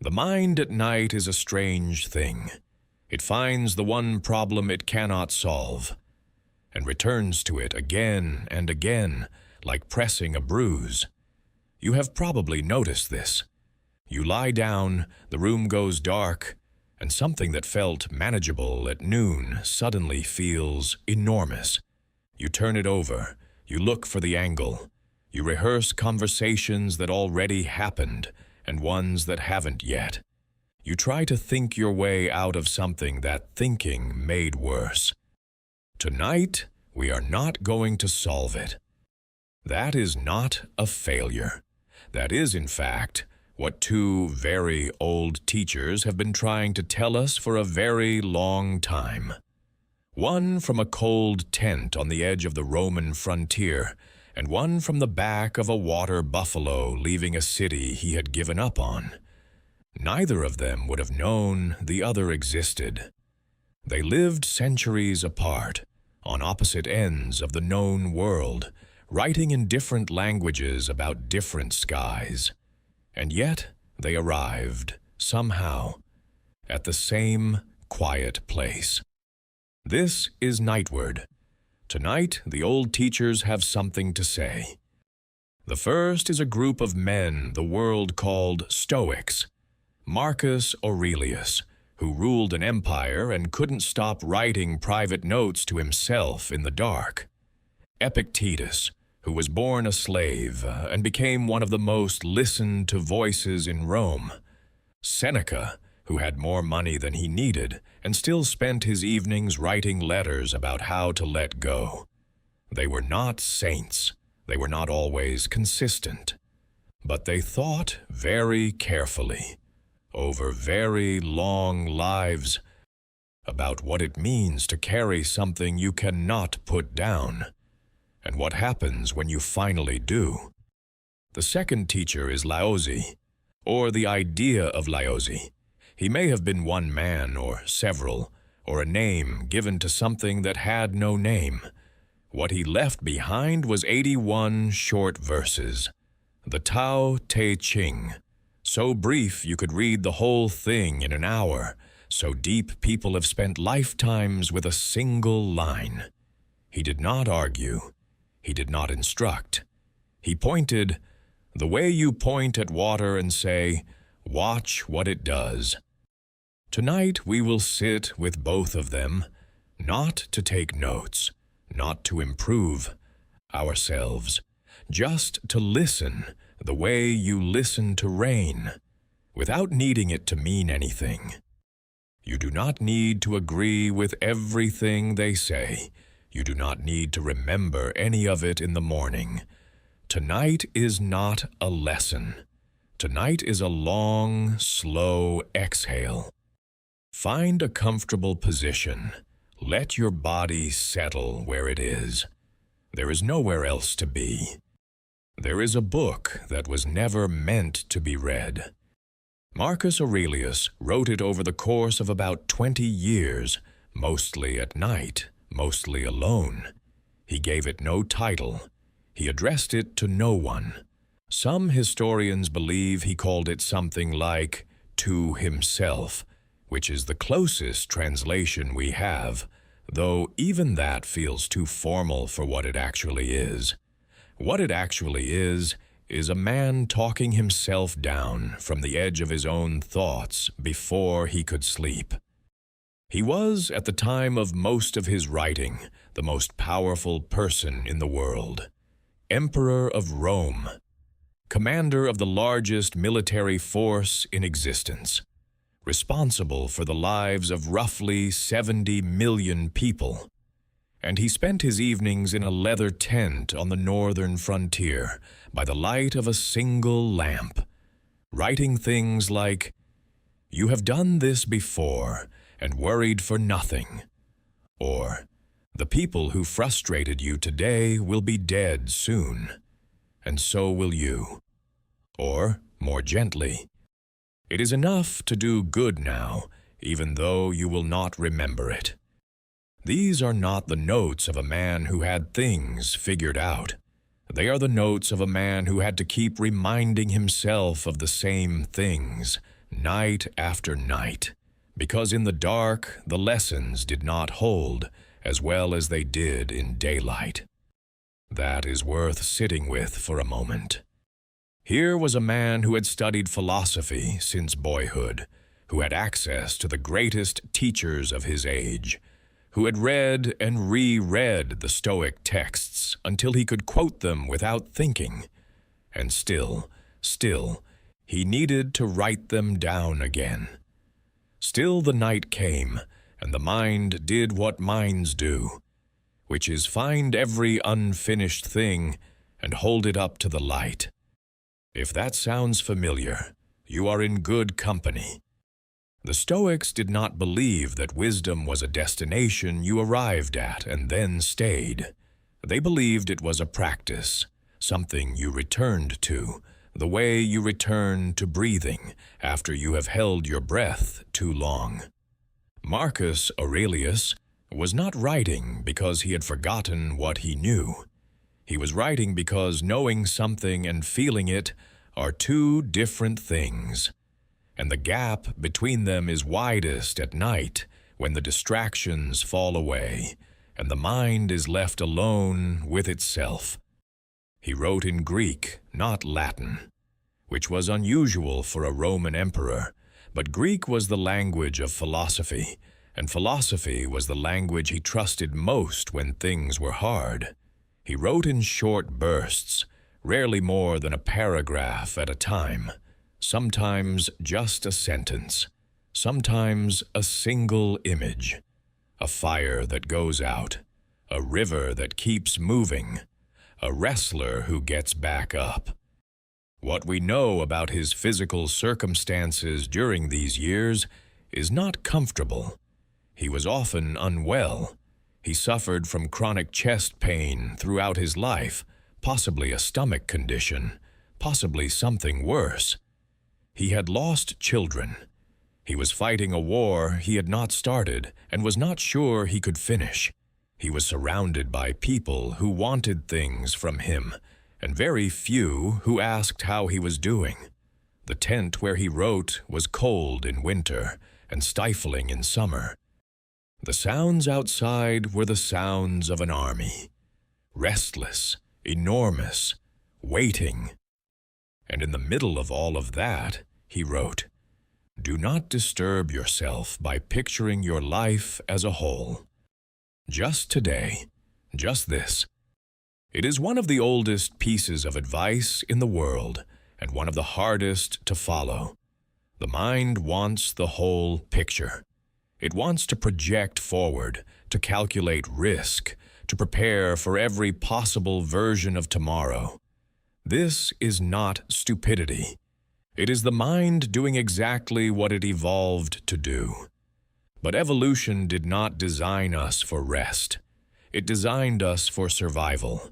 The mind at night is a strange thing. It finds the one problem it cannot solve, and returns to it again and again, like pressing a bruise. You have probably noticed this. You lie down, the room goes dark, and something that felt manageable at noon suddenly feels enormous. You turn it over, you look for the angle, you rehearse conversations that already happened and ones that haven't yet. You try to think your way out of something that thinking made worse. Tonight, we are not going to solve it. That is not a failure. That is, in fact, what two very old teachers have been trying to tell us for a very long time. One from a cold tent on the edge of the Roman frontier, and one from the back of a water buffalo leaving a city he had given up on. Neither of them would have known the other existed. They lived centuries apart, on opposite ends of the known world, writing in different languages about different skies. And yet they arrived, somehow, at the same quiet place. This is Nightward. Tonight, the old teachers have something to say. The first is a group of men the world called Stoics. Marcus Aurelius, who ruled an empire and couldn't stop writing private notes to himself in the dark. Epictetus, who was born a slave and became one of the most listened to voices in Rome. Seneca, who had more money than he needed and still spent his evenings writing letters about how to let go. They were not saints. They were not always consistent. But they thought very carefully, over very long lives, about what it means to carry something you cannot put down, and what happens when you finally do. The second teacher is Laozi, or the idea of Laozi. He may have been one man or several, or a name given to something that had no name. What he left behind was 81 short verses, the Tao Te Ching. So brief you could read the whole thing in an hour, so deep people have spent lifetimes with a single line. He did not argue. He did not instruct. He pointed, the way you point at water and say, "Watch what it does." Tonight we will sit with both of them, not to take notes, not to improve ourselves, just to listen the way you listen to rain, without needing it to mean anything. You do not need to agree with everything they say. You do not need to remember any of it in the morning. Tonight is not a lesson. Tonight is a long, slow exhale. Find a comfortable position. Let your body settle where it is. There is nowhere else to be. There is a book that was never meant to be read. Marcus Aurelius wrote it over the course of about 20 years, mostly at night, mostly alone. He gave it no title. He addressed it to no one. Some historians believe he called it something like "to himself," which is the closest translation we have, though even that feels too formal for what it actually is. What it actually is a man talking himself down from the edge of his own thoughts before he could sleep. He was, at the time of most of his writing, the most powerful person in the world. Emperor of Rome, commander of the largest military force in existence, responsible for the lives of roughly 70 million people. And he spent his evenings in a leather tent on the northern frontier by the light of a single lamp, writing things like, "You have done this before and worried for nothing," or "The people who frustrated you today will be dead soon, and so will you," or, more gently, "It is enough to do good now, even though you will not remember it." These are not the notes of a man who had things figured out. They are the notes of a man who had to keep reminding himself of the same things, night after night, because in the dark the lessons did not hold as well as they did in daylight. That is worth sitting with for a moment. Here was a man who had studied philosophy since boyhood, who had access to the greatest teachers of his age, who had read and reread the Stoic texts until he could quote them without thinking, and still, he needed to write them down again. Still the night came, and the mind did what minds do, which is find every unfinished thing and hold it up to the light. If that sounds familiar, you are in good company. The Stoics did not believe that wisdom was a destination you arrived at and then stayed. They believed it was a practice, something you returned to, the way you return to breathing after you have held your breath too long. Marcus Aurelius was not writing because he had forgotten what he knew. He was writing because knowing something and feeling it are two different things, and the gap between them is widest at night when the distractions fall away and the mind is left alone with itself. He wrote in Greek, not Latin, which was unusual for a Roman emperor, but Greek was the language of philosophy, and philosophy was the language he trusted most when things were hard. He wrote in short bursts, rarely more than a paragraph at a time, sometimes just a sentence, sometimes a single image, a fire that goes out, a river that keeps moving, a wrestler who gets back up. What we know about his physical circumstances during these years is not comfortable. He was often unwell. He suffered from chronic chest pain throughout his life, possibly a stomach condition, possibly something worse. He had lost children. He was fighting a war he had not started and was not sure he could finish. He was surrounded by people who wanted things from him, and very few who asked how he was doing. The tent where he wrote was cold in winter and stifling in summer. The sounds outside were the sounds of an army, restless, enormous, waiting. And in the middle of all of that, he wrote, "Do not disturb yourself by picturing your life as a whole. Just today, just this." It is one of the oldest pieces of advice in the world and one of the hardest to follow. The mind wants the whole picture. It wants to project forward, to calculate risk, to prepare for every possible version of tomorrow. This is not stupidity. It is the mind doing exactly what it evolved to do. But evolution did not design us for rest. It designed us for survival.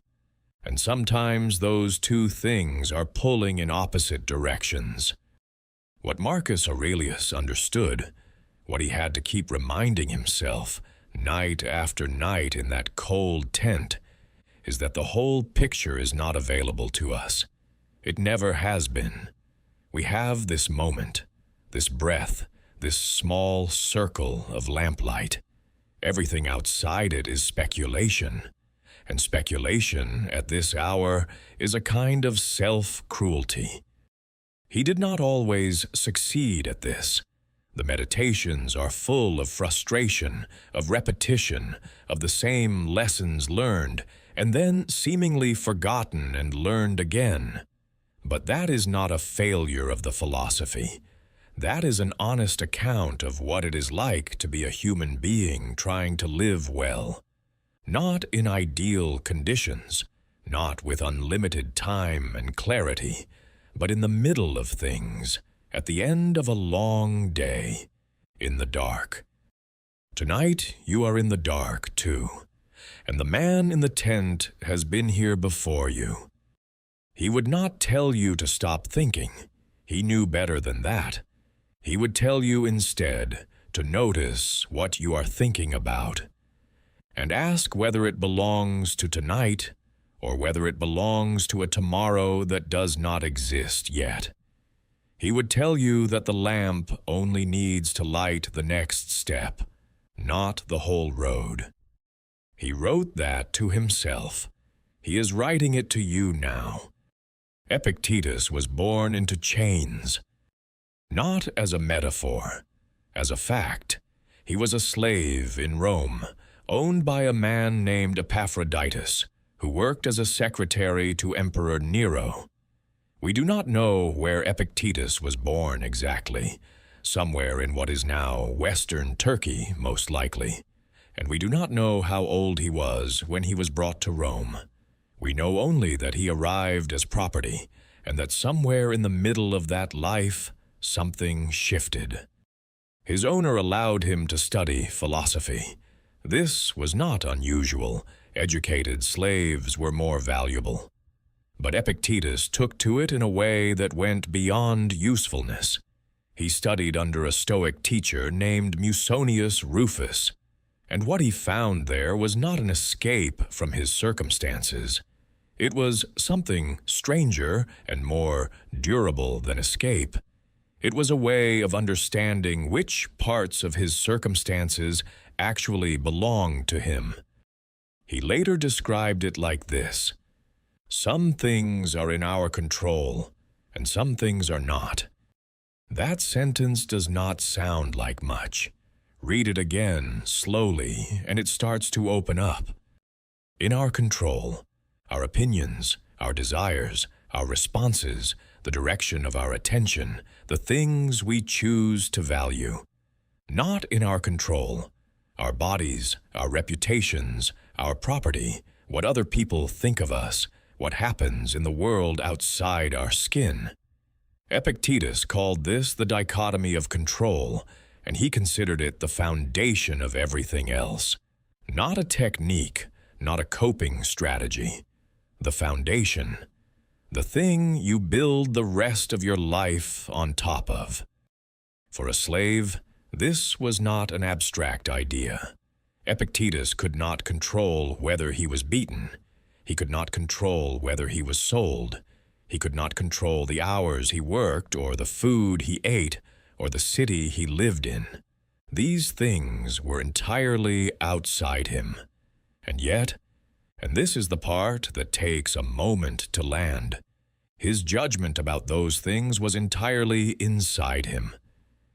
And sometimes those two things are pulling in opposite directions. What Marcus Aurelius understood, what he had to keep reminding himself night after night in that cold tent, is that the whole picture is not available to us. It never has been. We have this moment, this breath, this small circle of lamplight. Everything outside it is speculation, and speculation at this hour is a kind of self-cruelty. He did not always succeed at this. The meditations are full of frustration, of repetition, of the same lessons learned, and then seemingly forgotten and learned again. But that is not a failure of the philosophy. That is an honest account of what it is like to be a human being trying to live well. Not in ideal conditions, not with unlimited time and clarity, but in the middle of things, at the end of a long day, in the dark. Tonight you are in the dark too, and the man in the tent has been here before you. He would not tell you to stop thinking. He knew better than that. He would tell you instead to notice what you are thinking about, and ask whether it belongs to tonight or whether it belongs to a tomorrow that does not exist yet. He would tell you that the lamp only needs to light the next step, not the whole road. He wrote that to himself. He is writing it to you now. Epictetus was born into chains, not as a metaphor, as a fact. He was a slave in Rome, owned by a man named Epaphroditus, who worked as a secretary to Emperor Nero. We do not know where Epictetus was born exactly, somewhere in what is now Western Turkey, most likely, and we do not know how old he was when he was brought to Rome. We know only that he arrived as property, and that somewhere in the middle of that life, something shifted. His owner allowed him to study philosophy. This was not unusual. Educated slaves were more valuable. But Epictetus took to it in a way that went beyond usefulness. He studied under a Stoic teacher named Musonius Rufus, and what he found there was not an escape from his circumstances. It was something stranger and more durable than escape. It was a way of understanding which parts of his circumstances actually belonged to him. He later described it like this: "Some things are in our control, and some things are not." That sentence does not sound like much. Read it again, slowly, and it starts to open up. In our control, our opinions, our desires, our responses, the direction of our attention, the things we choose to value. Not in our control, our bodies, our reputations, our property, what other people think of us, what happens in the world outside our skin. Epictetus called this the dichotomy of control, and he considered it the foundation of everything else. Not a technique, not a coping strategy. The foundation. The thing you build the rest of your life on top of. For a slave, this was not an abstract idea. Epictetus could not control whether he was beaten. He could not control whether he was sold. He could not control the hours he worked or the food he ate or the city he lived in. These things were entirely outside him. And yet, and this is the part that takes a moment to land, his judgment about those things was entirely inside him.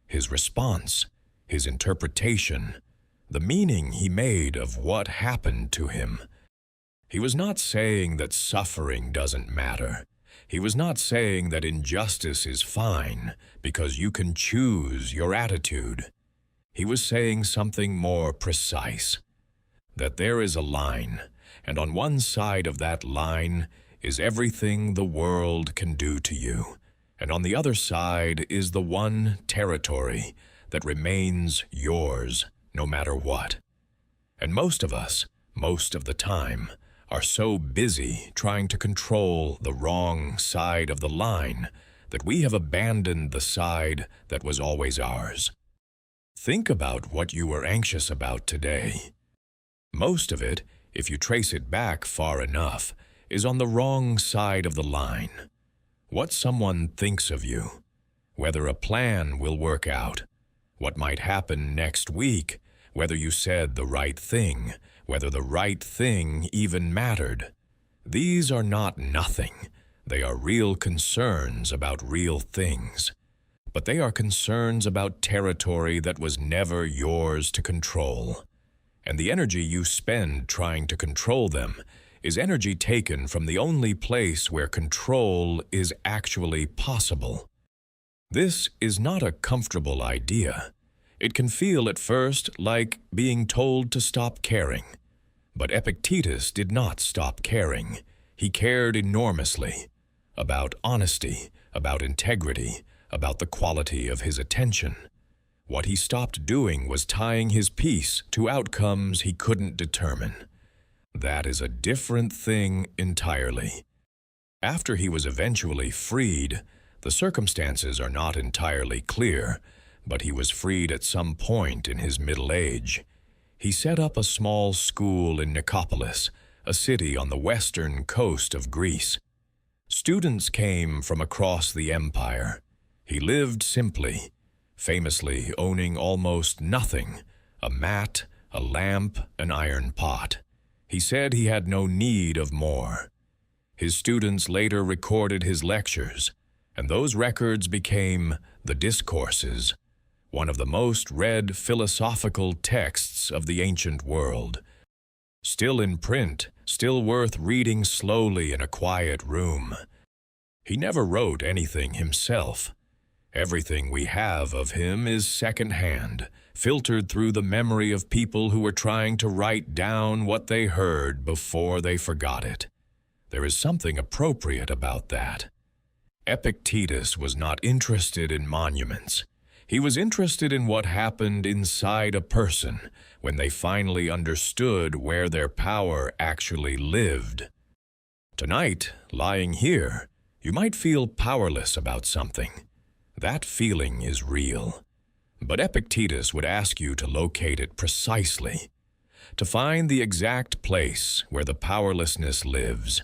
His response, his interpretation, the meaning he made of what happened to him. He was not saying that suffering doesn't matter. He was not saying that injustice is fine because you can choose your attitude. He was saying something more precise, that there is a line, and on one side of that line is everything the world can do to you, and on the other side is the one territory that remains yours no matter what. And most of us, most of the time, are so busy trying to control the wrong side of the line that we have abandoned the side that was always ours. Think about what you were anxious about today. Most of it, if you trace it back far enough, is on the wrong side of the line. What someone thinks of you, whether a plan will work out, what might happen next week, whether you said the right thing, whether the right thing even mattered. These are not nothing. They are real concerns about real things. But they are concerns about territory that was never yours to control. And the energy you spend trying to control them is energy taken from the only place where control is actually possible. This is not a comfortable idea. It can feel at first like being told to stop caring. But Epictetus did not stop caring. He cared enormously about honesty, about integrity, about the quality of his attention. What he stopped doing was tying his peace to outcomes he couldn't determine. That is a different thing entirely. After he was eventually freed, the circumstances are not entirely clear, but he was freed at some point in his middle age. He set up a small school in Nicopolis, a city on the western coast of Greece. Students came from across the empire. He lived simply, famously owning almost nothing: a mat, a lamp, an iron pot. He said he had no need of more. His students later recorded his lectures, and those records became the Discourses, one of the most read philosophical texts of the ancient world. Still in print, still worth reading slowly in a quiet room. He never wrote anything himself. Everything we have of him is second-hand, filtered through the memory of people who were trying to write down what they heard before they forgot it. There is something appropriate about that. Epictetus was not interested in monuments. He was interested in what happened inside a person when they finally understood where their power actually lived. Tonight, lying here, you might feel powerless about something. That feeling is real. But Epictetus would ask you to locate it precisely, to find the exact place where the powerlessness lives.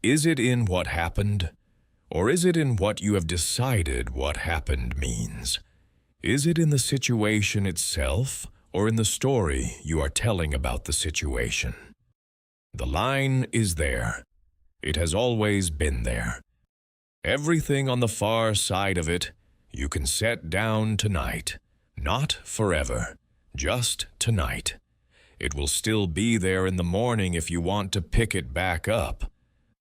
Is it in what happened, or is it in what you have decided what happened means? Is it in the situation itself, or in the story you are telling about the situation? The line is there. It has always been there. Everything on the far side of it you can set down tonight. Not forever, just tonight. It will still be there in the morning if you want to pick it back up.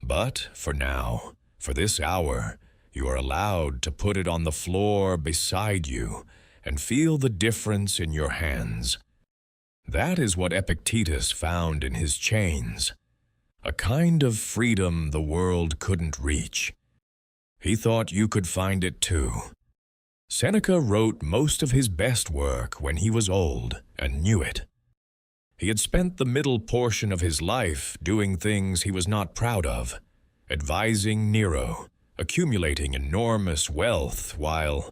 But for now, for this hour, you are allowed to put it on the floor beside you and feel the difference in your hands. That is what Epictetus found in his chains, a kind of freedom the world couldn't reach. He thought you could find it too. Seneca wrote most of his best work when he was old and knew it. He had spent the middle portion of his life doing things he was not proud of, advising Nero, accumulating enormous wealth while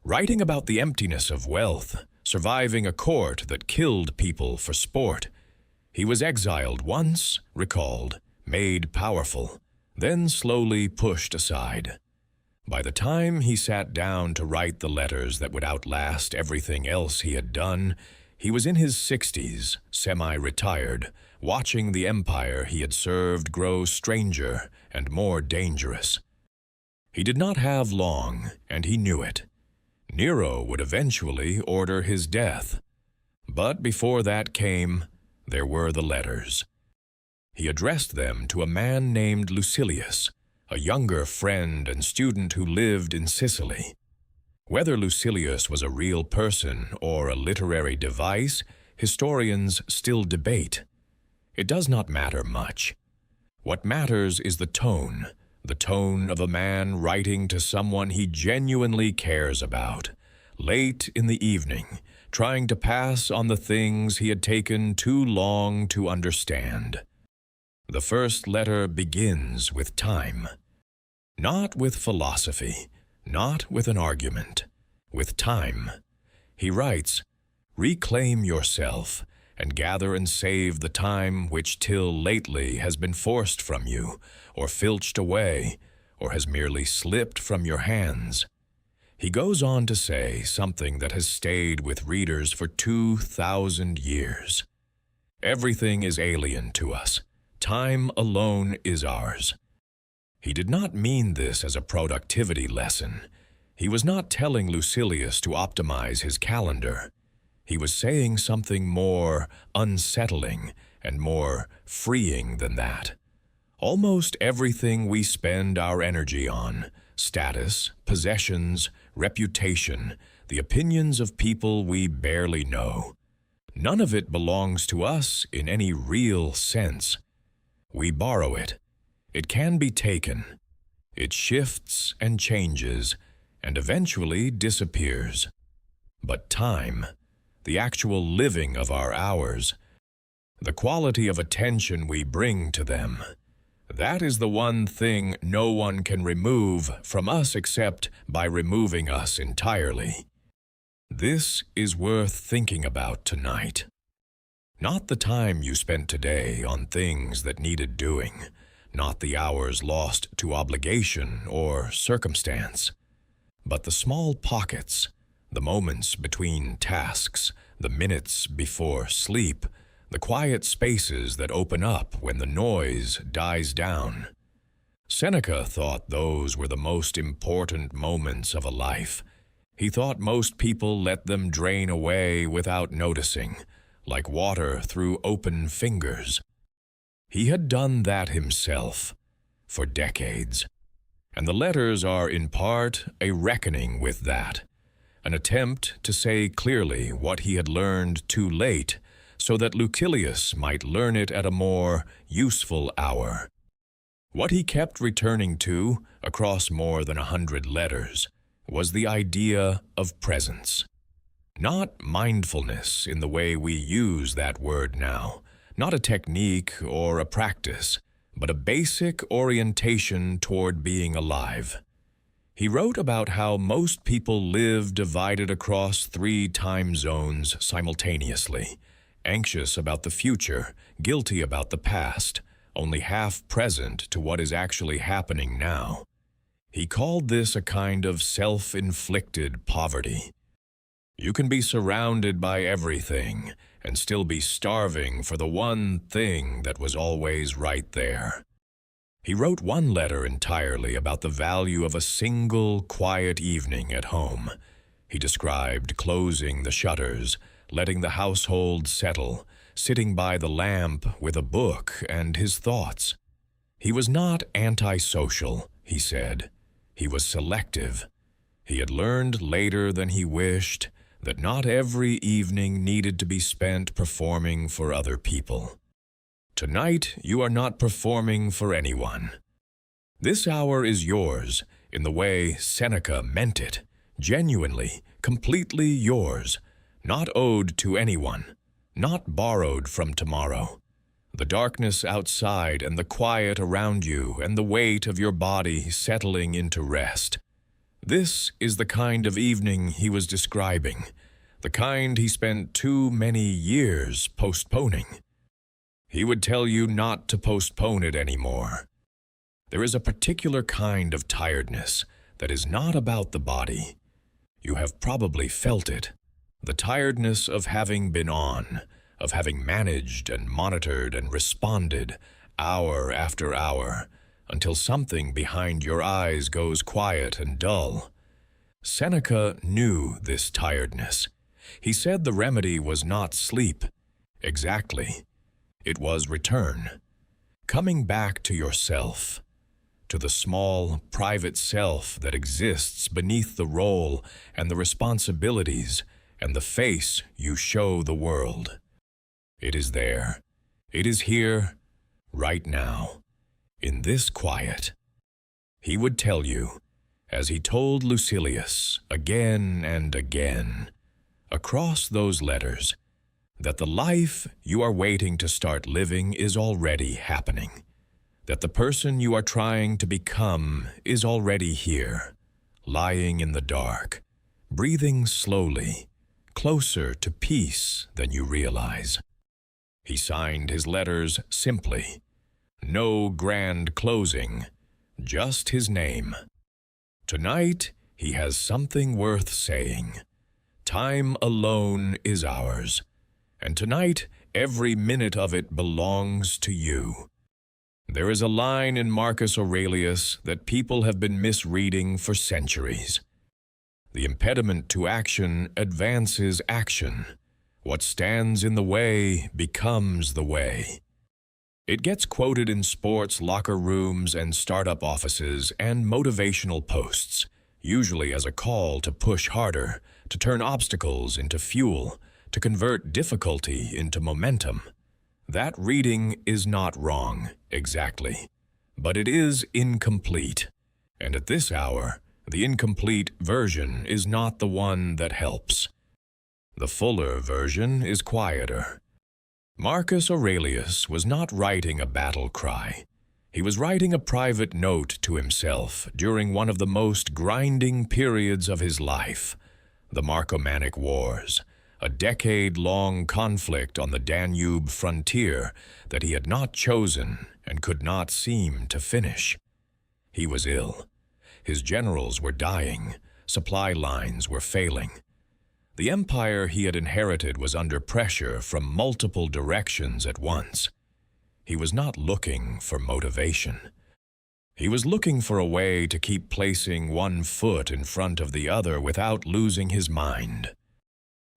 writing about the emptiness of wealth, surviving a court that killed people for sport. He was exiled once, recalled, made powerful, then slowly pushed aside. By the time he sat down to write the letters that would outlast everything else he had done, he was in his 60s, semi-retired, watching the empire he had served grow stranger and more dangerous. He did not have long, and he knew it. Nero would eventually order his death. But before that came, there were the letters. He addressed them to a man named Lucilius, a younger friend and student who lived in Sicily. Whether Lucilius was a real person or a literary device, historians still debate. It does not matter much. What matters is the tone of a man writing to someone he genuinely cares about, late in the evening, trying to pass on the things he had taken too long to understand. The first letter begins with time. Not with philosophy, not with an argument, with time. He writes, "Reclaim yourself, and gather and save the time which till lately has been forced from you, or filched away, or has merely slipped from your hands." He goes on to say something that has stayed with readers for 2,000 years. Everything is alien to us. Time alone is ours. He did not mean this as a productivity lesson. He was not telling Lucilius to optimize his calendar. He was saying something more unsettling and more freeing than that. Almost everything we spend our energy on, status, possessions, reputation, the opinions of people we barely know, none of it belongs to us in any real sense. We borrow it. It can be taken. It shifts and changes and eventually disappears. But time, the actual living of our hours, the quality of attention we bring to them, that is the one thing no one can remove from us except by removing us entirely. This is worth thinking about tonight. Not the time you spent today on things that needed doing, not the hours lost to obligation or circumstance, But the small pockets, the moments between tasks, the minutes before sleep, the quiet spaces that open up when the noise dies down. Seneca thought those were the most important moments of a life. He thought most people let them drain away without noticing, like water through open fingers. He had done that himself for decades, and the letters are in part a reckoning with that, an attempt to say clearly what he had learned too late so that Lucilius might learn it at a more useful hour. What he kept returning to, across more than 100 letters, was the idea of presence. Not mindfulness in the way we use that word now, not a technique or a practice, but a basic orientation toward being alive. He wrote about how most people live divided across 3 time zones simultaneously, anxious about the future, guilty about the past, only half present to what is actually happening now. He called this a kind of self-inflicted poverty. You can be surrounded by everything and still be starving for the one thing that was always right there. He wrote one letter entirely about the value of a single, quiet evening at home. He described closing the shutters, letting the household settle, sitting by the lamp with a book and his thoughts. He was not antisocial, he said. He was selective. He had learned later than he wished that not every evening needed to be spent performing for other people. Tonight, you are not performing for anyone. This hour is yours in the way Seneca meant it, genuinely, completely yours, not owed to anyone, not borrowed from tomorrow. The darkness outside and the quiet around you and the weight of your body settling into rest. This is the kind of evening he was describing, the kind he spent too many years postponing. He would tell you not to postpone it anymore. There is a particular kind of tiredness that is not about the body. You have probably felt it, the tiredness of having been on, of having managed and monitored and responded hour after hour until something behind your eyes goes quiet and dull. Seneca knew this tiredness. He said the remedy was not sleep. Exactly. It was return. Coming back to yourself, to the small, private self that exists beneath the role and the responsibilities and the face you show the world. It is there. It is here, right now, in this quiet. He would tell you, as he told Lucilius again and again, across those letters, that the life you are waiting to start living is already happening, that the person you are trying to become is already here, lying in the dark, breathing slowly, closer to peace than you realize. He signed his letters simply, no grand closing, just his name. Tonight, he has something worth saying. Time alone is ours, and tonight, every minute of it belongs to you. There is a line in Marcus Aurelius that people have been misreading for centuries. The impediment to action advances action. What stands in the way becomes the way. It gets quoted in sports locker rooms and startup offices and motivational posts, usually as a call to push harder, to turn obstacles into fuel, to convert difficulty into momentum. That reading is not wrong, exactly, but it is incomplete. And at this hour, the incomplete version is not the one that helps. The fuller version is quieter. Marcus Aurelius was not writing a battle cry. He was writing a private note to himself during one of the most grinding periods of his life, the Marcomannic Wars, a decade-long conflict on the Danube frontier that he had not chosen and could not seem to finish. He was ill. His generals were dying. Supply lines were failing. The empire he had inherited was under pressure from multiple directions at once. He was not looking for motivation. He was looking for a way to keep placing one foot in front of the other without losing his mind.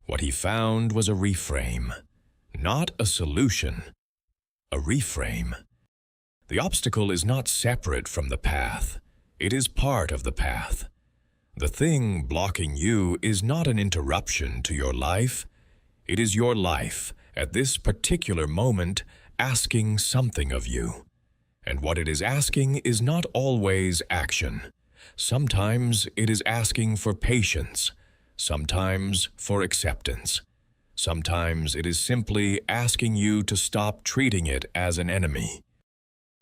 What he found was a reframe, not a solution, a reframe. The obstacle is not separate from the path. It is part of the path. The thing blocking you is not an interruption to your life. It is your life, at this particular moment, asking something of you. And what it is asking is not always action. Sometimes it is asking for patience. Sometimes for acceptance. Sometimes it is simply asking you to stop treating it as an enemy.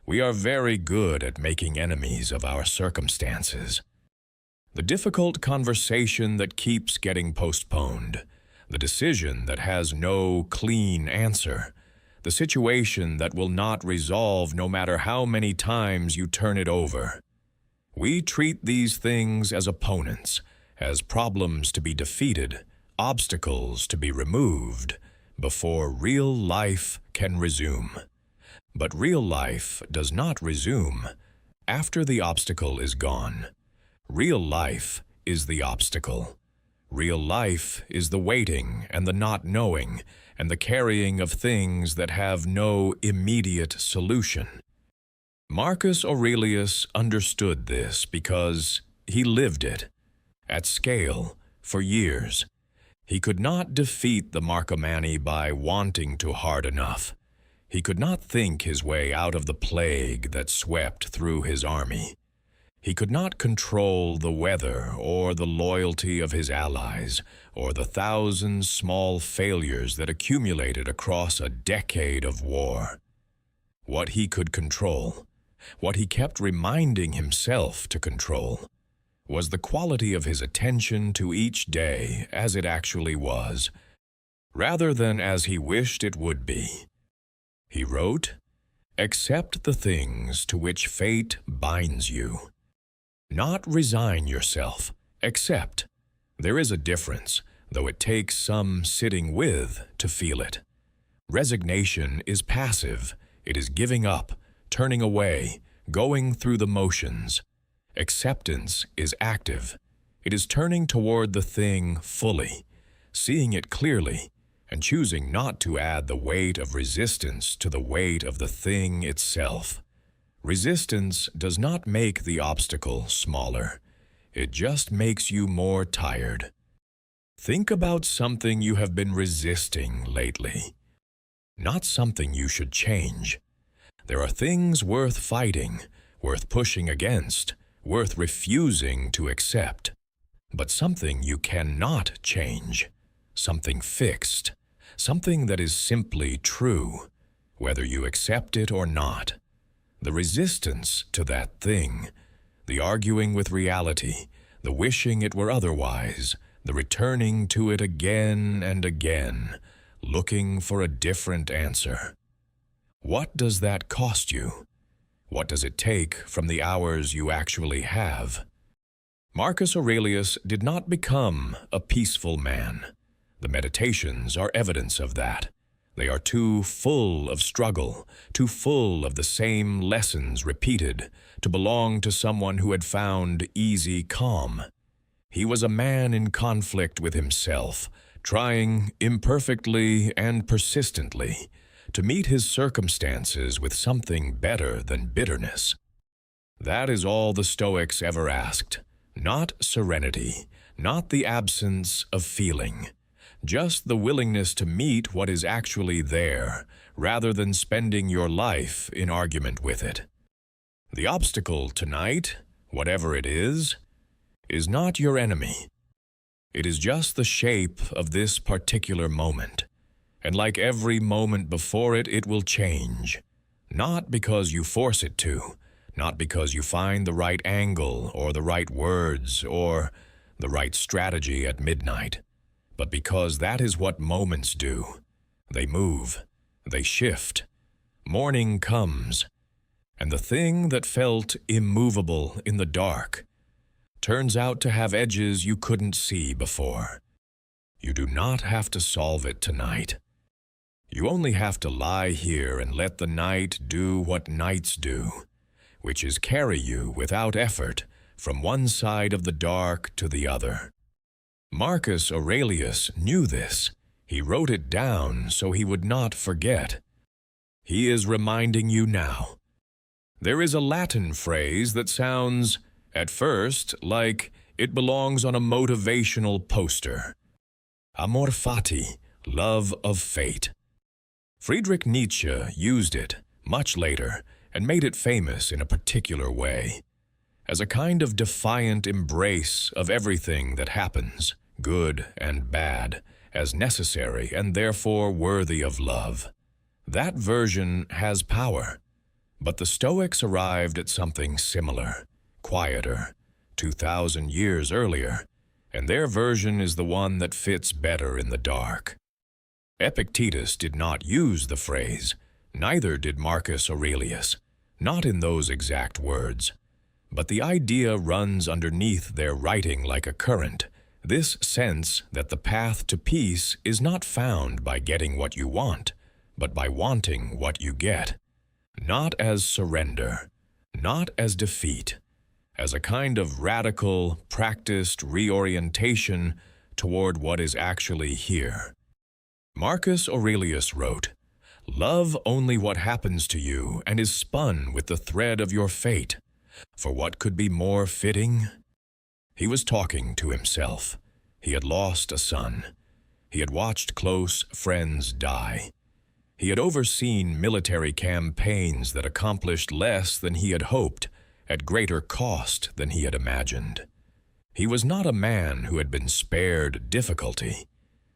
We are very good at making enemies of our circumstances. The difficult conversation that keeps getting postponed, the decision that has no clean answer, the situation that will not resolve no matter how many times you turn it over. We treat these things as opponents, as problems to be defeated, obstacles to be removed, before real life can resume. But real life does not resume after the obstacle is gone. Real life is the obstacle. Real life is the waiting and the not knowing and the carrying of things that have no immediate solution. Marcus Aurelius understood this because he lived it, at scale, for years. He could not defeat the Marcomanni by wanting to hard enough. He could not think his way out of the plague that swept through his army. He could not control the weather or the loyalty of his allies or the thousand small failures that accumulated across a decade of war. What he could control, what he kept reminding himself to control, was the quality of his attention to each day as it actually was, rather than as he wished it would be. He wrote, "Accept the things to which fate binds you. Not resign yourself, accept. There is a difference, though it takes some sitting with to feel it. Resignation is passive. It is giving up, turning away, going through the motions. Acceptance is active. It is turning toward the thing fully, seeing it clearly, and choosing not to add the weight of resistance to the weight of the thing itself. Resistance does not make the obstacle smaller. It just makes you more tired. Think about something you have been resisting lately. Not something you should change. There are things worth fighting, worth pushing against, worth refusing to accept. But something you cannot change. Something fixed. Something that is simply true, whether you accept it or not. The resistance to that thing, the arguing with reality, the wishing it were otherwise, the returning to it again and again, looking for a different answer. What does that cost you? What does it take from the hours you actually have? Marcus Aurelius did not become a peaceful man. The Meditations are evidence of that. They are too full of struggle, too full of the same lessons repeated, to belong to someone who had found easy calm. He was a man in conflict with himself, trying imperfectly and persistently to meet his circumstances with something better than bitterness. That is all the Stoics ever asked, not serenity, not the absence of feeling. Just the willingness to meet what is actually there, rather than spending your life in argument with it. The obstacle tonight, whatever it is not your enemy. It is just the shape of this particular moment. And like every moment before it, it will change. Not because you force it to, not because you find the right angle or the right words or the right strategy at midnight. But because that is what moments do. They move, they shift. Morning comes, and the thing that felt immovable in the dark, turns out to have edges you couldn't see before. You do not have to solve it tonight. You only have to lie here and let the night do what nights do, which is carry you without effort from one side of the dark to the other. Marcus Aurelius knew this. He wrote it down so he would not forget. He is reminding you now. There is a Latin phrase that sounds, at first, like it belongs on a motivational poster. Amor fati, love of fate. Friedrich Nietzsche used it much later and made it famous in a particular way, as a kind of defiant embrace of everything that happens, good and bad, as necessary and therefore worthy of love. That version has power, but the Stoics arrived at something similar, quieter, 2,000 years earlier, and their version is the one that fits better in the dark. Epictetus did not use the phrase, neither did Marcus Aurelius, not in those exact words. But the idea runs underneath their writing like a current, this sense that the path to peace is not found by getting what you want, but by wanting what you get. Not as surrender, not as defeat, as a kind of radical, practiced reorientation toward what is actually here. Marcus Aurelius wrote, "Love only what happens to you and is spun with the thread of your fate. For what could be more fitting?" He was talking to himself. He had lost a son. He had watched close friends die. He had overseen military campaigns that accomplished less than he had hoped, at greater cost than he had imagined. He was not a man who had been spared difficulty.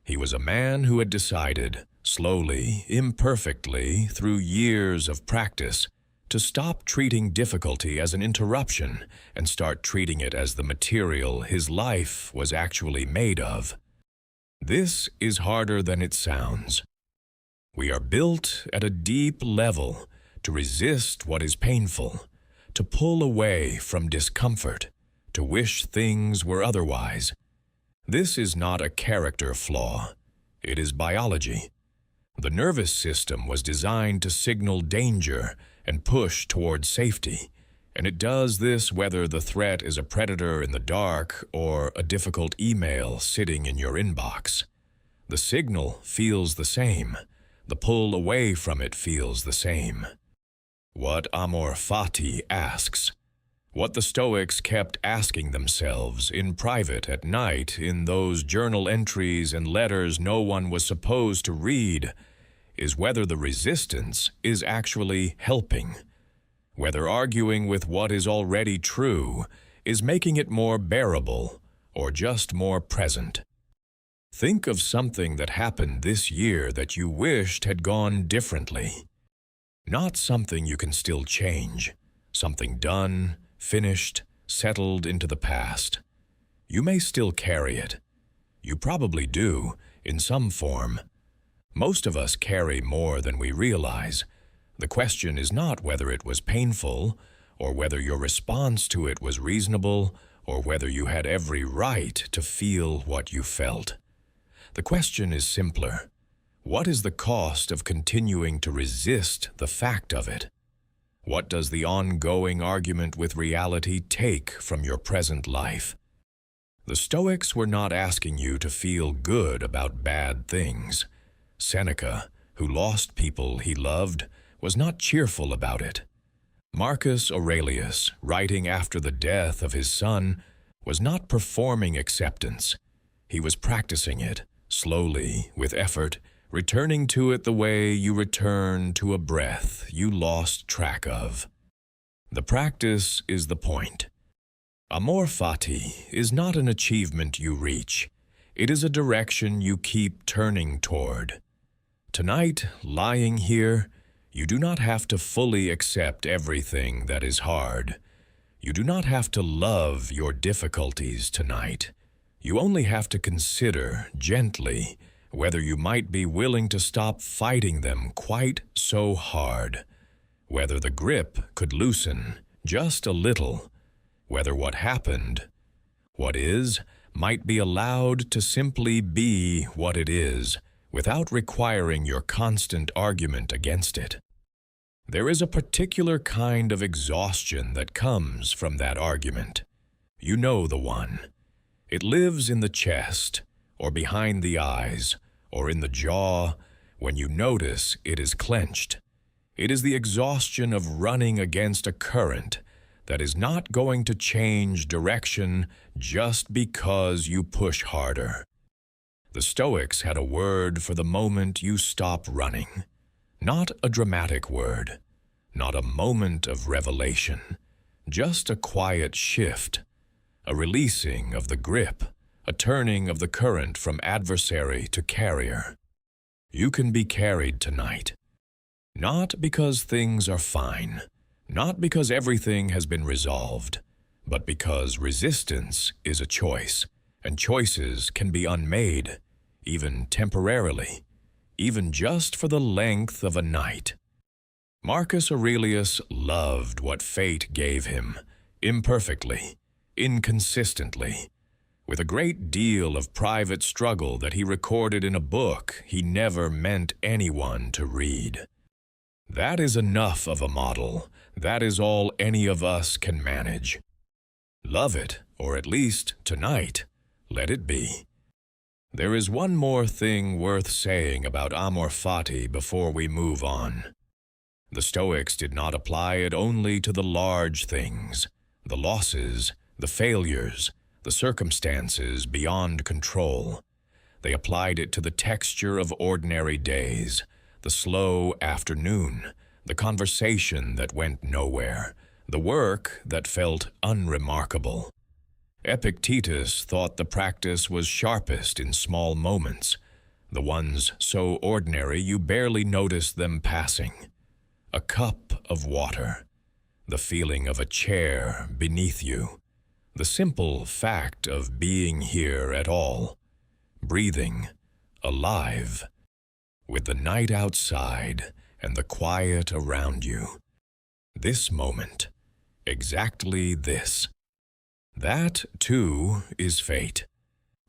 He was a man who had decided, slowly, imperfectly, through years of practice, to stop treating difficulty as an interruption and start treating it as the material his life was actually made of. This is harder than it sounds. We are built at a deep level to resist what is painful, to pull away from discomfort, to wish things were otherwise. This is not a character flaw. It is biology. The nervous system was designed to signal danger and push toward safety, and it does this whether the threat is a predator in the dark or a difficult email sitting in your inbox. The signal feels the same. The pull away from it feels the same. What amor fati asks, what the Stoics kept asking themselves in private at night in those journal entries and letters no one was supposed to read, is whether the resistance is actually helping, whether arguing with what is already true is making it more bearable or just more present. Think of something that happened this year that you wished had gone differently. Not something you can still change, something done, finished, settled into the past. You may still carry it. You probably do, in some form. Most of us carry more than we realize. The question is not whether it was painful, or whether your response to it was reasonable, or whether you had every right to feel what you felt. The question is simpler. What is the cost of continuing to resist the fact of it? What does the ongoing argument with reality take from your present life? The Stoics were not asking you to feel good about bad things. Seneca, who lost people he loved, was not cheerful about it. Marcus Aurelius, writing after the death of his son, was not performing acceptance. He was practicing it, slowly, with effort, returning to it the way you return to a breath you lost track of. The practice is the point. Amor fati is not an achievement you reach. It is a direction you keep turning toward. Tonight, lying here, you do not have to fully accept everything that is hard. You do not have to love your difficulties tonight. You only have to consider, gently, whether you might be willing to stop fighting them quite so hard, whether the grip could loosen just a little, whether what happened What is might be allowed to simply be what it is, without requiring your constant argument against it. There is a particular kind of exhaustion that comes from that argument. You know the one. It lives in the chest, or behind the eyes, or in the jaw, when you notice it is clenched. It is the exhaustion of running against a current that is not going to change direction just because you push harder. The Stoics had a word for the moment you stop running. Not a dramatic word, not a moment of revelation, just a quiet shift, a releasing of the grip, a turning of the current from adversary to carrier. You can be carried tonight. Not because things are fine, not because everything has been resolved, but because resistance is a choice, and choices can be unmade, even temporarily, even just for the length of a night. Marcus Aurelius loved what fate gave him, imperfectly, inconsistently, with a great deal of private struggle that he recorded in a book he never meant anyone to read. That is enough of a model. That is all any of us can manage. Love it, or at least, tonight, let it be. There is one more thing worth saying about amor fati before we move on. The Stoics did not apply it only to the large things, the losses, the failures, the circumstances beyond control. They applied it to the texture of ordinary days, the slow afternoon, the conversation that went nowhere, the work that felt unremarkable. Epictetus thought the practice was sharpest in small moments, the ones so ordinary you barely notice them passing. A cup of water, the feeling of a chair beneath you, the simple fact of being here at all, breathing, alive, with the night outside and the quiet around you. This moment, exactly this. That, too, is fate,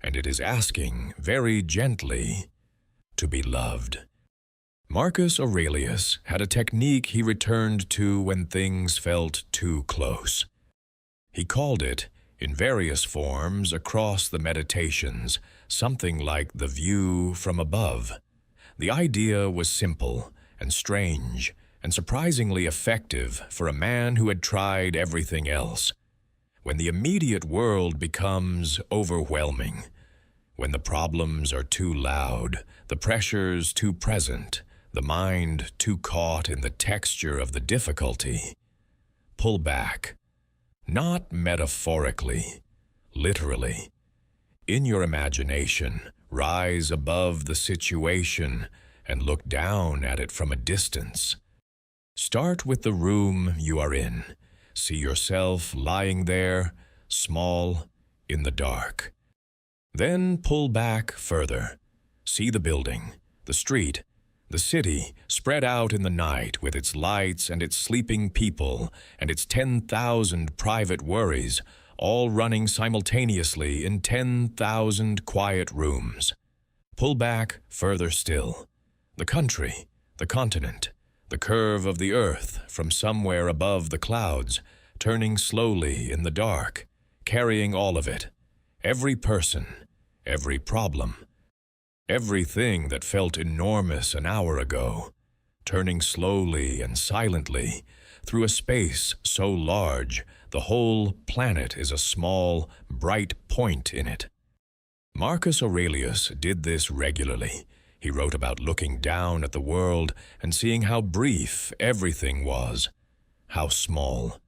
and it is asking, very gently, to be loved. Marcus Aurelius had a technique he returned to when things felt too close. He called it, in various forms across the meditations, something like the view from above. The idea was simple and strange and surprisingly effective for a man who had tried everything else. When the immediate world becomes overwhelming, when the problems are too loud, the pressures too present, the mind too caught in the texture of the difficulty, pull back, not metaphorically, literally. In your imagination, rise above the situation and look down at it from a distance. Start with the room you are in. See yourself lying there, small, in the dark. Then pull back further. See the building, the street, the city spread out in the night with its lights and its sleeping people and its 10,000 private worries, all running simultaneously in 10,000 quiet rooms. Pull back further still. The country, the continent, the curve of the earth from somewhere above the clouds, turning slowly in the dark, carrying all of it, every person, every problem, everything that felt enormous an hour ago, turning slowly and silently through a space so large the whole planet is a small, bright point in it. Marcus Aurelius did this regularly. He wrote about looking down at the world and seeing how brief everything was, how small.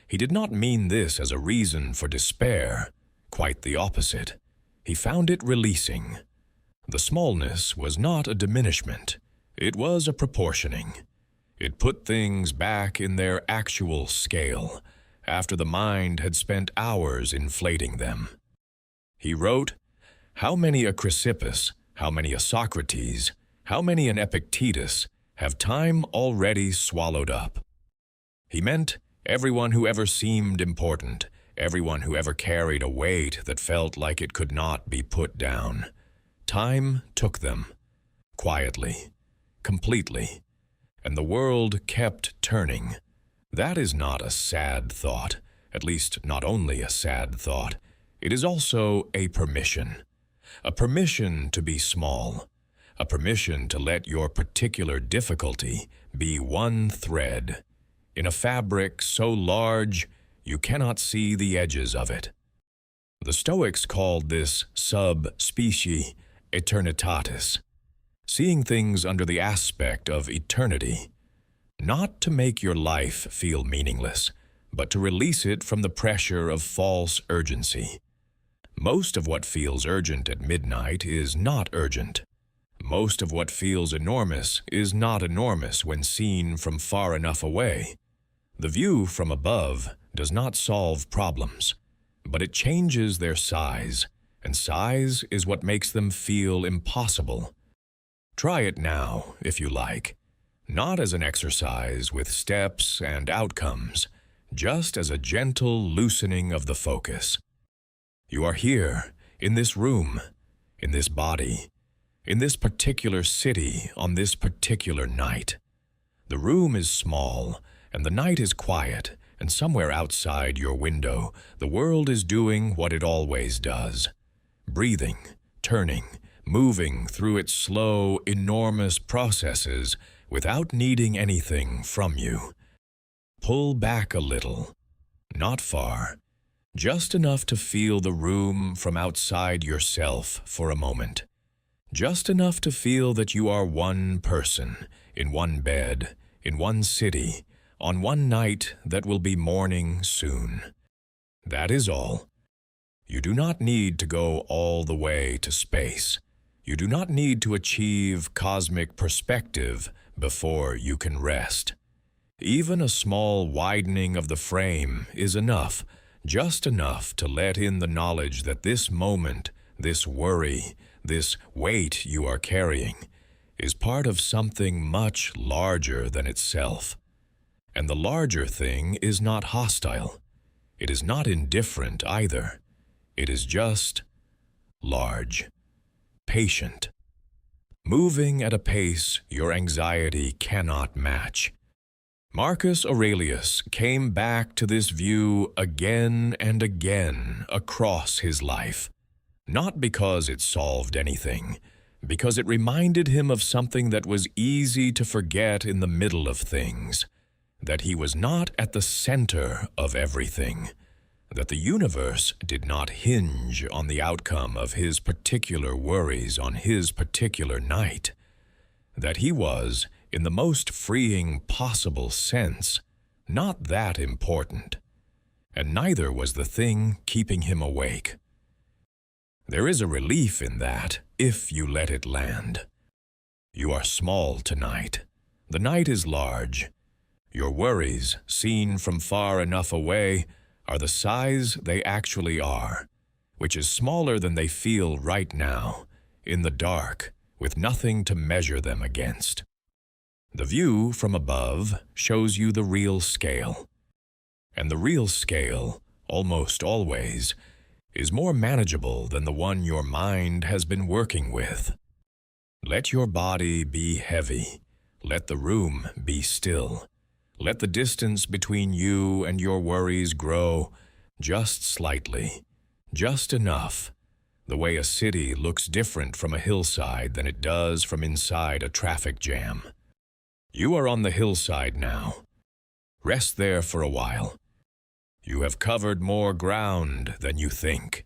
He did not mean this as a reason for despair, quite the opposite. He found it releasing. The smallness was not a diminishment, it was a proportioning. It put things back in their actual scale, after the mind had spent hours inflating them. He wrote, "How many a Chrysippus, how many a Socrates, how many an Epictetus have time already swallowed up?" He meant everyone who ever seemed important, everyone who ever carried a weight that felt like it could not be put down. Time took them, quietly, completely, and the world kept turning. That is not a sad thought, at least not only a sad thought. It is also a permission to be small, a permission to let your particular difficulty be one thread in a fabric so large you cannot see the edges of it. The Stoics called this sub specie eternitatis, seeing things under the aspect of eternity, not to make your life feel meaningless, but to release it from the pressure of false urgency. Most of what feels urgent at midnight is not urgent. Most of what feels enormous is not enormous when seen from far enough away. The view from above does not solve problems, but it changes their size, and size is what makes them feel impossible. Try it now, if you like, not as an exercise with steps and outcomes, just as a gentle loosening of the focus. You are here, in this room, in this body, in this particular city, on this particular night. The room is small, and the night is quiet, and somewhere outside your window, the world is doing what it always does. Breathing, turning, moving through its slow, enormous processes without needing anything from you. Pull back a little, not far, just enough to feel the room from outside yourself for a moment. Just enough to feel that you are one person, in one bed, in one city, on one night that will be morning soon. That is all. You do not need to go all the way to space. You do not need to achieve cosmic perspective before you can rest. Even a small widening of the frame is enough, just enough to let in the knowledge that this moment, this worry, this weight you are carrying, is part of something much larger than itself. And the larger thing is not hostile. It is not indifferent either. It is just large, patient, moving at a pace your anxiety cannot match. Marcus Aurelius came back to this view again and again across his life, not because it solved anything, because it reminded him of something that was easy to forget in the middle of things, that he was not at the center of everything, that the universe did not hinge on the outcome of his particular worries on his particular night, that he was, in the most freeing possible sense, not that important, and neither was the thing keeping him awake. There is a relief in that, if you let it land. You are small tonight. The night is large. Your worries, seen from far enough away, are the size they actually are, which is smaller than they feel right now, in the dark, with nothing to measure them against. The view from above shows you the real scale, and the real scale, almost always, is more manageable than the one your mind has been working with. Let your body be heavy. Let the room be still. Let the distance between you and your worries grow just slightly, just enough, the way a city looks different from a hillside than it does from inside a traffic jam. You are on the hillside now. Rest there for a while. You have covered more ground than you think.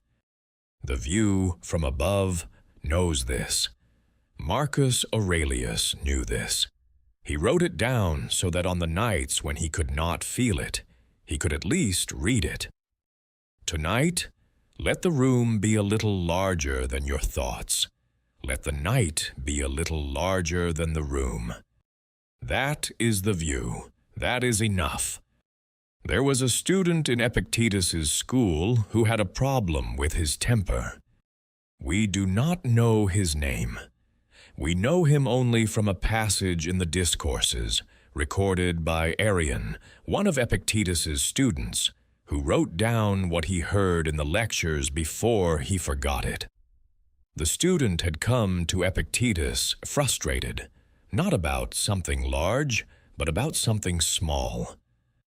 The view from above knows this. Marcus Aurelius knew this. He wrote it down so that on the nights when he could not feel it, he could at least read it. Tonight, let the room be a little larger than your thoughts. Let the night be a little larger than the room. That is the view. That is enough. There was a student in Epictetus's school who had a problem with his temper. We do not know his name. We know him only from a passage in the Discourses, recorded by Arrian, one of Epictetus's students, who wrote down what he heard in the lectures before he forgot it. The student had come to Epictetus frustrated, not about something large, but about something small.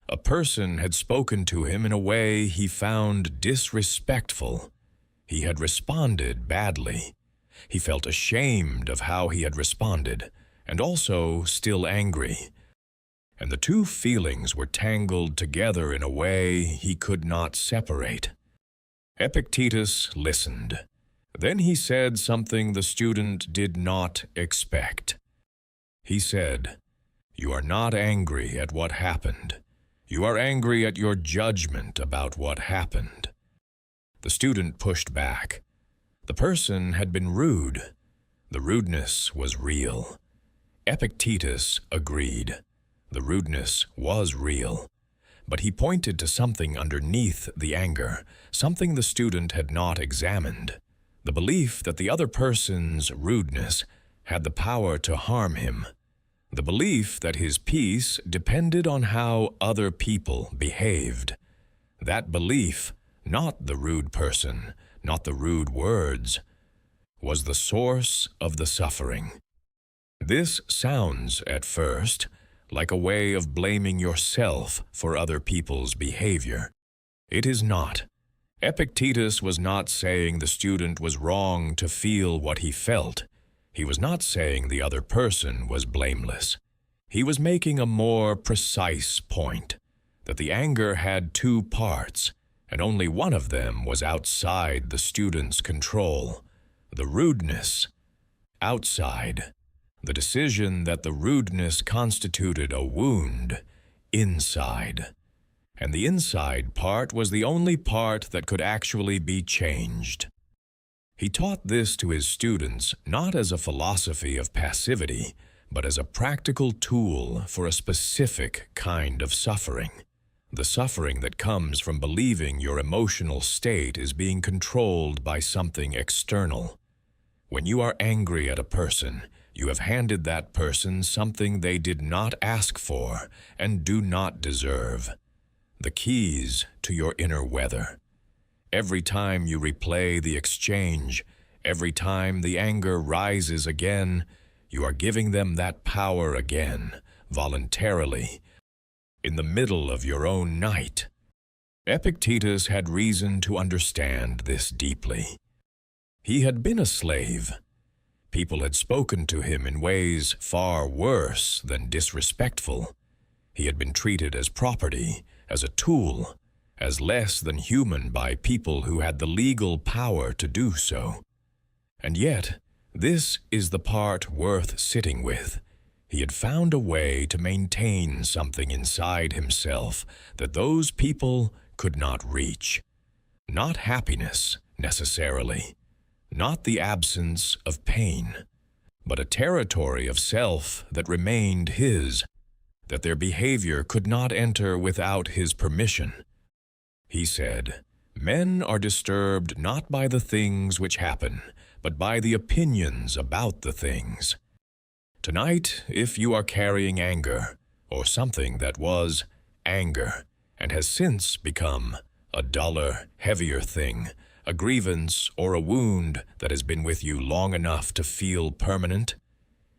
A person had spoken to him in a way he found disrespectful. He had responded badly. He felt ashamed of how he had responded, and also still angry. And the two feelings were tangled together in a way he could not separate. Epictetus listened. Then he said something the student did not expect. He said, "You are not angry at what happened. You are angry at your judgment about what happened." The student pushed back. The person had been rude. The rudeness was real. Epictetus agreed. The rudeness was real. But he pointed to something underneath the anger, something the student had not examined. The belief that the other person's rudeness had the power to harm him. The belief that his peace depended on how other people behaved. That belief, not the rude person, not the rude words, was the source of the suffering. This sounds, at first, like a way of blaming yourself for other people's behavior. It is not. Epictetus was not saying the student was wrong to feel what he felt. He was not saying the other person was blameless. He was making a more precise point, that the anger had two parts, and only one of them was outside the student's control. The rudeness. Outside. The decision that the rudeness constituted a wound. Inside. And the inside part was the only part that could actually be changed. He taught this to his students not as a philosophy of passivity, but as a practical tool for a specific kind of suffering. The suffering that comes from believing your emotional state is being controlled by something external. When you are angry at a person, you have handed that person something they did not ask for and do not deserve. The keys to your inner weather. Every time you replay the exchange, every time the anger rises again, you are giving them that power again, voluntarily, in the middle of your own night. Epictetus had reason to understand this deeply. He had been a slave. People had spoken to him in ways far worse than disrespectful. He had been treated as property, as a tool, as less than human by people who had the legal power to do so. And yet, this is the part worth sitting with. He had found a way to maintain something inside himself that those people could not reach. Not happiness, necessarily. Not the absence of pain, but a territory of self that remained his, that their behavior could not enter without his permission. He said, "Men are disturbed not by the things which happen, but by the opinions about the things." Tonight, if you are carrying anger, or something that was anger, and has since become a duller, heavier thing, a grievance or a wound that has been with you long enough to feel permanent,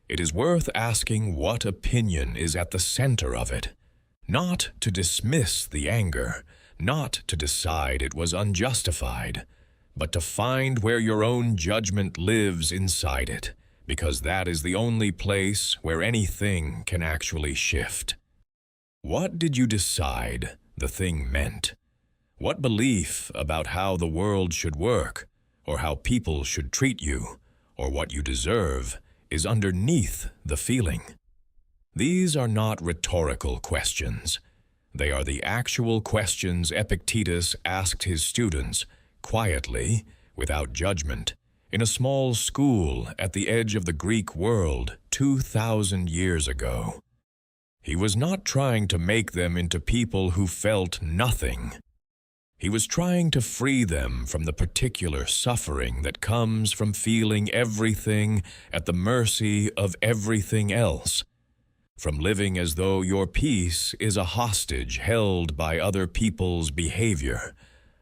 it is worth asking what opinion is at the center of it. Not to dismiss the anger, not to decide it was unjustified, but to find where your own judgment lives inside it, because that is the only place where anything can actually shift. What did you decide the thing meant? What belief about how the world should work, or how people should treat you, or what you deserve, is underneath the feeling? These are not rhetorical questions. They are the actual questions Epictetus asked his students, quietly, without judgment, in a small school at the edge of the Greek world 2,000 years ago. He was not trying to make them into people who felt nothing. He was trying to free them from the particular suffering that comes from feeling everything at the mercy of everything else. from living as though your peace is a hostage held by other people's behavior,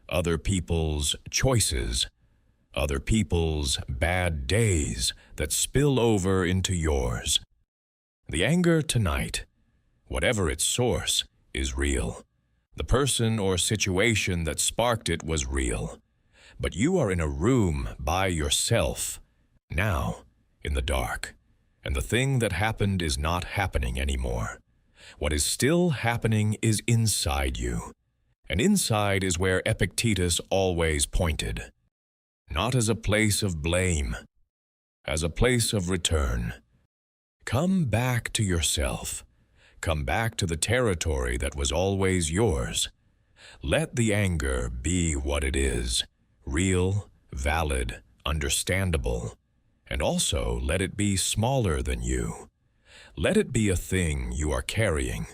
other people's choices, other people's bad days that spill over into yours. The anger tonight, whatever its source, is real. The person or situation that sparked it was real. But you are in a room by yourself, now, in the dark, and the thing that happened is not happening anymore. What is still happening is inside you, and inside is where Epictetus always pointed. Not as a place of blame, as a place of return. Come back to yourself. Come back to the territory that was always yours. Let the anger be what it is, real, valid, understandable, and also let it be smaller than you. Let it be a thing you are carrying,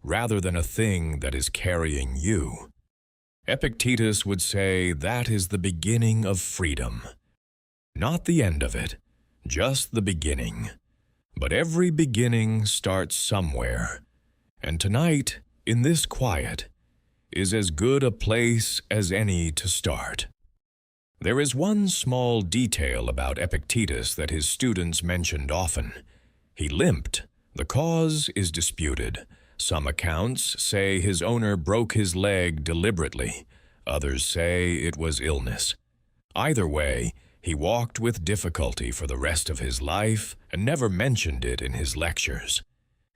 rather than a thing that is carrying you. Epictetus would say that is the beginning of freedom. Not the end of it, just the beginning. But every beginning starts somewhere, and tonight, in this quiet, is as good a place as any to start. There is one small detail about Epictetus that his students mentioned often. He limped. The cause is disputed. Some accounts say his owner broke his leg deliberately. Others say it was illness. Either way, he walked with difficulty for the rest of his life and never mentioned it in his lectures.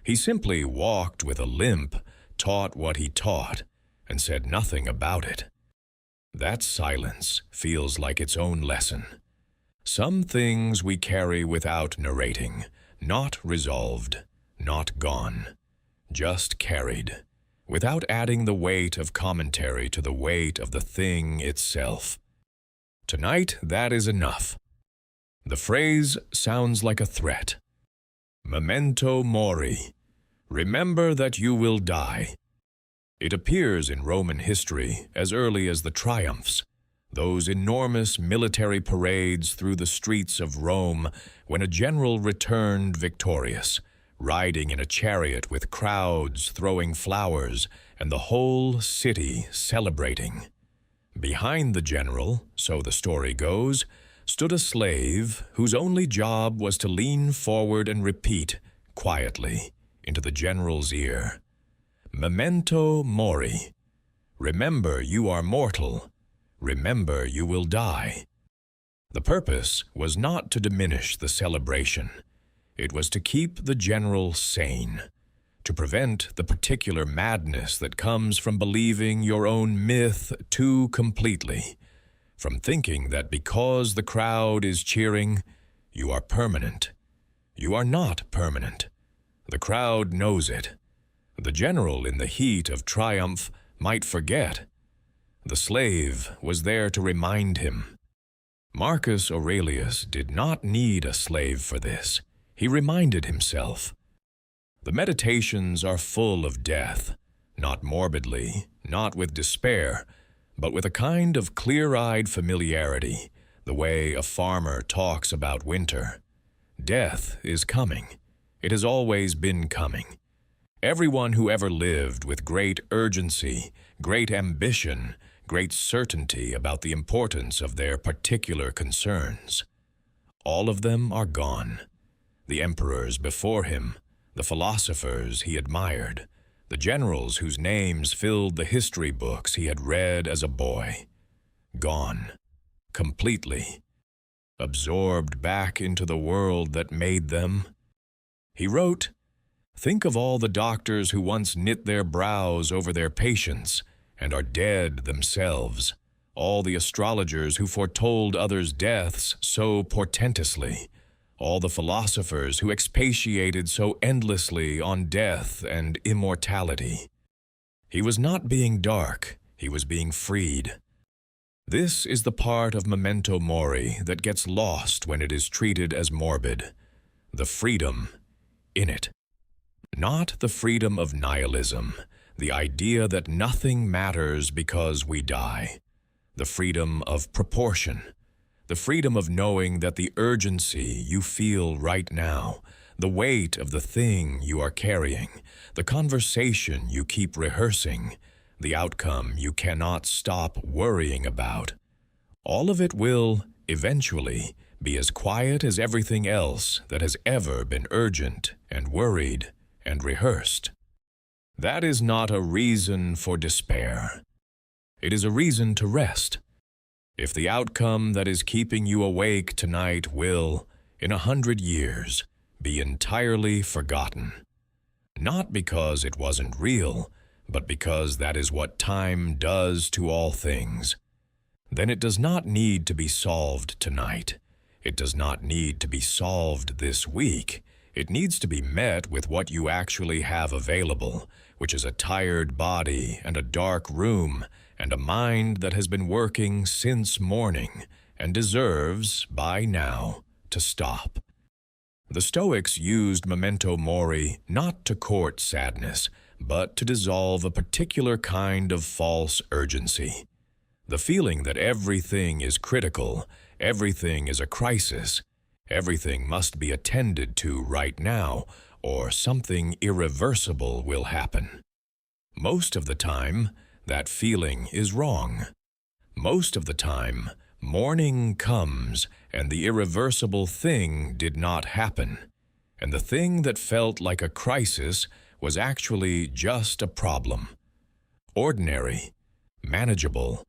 He simply walked with a limp, taught what he taught, and said nothing about it. That silence feels like its own lesson. Some things we carry without narrating, not resolved, not gone, just carried, without adding the weight of commentary to the weight of the thing itself. Tonight, that is enough. The phrase sounds like a threat. Memento mori. Remember that you will die. It appears in Roman history as early as the triumphs, those enormous military parades through the streets of Rome when a general returned victorious, riding in a chariot with crowds throwing flowers and the whole city celebrating. Behind the general, so the story goes, stood a slave whose only job was to lean forward and repeat, quietly, into the general's ear, Memento mori. Remember you are mortal. Remember you will die. The purpose was not to diminish the celebration. It was to keep the general sane, to prevent the particular madness that comes from believing your own myth too completely, from thinking that because the crowd is cheering, you are permanent. You are not permanent. The crowd knows it. The general, in the heat of triumph, might forget. The slave was there to remind him. Marcus Aurelius did not need a slave for this. He reminded himself. The meditations are full of death, not morbidly, not with despair, but with a kind of clear-eyed familiarity, the way a farmer talks about winter. Death is coming. It has always been coming. Everyone who ever lived with great urgency, great ambition, great certainty about the importance of their particular concerns. All of them are gone. The emperors before him, the philosophers he admired, the generals whose names filled the history books he had read as a boy. Gone. Completely. Absorbed back into the world that made them. He wrote, "Think of all the doctors who once knit their brows over their patients and are dead themselves, all the astrologers who foretold others' deaths so portentously, all the philosophers who expatiated so endlessly on death and immortality." He was not being dark, he was being freed. This is the part of memento mori that gets lost when it is treated as morbid, the freedom in it. Not the freedom of nihilism, the idea that nothing matters because we die. The freedom of proportion. The freedom of knowing that the urgency you feel right now, the weight of the thing you are carrying, the conversation you keep rehearsing, the outcome you cannot stop worrying about. All of it will, eventually, be as quiet as everything else that has ever been urgent and worried and rehearsed. That is not a reason for despair. It is a reason to rest. If the outcome that is keeping you awake tonight will, in 100 years, be entirely forgotten, not because it wasn't real, but because that is what time does to all things, then it does not need to be solved tonight. It does not need to be solved this week. It needs to be met with what you actually have available, which is a tired body and a dark room and a mind that has been working since morning and deserves, by now, to stop. The Stoics used memento mori not to court sadness, but to dissolve a particular kind of false urgency. The feeling that everything is critical, everything is a crisis, everything must be attended to right now, or something irreversible will happen. Most of the time, that feeling is wrong. Most of the time, morning comes and the irreversible thing did not happen, and the thing that felt like a crisis was actually just a problem. Ordinary, manageable.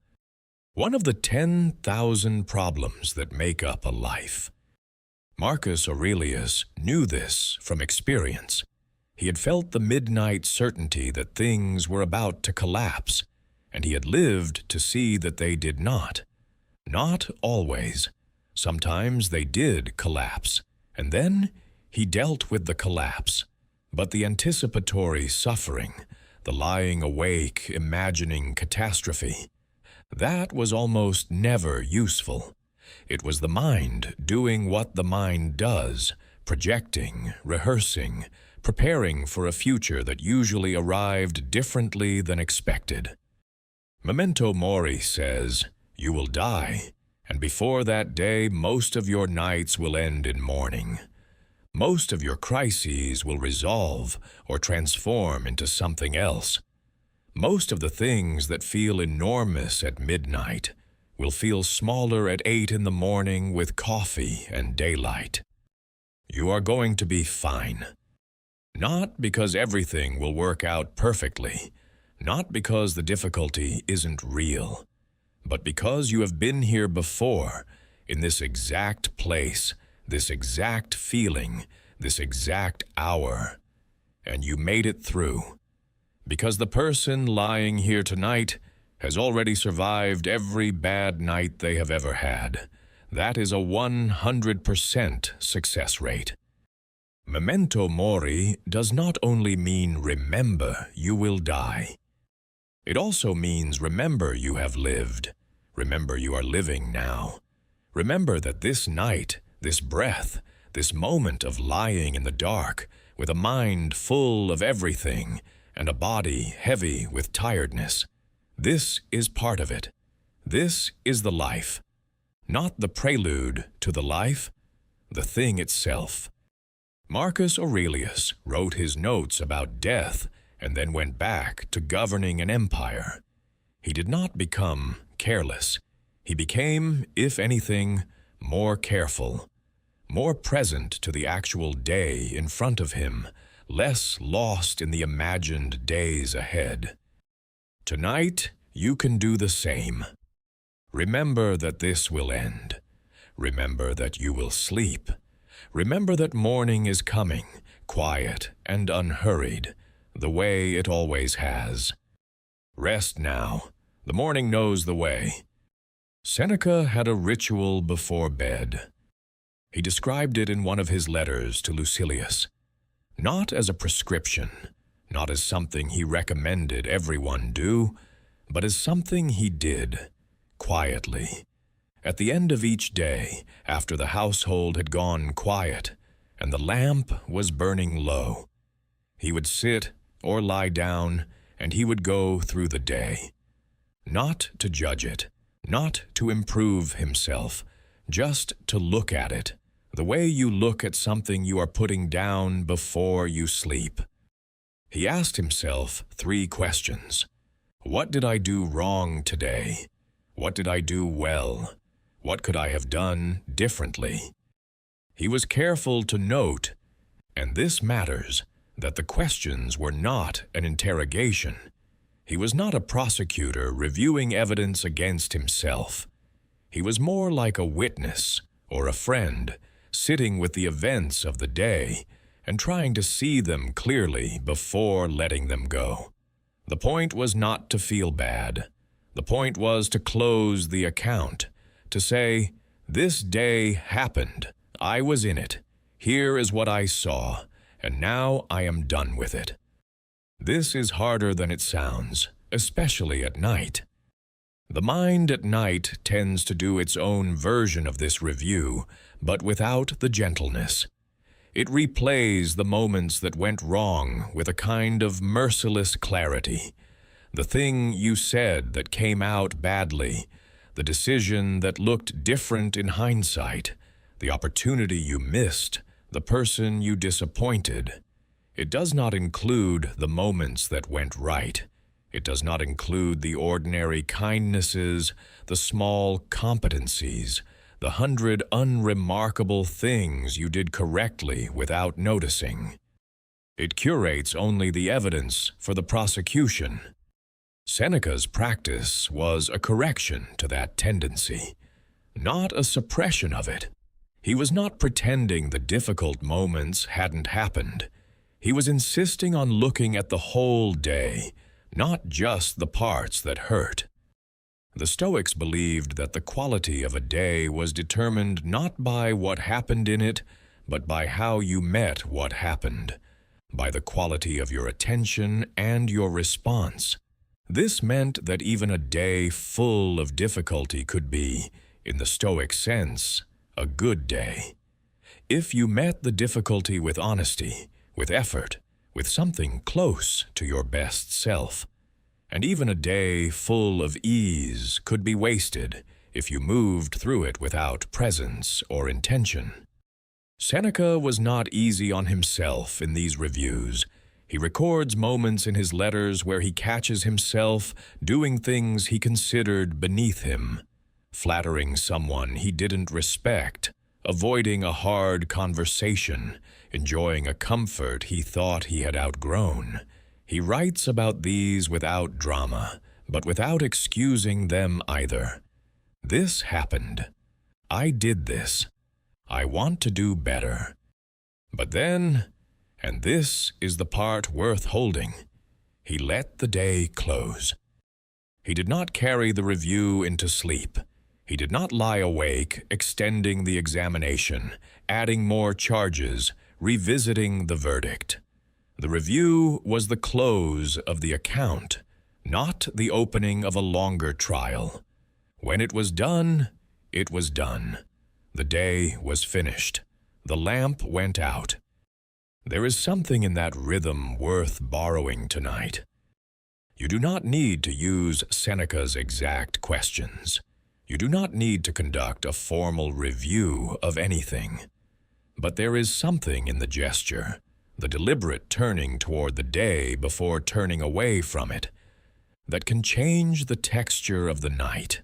One of the 10,000 problems that make up a life. Marcus Aurelius knew this from experience. He had felt the midnight certainty that things were about to collapse, and he had lived to see that they did not. Not always. Sometimes they did collapse, and then he dealt with the collapse. But the anticipatory suffering, the lying awake, imagining catastrophe, that was almost never useful. It was the mind doing what the mind does, projecting, rehearsing, preparing for a future that usually arrived differently than expected. Memento mori says, you will die, and before that day most of your nights will end in mourning. Most of your crises will resolve or transform into something else. Most of the things that feel enormous at midnight will feel smaller at 8 in the morning with coffee and daylight. You are going to be fine. Not because everything will work out perfectly, not because the difficulty isn't real, but because you have been here before, in this exact place, this exact feeling, this exact hour, and you made it through. Because the person lying here tonight has already survived every bad night they have ever had. That is a 100% success rate. Memento mori does not only mean remember you will die. It also means remember you have lived. Remember you are living now. Remember that this night, this breath, this moment of lying in the dark, with a mind full of everything, and a body heavy with tiredness, this is part of it. This is the life. Not the prelude to the life, the thing itself. Marcus Aurelius wrote his notes about death and then went back to governing an empire. He did not become careless. He became, if anything, more careful, more present to the actual day in front of him, less lost in the imagined days ahead. Tonight, you can do the same. Remember that this will end. Remember that you will sleep. Remember that morning is coming, quiet and unhurried, the way it always has. Rest now. The morning knows the way. Seneca had a ritual before bed. He described it in one of his letters to Lucilius. Not as a prescription, not as something he recommended everyone do, but as something he did, quietly. At the end of each day, after the household had gone quiet, and the lamp was burning low, he would sit or lie down, and he would go through the day. Not to judge it, not to improve himself, just to look at it, the way you look at something you are putting down before you sleep. He asked himself 3 questions. What did I do wrong today? What did I do well? What could I have done differently? He was careful to note, and this matters, that the questions were not an interrogation. He was not a prosecutor reviewing evidence against himself. He was more like a witness or a friend, sitting with the events of the day and trying to see them clearly before letting them go. The point was not to feel bad. The point was to close the account, to say, this day happened, I was in it, here is what I saw, and now I am done with it. This is harder than it sounds, especially at night. The mind at night tends to do its own version of this review, but without the gentleness. It replays the moments that went wrong with a kind of merciless clarity. The thing you said that came out badly, the decision that looked different in hindsight, the opportunity you missed, the person you disappointed. It does not include the moments that went right. It does not include the ordinary kindnesses, the small competencies, the 100 unremarkable things you did correctly without noticing. It curates only the evidence for the prosecution. Seneca's practice was a correction to that tendency, not a suppression of it. He was not pretending the difficult moments hadn't happened. He was insisting on looking at the whole day, not just the parts that hurt. The Stoics believed that the quality of a day was determined not by what happened in it, but by how you met what happened, by the quality of your attention and your response. This meant that even a day full of difficulty could be, in the Stoic sense, a good day. If you met the difficulty with honesty, with effort, with something close to your best self. And even a day full of ease could be wasted if you moved through it without presence or intention. Seneca was not easy on himself in these reviews. He records moments in his letters where he catches himself doing things he considered beneath him, flattering someone he didn't respect, avoiding a hard conversation, enjoying a comfort he thought he had outgrown. He writes about these without drama, but without excusing them either. This happened. I did this. I want to do better. But then, and this is the part worth holding, he let the day close. He did not carry the review into sleep. He did not lie awake, extending the examination, adding more charges, revisiting the verdict. The review was the close of the account, not the opening of a longer trial. When it was done, it was done. The day was finished. The lamp went out. There is something in that rhythm worth borrowing tonight. You do not need to use Seneca's exact questions. You do not need to conduct a formal review of anything. But there is something in the gesture, the deliberate turning toward the day before turning away from it, that can change the texture of the night.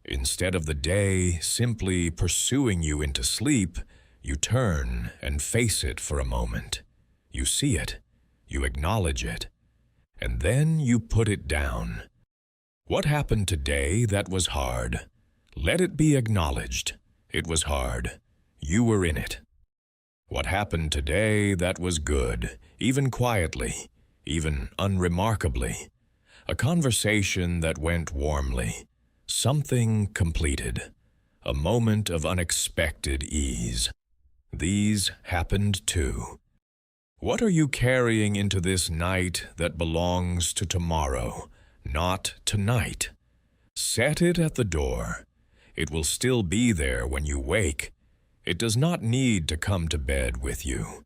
Instead of the day simply pursuing you into sleep, you turn and face it for a moment. You see it, you acknowledge it, and then you put it down. What happened today that was hard? Let it be acknowledged. It was hard. You were in it. What happened today that was good, even quietly, even unremarkably? A conversation that went warmly. Something completed. A moment of unexpected ease. These happened too. What are you carrying into this night that belongs to tomorrow, not tonight? Set it at the door. It will still be there when you wake. It does not need to come to bed with you.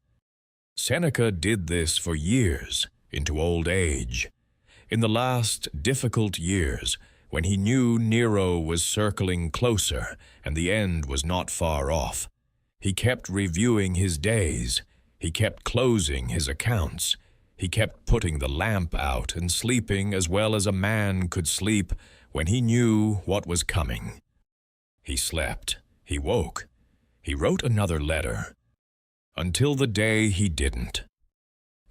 Seneca did this for years, into old age. In the last difficult years, when he knew Nero was circling closer and the end was not far off, He kept reviewing his days. He kept closing his accounts. He kept putting the lamp out and sleeping as well as a man could sleep when he knew what was coming. He slept. He woke. He wrote another letter. Until the day he didn't.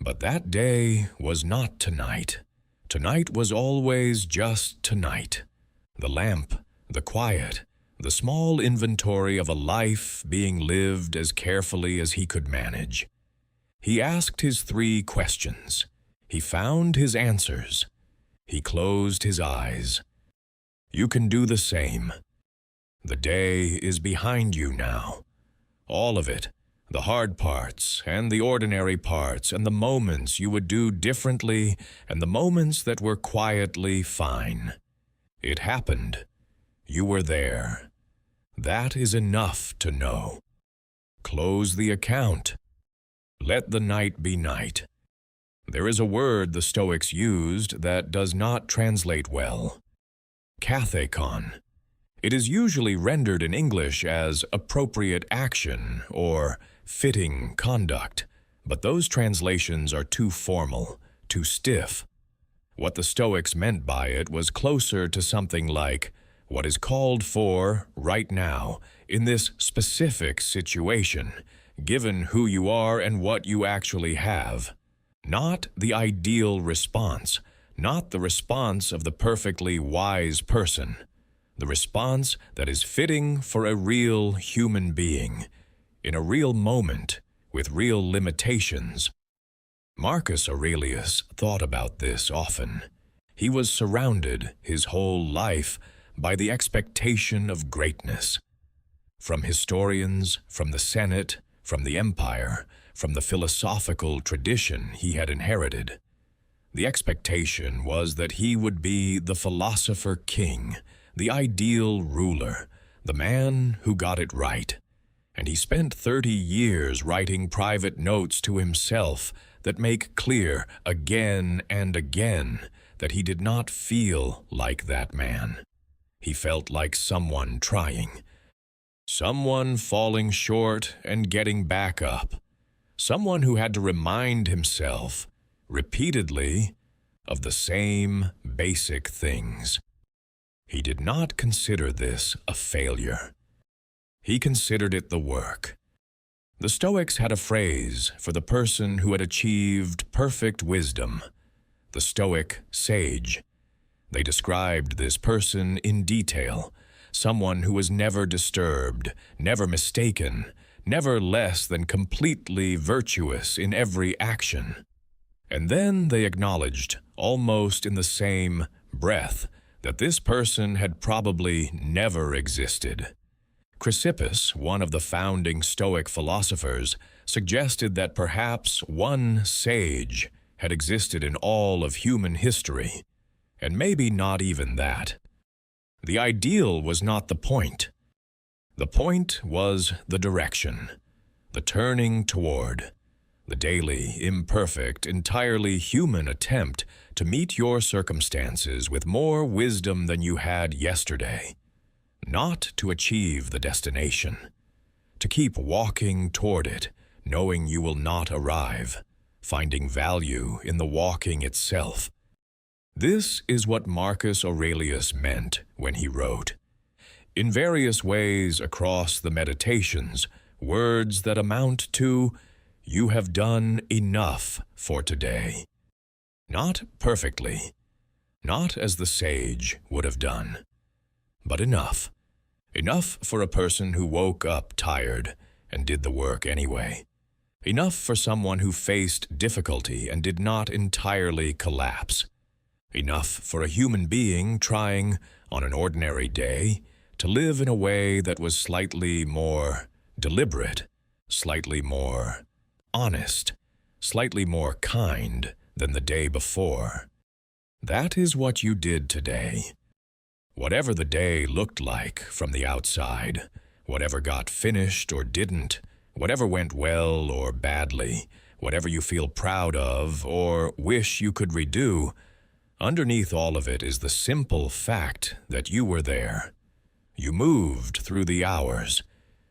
But that day was not tonight. Tonight was always just tonight. The lamp, the quiet, the small inventory of a life being lived as carefully as he could manage. He asked his 3 questions. He found his answers. He closed his eyes. You can do the same. The day is behind you now. All of it, the hard parts and the ordinary parts and the moments you would do differently and the moments that were quietly fine. It happened. You were there. That is enough to know. Close the account. Let the night be night. There is a word the Stoics used that does not translate well. Kathekon. It is usually rendered in English as appropriate action or fitting conduct, but those translations are too formal, too stiff. What the Stoics meant by it was closer to something like what is called for right now in this specific situation, given who you are and what you actually have. Not the ideal response, not the response of the perfectly wise person. The response that is fitting for a real human being, in a real moment, with real limitations. Marcus Aurelius thought about this often. He was surrounded his whole life by the expectation of greatness. From historians, from the Senate, from the empire, from the philosophical tradition he had inherited. The expectation was that he would be the philosopher king, the ideal ruler, the man who got it right. And he spent 30 years writing private notes to himself that make clear again and again that he did not feel like that man. He felt like someone trying, someone falling short and getting back up, someone who had to remind himself repeatedly of the same basic things. He did not consider this a failure. He considered it the work. The Stoics had a phrase for the person who had achieved perfect wisdom, the Stoic sage. They described this person in detail, someone who was never disturbed, never mistaken, never less than completely virtuous in every action. And then they acknowledged, almost in the same breath, that this person had probably never existed. Chrysippus, one of the founding Stoic philosophers, suggested that perhaps one sage had existed in all of human history, and maybe not even that. The ideal was not the point. The point was the direction, the turning toward, the daily, imperfect, entirely human attempt to meet your circumstances with more wisdom than you had yesterday. Not to achieve the destination, to keep walking toward it, knowing you will not arrive, finding value in the walking itself. This is what Marcus Aurelius meant when he wrote, in various ways across the Meditations, words that amount to, "You have done enough for today." Not perfectly, not as the sage would have done, but enough. Enough for a person who woke up tired and did the work anyway. Enough for someone who faced difficulty and did not entirely collapse. Enough for a human being trying, on an ordinary day, to live in a way that was slightly more deliberate, slightly more honest, slightly more kind than the day before. That is what you did today. Whatever the day looked like from the outside, whatever got finished or didn't, whatever went well or badly, whatever you feel proud of or wish you could redo, underneath all of it is the simple fact that you were there. You moved through the hours.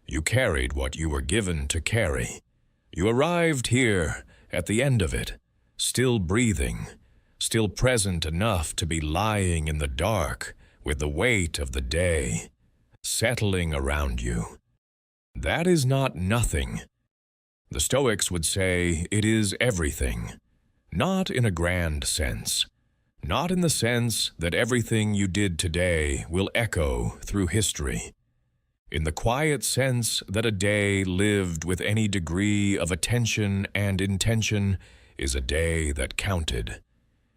You carried what you were given to carry. You arrived here, at the end of it, still breathing, still present enough to be lying in the dark with the weight of the day settling around you. That is not nothing. The Stoics would say it is everything, not in a grand sense, not in the sense that everything you did today will echo through history, in the quiet sense that a day lived with any degree of attention and intention is a day that counted.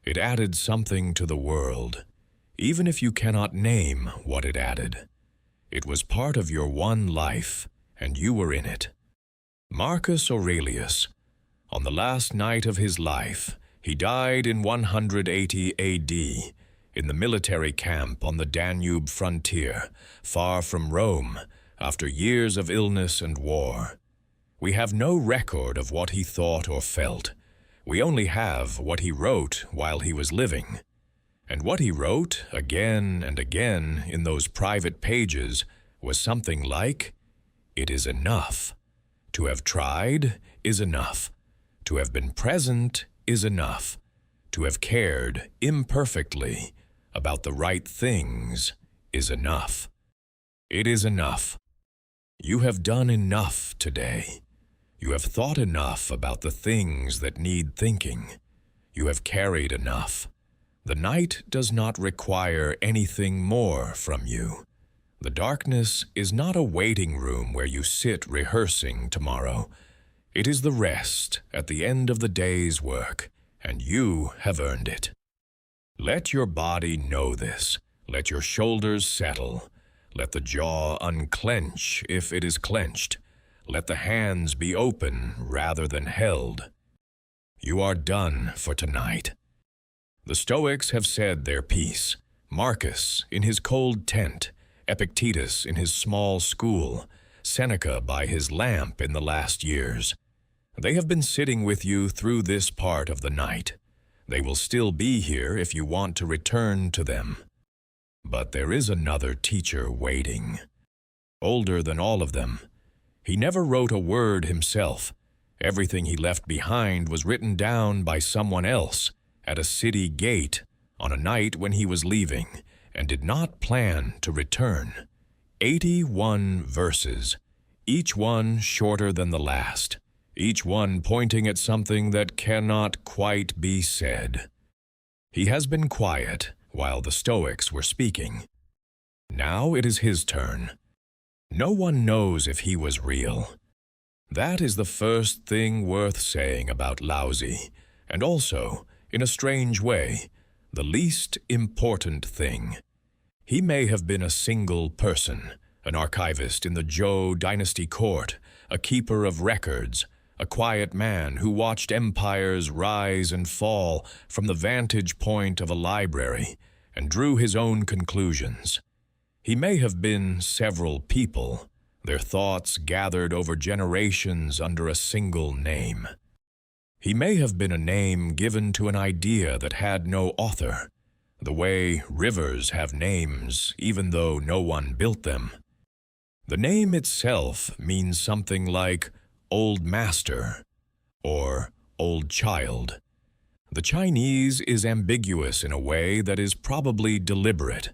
It added something to the world, even if you cannot name what it added. It was part of your one life, and you were in it. Marcus Aurelius, on the last night of his life, he died in 180 A.D., in the military camp on the Danube frontier, far from Rome, after years of illness and war. We have no record of what he thought or felt. We only have what he wrote while he was living. And what he wrote, again and again, in those private pages, was something like, "It is enough. To have tried is enough. To have been present is enough. To have cared imperfectly about the right things is enough. It is enough. You have done enough today. You have thought enough about the things that need thinking. You have carried enough. The night does not require anything more from you. The darkness is not a waiting room where you sit rehearsing tomorrow. It is the rest at the end of the day's work, and you have earned it. Let your body know this. Let your shoulders settle. Let the jaw unclench if it is clenched. Let the hands be open rather than held. You are done for tonight. The Stoics have said their piece. Marcus in his cold tent, Epictetus in his small school, Seneca by his lamp in the last years. They have been sitting with you through this part of the night. They will still be here if you want to return to them. But there is another teacher waiting. Older than all of them. He never wrote a word himself. Everything he left behind was written down by someone else at a city gate on a night when he was leaving and did not plan to return. 81 verses, each one shorter than the last, each one pointing at something that cannot quite be said. He has been quiet while the Stoics were speaking. Now it is his turn. No one knows if he was real. That is the first thing worth saying about Laozi, and also, in a strange way, the least important thing. He may have been a single person, an archivist in the Zhou dynasty court, a keeper of records, a quiet man who watched empires rise and fall from the vantage point of a library and drew his own conclusions. He may have been several people, their thoughts gathered over generations under a single name. He may have been a name given to an idea that had no author, the way rivers have names even though no one built them. The name itself means something like Old Master or Old Child. The Chinese is ambiguous in a way that is probably deliberate.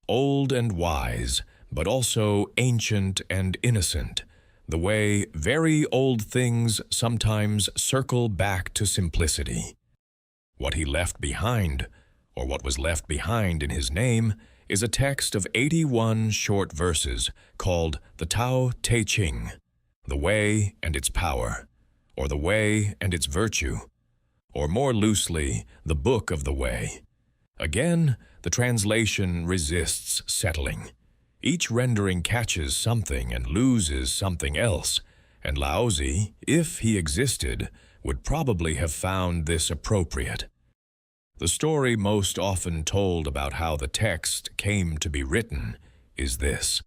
Old and wise, but also ancient and innocent, the way very old things sometimes circle back to simplicity. What he left behind, or what was left behind in his name, is a text of 81 short verses called the Tao Te Ching, the Way and its Power, or the Way and its Virtue, or more loosely, the Book of the Way. Again, the translation resists settling. Each rendering catches something and loses something else, and Laozi, if he existed, would probably have found this appropriate. The story most often told about how the text came to be written is this.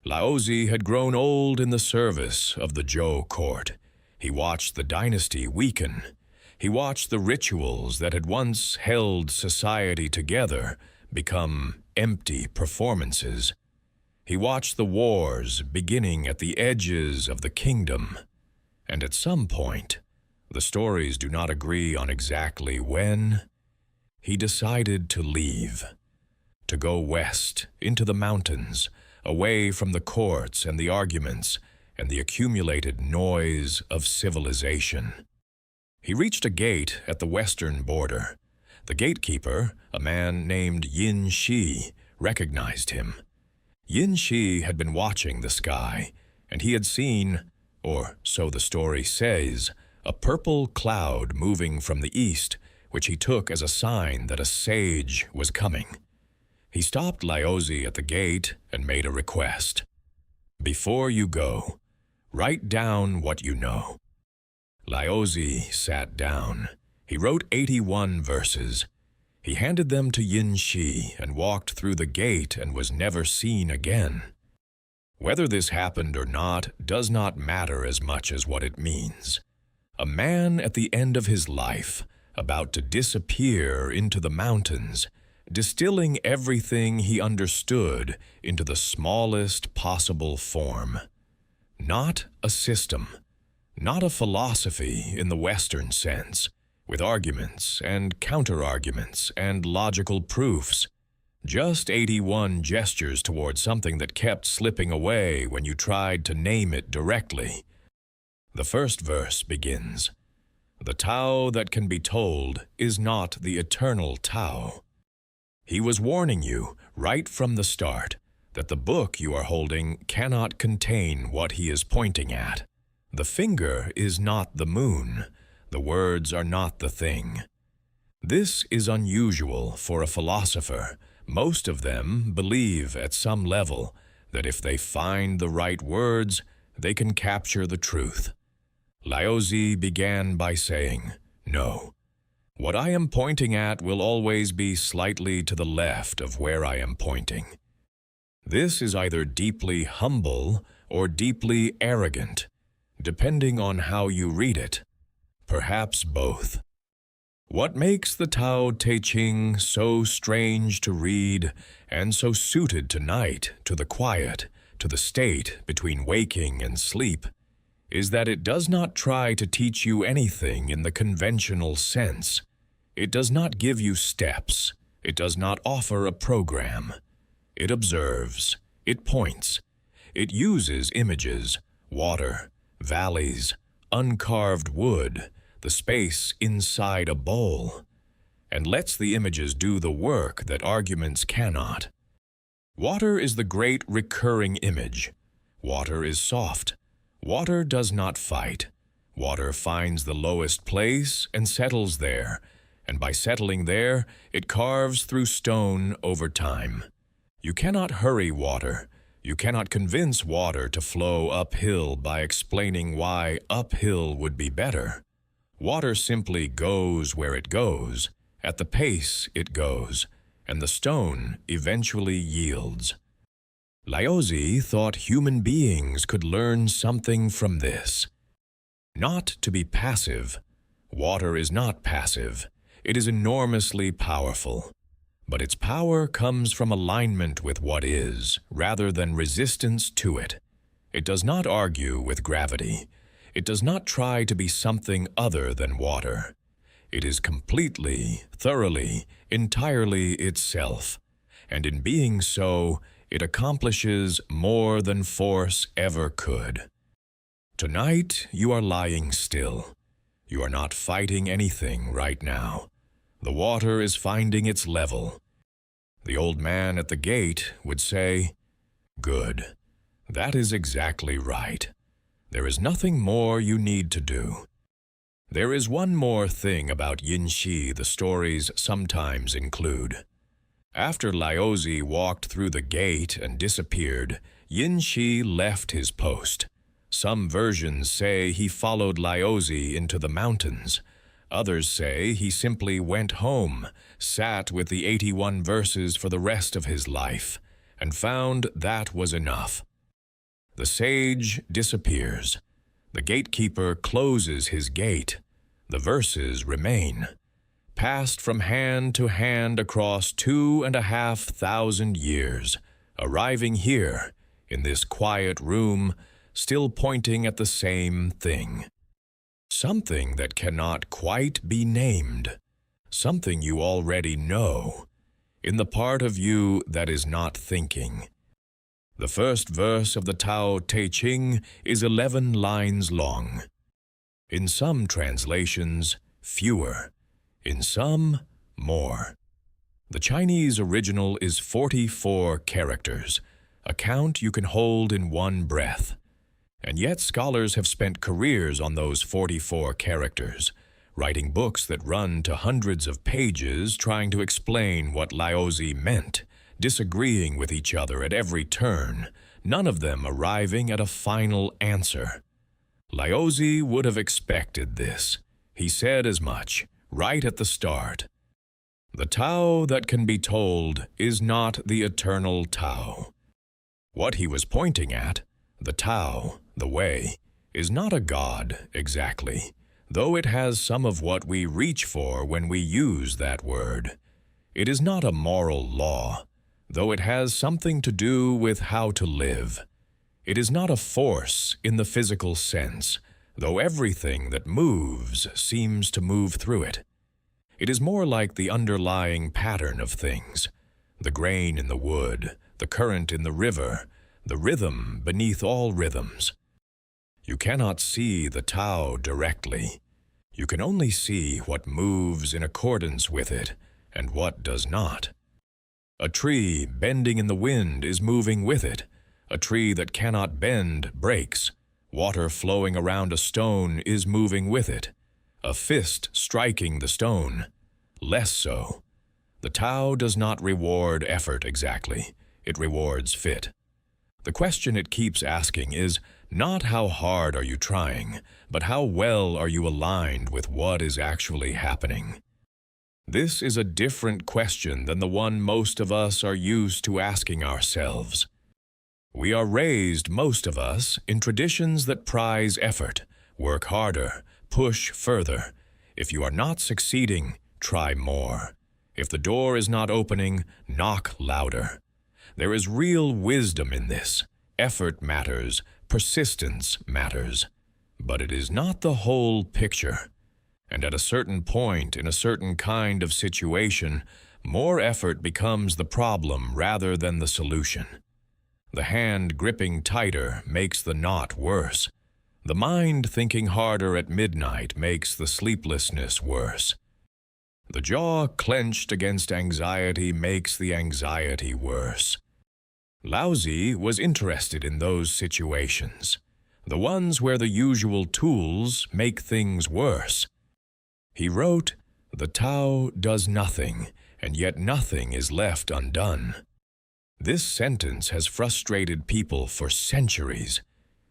Laozi had grown old in the service of the Zhou court. He watched the dynasty weaken. He watched the rituals that had once held society together become empty performances. He watched the wars beginning at the edges of the kingdom, and at some point, the stories do not agree on exactly when, he decided to leave, to go west into the mountains, away from the courts and the arguments and the accumulated noise of civilization. He reached a gate at the western border. The gatekeeper, a man named Yin Shi, recognized him. Yin Shi had been watching the sky, and he had seen, or so the story says, a purple cloud moving from the east, which he took as a sign that a sage was coming. He stopped Laozi at the gate and made a request. "Before you go, write down what you know." Laozi sat down. He wrote 81 verses. He handed them to Yin Shi and walked through the gate and was never seen again. Whether this happened or not does not matter as much as what it means. A man at the end of his life, about to disappear into the mountains, distilling everything he understood into the smallest possible form. Not a system, not a philosophy in the Western sense, with arguments and counter-arguments and logical proofs, just 81 gestures toward something that kept slipping away when you tried to name it directly. The first verse begins, "The Tao that can be told is not the eternal Tao." He was warning you, right from the start, that the book you are holding cannot contain what he is pointing at. The finger is not the moon. The words are not the thing. This is unusual for a philosopher. Most of them believe at some level that if they find the right words, they can capture the truth. Laozi began by saying, "No. What I am pointing at will always be slightly to the left of where I am pointing." This is either deeply humble or deeply arrogant, depending on how you read it. Perhaps both. What makes the Tao Te Ching so strange to read and so suited tonight to the quiet, to the state between waking and sleep, is that it does not try to teach you anything in the conventional sense. It does not give you steps. It does not offer a program. It observes. It points. It uses images, water, valleys, uncarved wood, the space inside a bowl, and lets the images do the work that arguments cannot. Water is the great recurring image. Water is soft. Water does not fight. Water finds the lowest place and settles there, and by settling there, it carves through stone over time. You cannot hurry water. You cannot convince water to flow uphill by explaining why uphill would be better. Water simply goes where it goes, at the pace it goes, and the stone eventually yields. Laozi thought human beings could learn something from this. Not to be passive. Water is not passive. It is enormously powerful. But its power comes from alignment with what is, rather than resistance to it. It does not argue with gravity. It does not try to be something other than water. It is completely, thoroughly, entirely itself, and in being so, it accomplishes more than force ever could. Tonight, you are lying still. You are not fighting anything right now. The water is finding its level. The old man at the gate would say, "Good. That is exactly right. There is nothing more you need to do." There is one more thing about Yin Shi the stories sometimes include. After Laozi walked through the gate and disappeared, Yin Shi left his post. Some versions say he followed Laozi into the mountains. Others say he simply went home, sat with the 81 verses for the rest of his life, and found that was enough. The sage disappears. The gatekeeper closes his gate. The verses remain, passed from hand to hand across 2,500 years, arriving here in this quiet room, still pointing at the same thing. Something that cannot quite be named, something you already know, in the part of you that is not thinking. The first verse of the Tao Te Ching is 11 lines long. In some translations, fewer. In some, more. The Chinese original is 44 characters, a count you can hold in one breath. And yet scholars have spent careers on those 44 characters, writing books that run to hundreds of pages trying to explain what Laozi meant, disagreeing with each other at every turn, none of them arriving at a final answer. Laozi would have expected this. He said as much, right at the start. The Tao that can be told is not the eternal Tao. What he was pointing at, the Tao, the way, is not a God exactly, though it has some of what we reach for when we use that word. It is not a moral law, though it has something to do with how to live. It is not a force in the physical sense, though everything that moves seems to move through it. It is more like the underlying pattern of things, the grain in the wood, the current in the river, the rhythm beneath all rhythms. You cannot see the Tao directly. You can only see what moves in accordance with it and what does not. A tree bending in the wind is moving with it. A tree that cannot bend breaks. Water flowing around a stone is moving with it. A fist striking the stone. Less so. The Tao does not reward effort exactly. It rewards fit. The question it keeps asking is not how hard are you trying, but how well are you aligned with what is actually happening. This is a different question than the one most of us are used to asking ourselves. We are raised, most of us, in traditions that prize effort, work harder, push further. If you are not succeeding, try more. If the door is not opening, knock louder. There is real wisdom in this. Effort matters, persistence matters. But it is not the whole picture. And at a certain point in a certain kind of situation, more effort becomes the problem rather than the solution. The hand gripping tighter makes the knot worse. The mind thinking harder at midnight makes the sleeplessness worse. The jaw clenched against anxiety makes the anxiety worse. Laozi was interested in those situations, the ones where the usual tools make things worse. He wrote, "The Tao does nothing, and yet nothing is left undone." This sentence has frustrated people for centuries.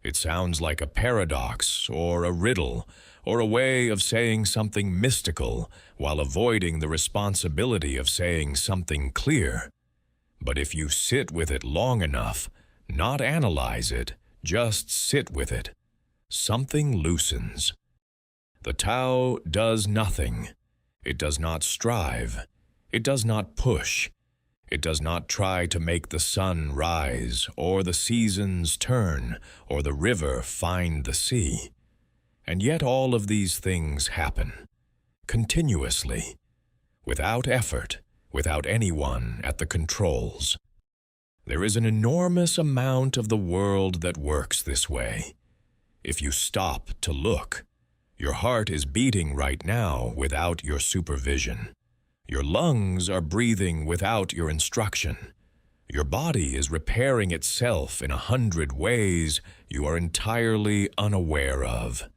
It sounds like a paradox or a riddle or a way of saying something mystical while avoiding the responsibility of saying something clear. But if you sit with it long enough, not analyze it, just sit with it, something loosens. The Tao does nothing. It does not strive. It does not push. It does not try to make the sun rise, or the seasons turn, or the river find the sea. And yet all of these things happen, continuously, without effort, without anyone at the controls. There is an enormous amount of the world that works this way. If you stop to look, your heart is beating right now without your supervision. Your lungs are breathing without your instruction. Your body is repairing itself in 100 ways you are entirely unaware of.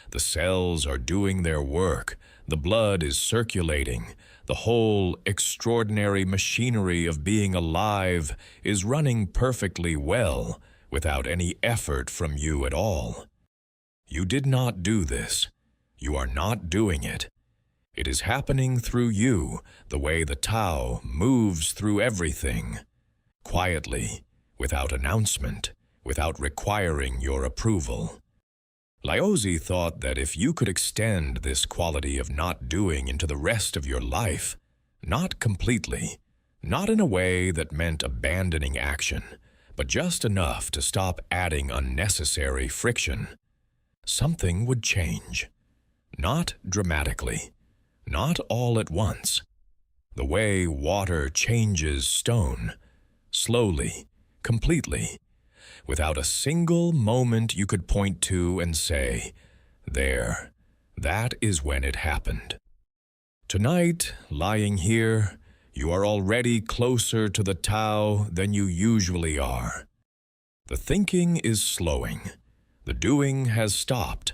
The cells are doing their work. The blood is circulating. The whole extraordinary machinery of being alive is running perfectly well without any effort from you at all. You did not do this. You are not doing it. It is happening through you, the way the Tao moves through everything, quietly, without announcement, without requiring your approval. Laozi thought that if you could extend this quality of not doing into the rest of your life, not completely, not in a way that meant abandoning action, but just enough to stop adding unnecessary friction. Something would change. Not dramatically, not all at once. The way water changes stone, slowly, completely, without a single moment you could point to and say, "There, that is when it happened." Tonight, lying here, you are already closer to the Tao than you usually are. The thinking is slowing. The doing has stopped.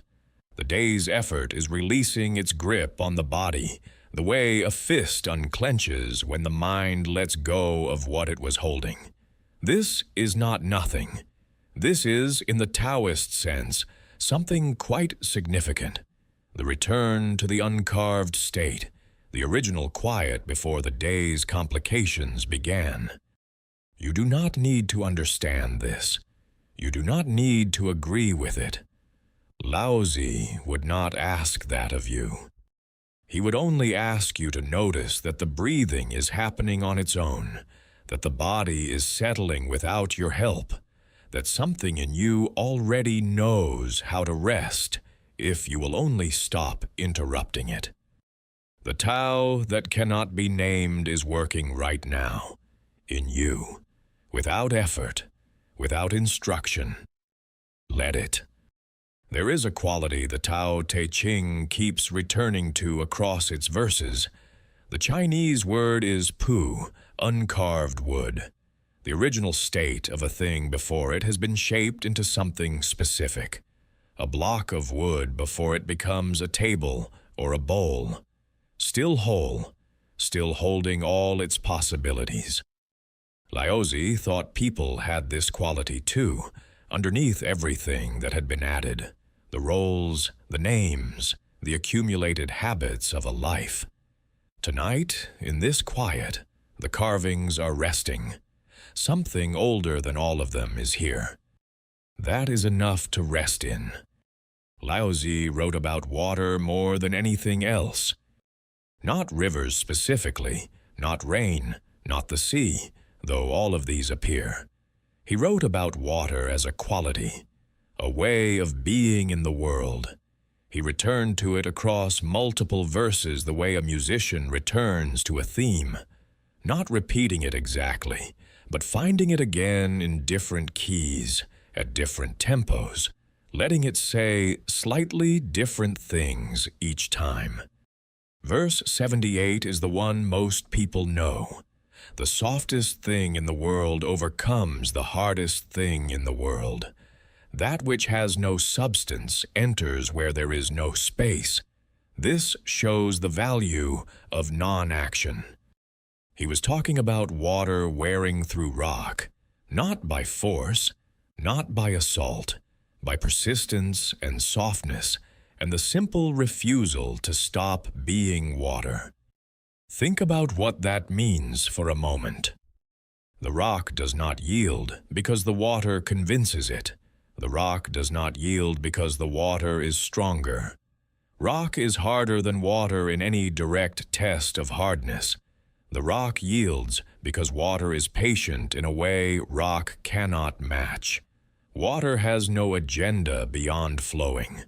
The day's effort is releasing its grip on the body, the way a fist unclenches when the mind lets go of what it was holding. This is not nothing. This is, in the Taoist sense, something quite significant. The return to the uncarved state, the original quiet before the day's complications began. You do not need to understand this. You do not need to agree with it. Laozi would not ask that of you. He would only ask you to notice that the breathing is happening on its own, that the body is settling without your help, that something in you already knows how to rest if you will only stop interrupting it. The Tao that cannot be named is working right now, in you, without effort, without instruction. Let it. There is a quality the Tao Te Ching keeps returning to across its verses. The Chinese word is pu, uncarved wood. The original state of a thing before it has been shaped into something specific. A block of wood before it becomes a table or a bowl. Still whole, still holding all its possibilities. Laozi thought people had this quality too, underneath everything that had been added. The roles, the names, the accumulated habits of a life. Tonight, in this quiet, the carvings are resting. Something older than all of them is here. That is enough to rest in. Laozi wrote about water more than anything else. Not rivers specifically, not rain, not the sea, though all of these appear. He wrote about water as a quality, a way of being in the world. He returned to it across multiple verses the way a musician returns to a theme, not repeating it exactly, but finding it again in different keys, at different tempos, letting it say slightly different things each time. Verse 78 is the one most people know. The softest thing in the world overcomes the hardest thing in the world. That which has no substance enters where there is no space. This shows the value of non-action. He was talking about water wearing through rock, not by force, not by assault, by persistence and softness, and the simple refusal to stop being water. Think about what that means for a moment. The rock does not yield because the water convinces it. The rock does not yield because the water is stronger. Rock is harder than water in any direct test of hardness. The rock yields because water is patient in a way rock cannot match. Water has no agenda beyond flowing.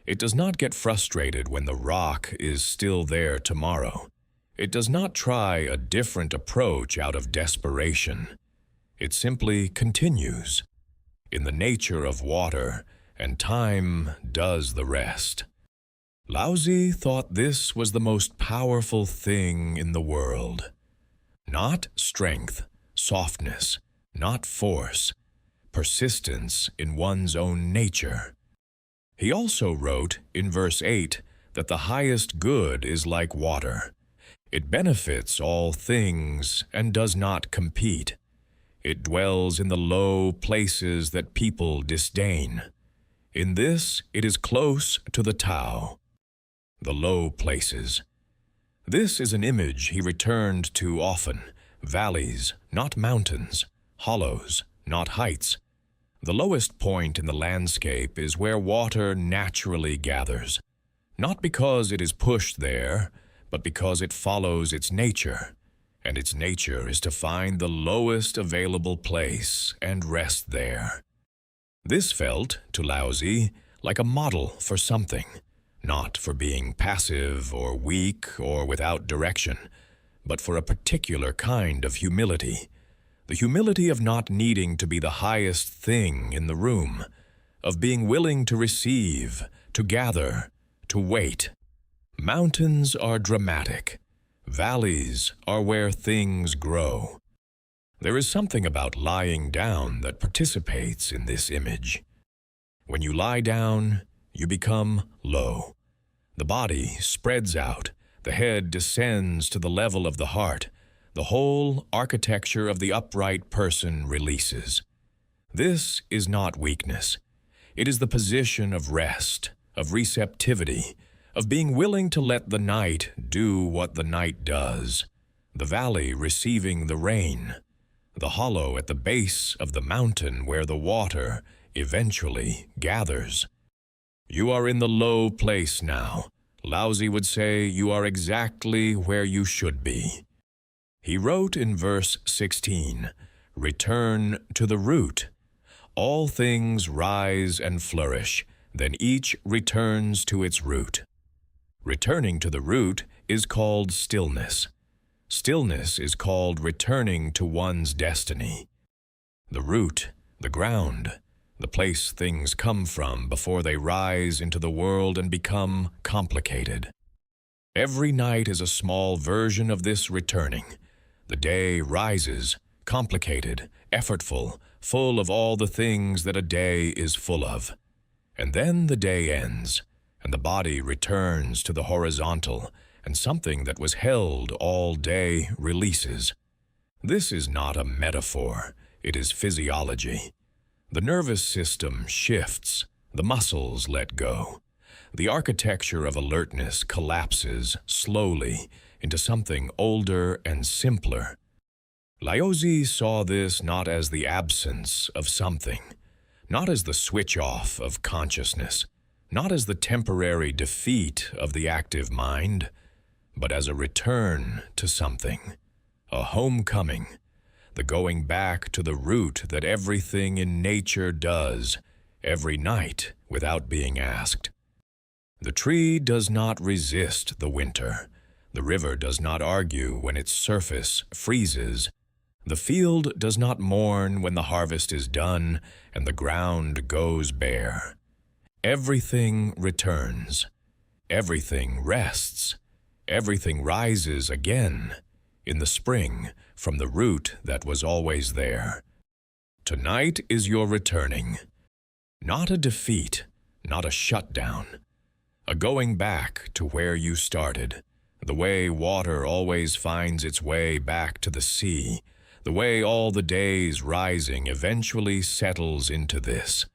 It does not get frustrated when the rock is still there tomorrow. It does not try a different approach out of desperation. It simply continues. In the nature of water, and time does the rest. Laozi thought this was the most powerful thing in the world. Not strength, softness, not force, persistence in one's own nature. He also wrote in verse 8 that the highest good is like water. It benefits all things and does not compete. It dwells in the low places that people disdain. In this, it is close to the Tao. The low places. This is an image he returned to often. Valleys, not mountains. Hollows, not heights. The lowest point in the landscape is where water naturally gathers. Not because it is pushed there, but because it follows its nature. and its nature is to find the lowest available place and rest there. This felt, to Laozi, like a model for something, not for being passive or weak or without direction, but for a particular kind of humility, the humility of not needing to be the highest thing in the room, of being willing to receive, to gather, to wait. Mountains are dramatic. Valleys are where things grow. There is something about lying down that participates in this image. When you lie down, you become low. The body spreads out, the head descends to the level of the heart, the whole architecture of the upright person releases. This is not weakness. It is the position of rest, of receptivity, of being willing to let the night do what the night does, the valley receiving the rain, the hollow at the base of the mountain where the water eventually gathers. You are in the low place now. Laozi would say you are exactly where you should be. He wrote in verse 16, "Return to the root. All things rise and flourish, then each returns to its root." Returning to the root is called stillness. Stillness is called returning to one's destiny. The root, the ground, the place things come from before they rise into the world and become complicated. Every night is a small version of this returning. The day rises, complicated, effortful, full of all the things that a day is full of. And then the day ends, and the body returns to the horizontal, and something that was held all day releases. This is not a metaphor, it is physiology. The nervous system shifts, the muscles let go. The architecture of alertness collapses slowly into something older and simpler. Laozi saw this not as the absence of something, not as the switch off of consciousness, not as the temporary defeat of the active mind, but as a return to something, a homecoming, the going back to the root that everything in nature does, every night without being asked. The tree does not resist the winter. The river does not argue when its surface freezes. The field does not mourn when the harvest is done and the ground goes bare. Everything returns. Everything rests. Everything rises again in the spring from the root that was always there. Tonight is your returning. Not a defeat, not a shutdown. A going back to where you started, the way water always finds its way back to the sea, the way all the days rising eventually settles into this.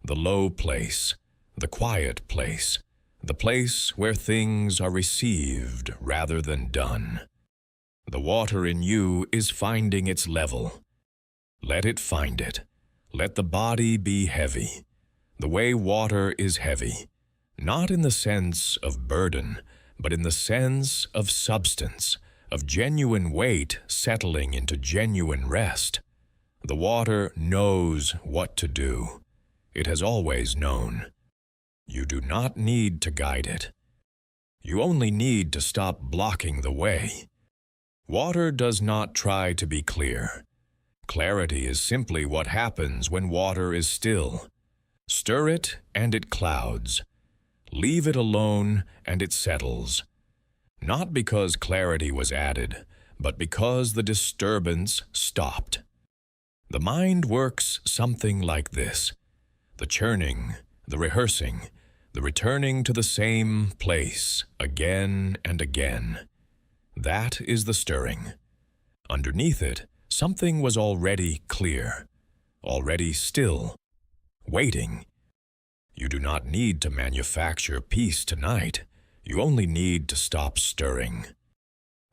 The low place, the quiet place, the place where things are received rather than done. The water in you is finding its level. Let it find it. Let the body be heavy, the way water is heavy, not in the sense of burden, but in the sense of substance, of genuine weight settling into genuine rest. The water knows what to do. It has always known. You do not need to guide it. You only need to stop blocking the way. Water does not try to be clear. Clarity is simply what happens when water is still. Stir it and it clouds. Leave it alone and it settles. Not because clarity was added, but because the disturbance stopped. The mind works something like this: the churning, the rehearsing, the returning to the same place again and again. That is the stirring. Underneath it, something was already clear, already still, waiting. You do not need to manufacture peace tonight. You only need to stop stirring.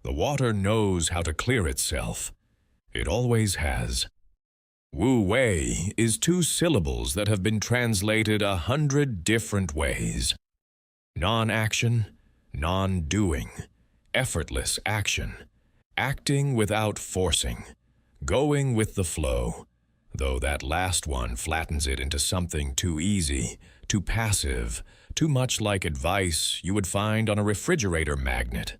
The water knows how to clear itself. It always has. Wu Wei is 2 syllables that have been translated 100 different ways. Non-action, non-doing, effortless action, acting without forcing, going with the flow, though that last one flattens it into something too easy, too passive, too much like advice you would find on a refrigerator magnet.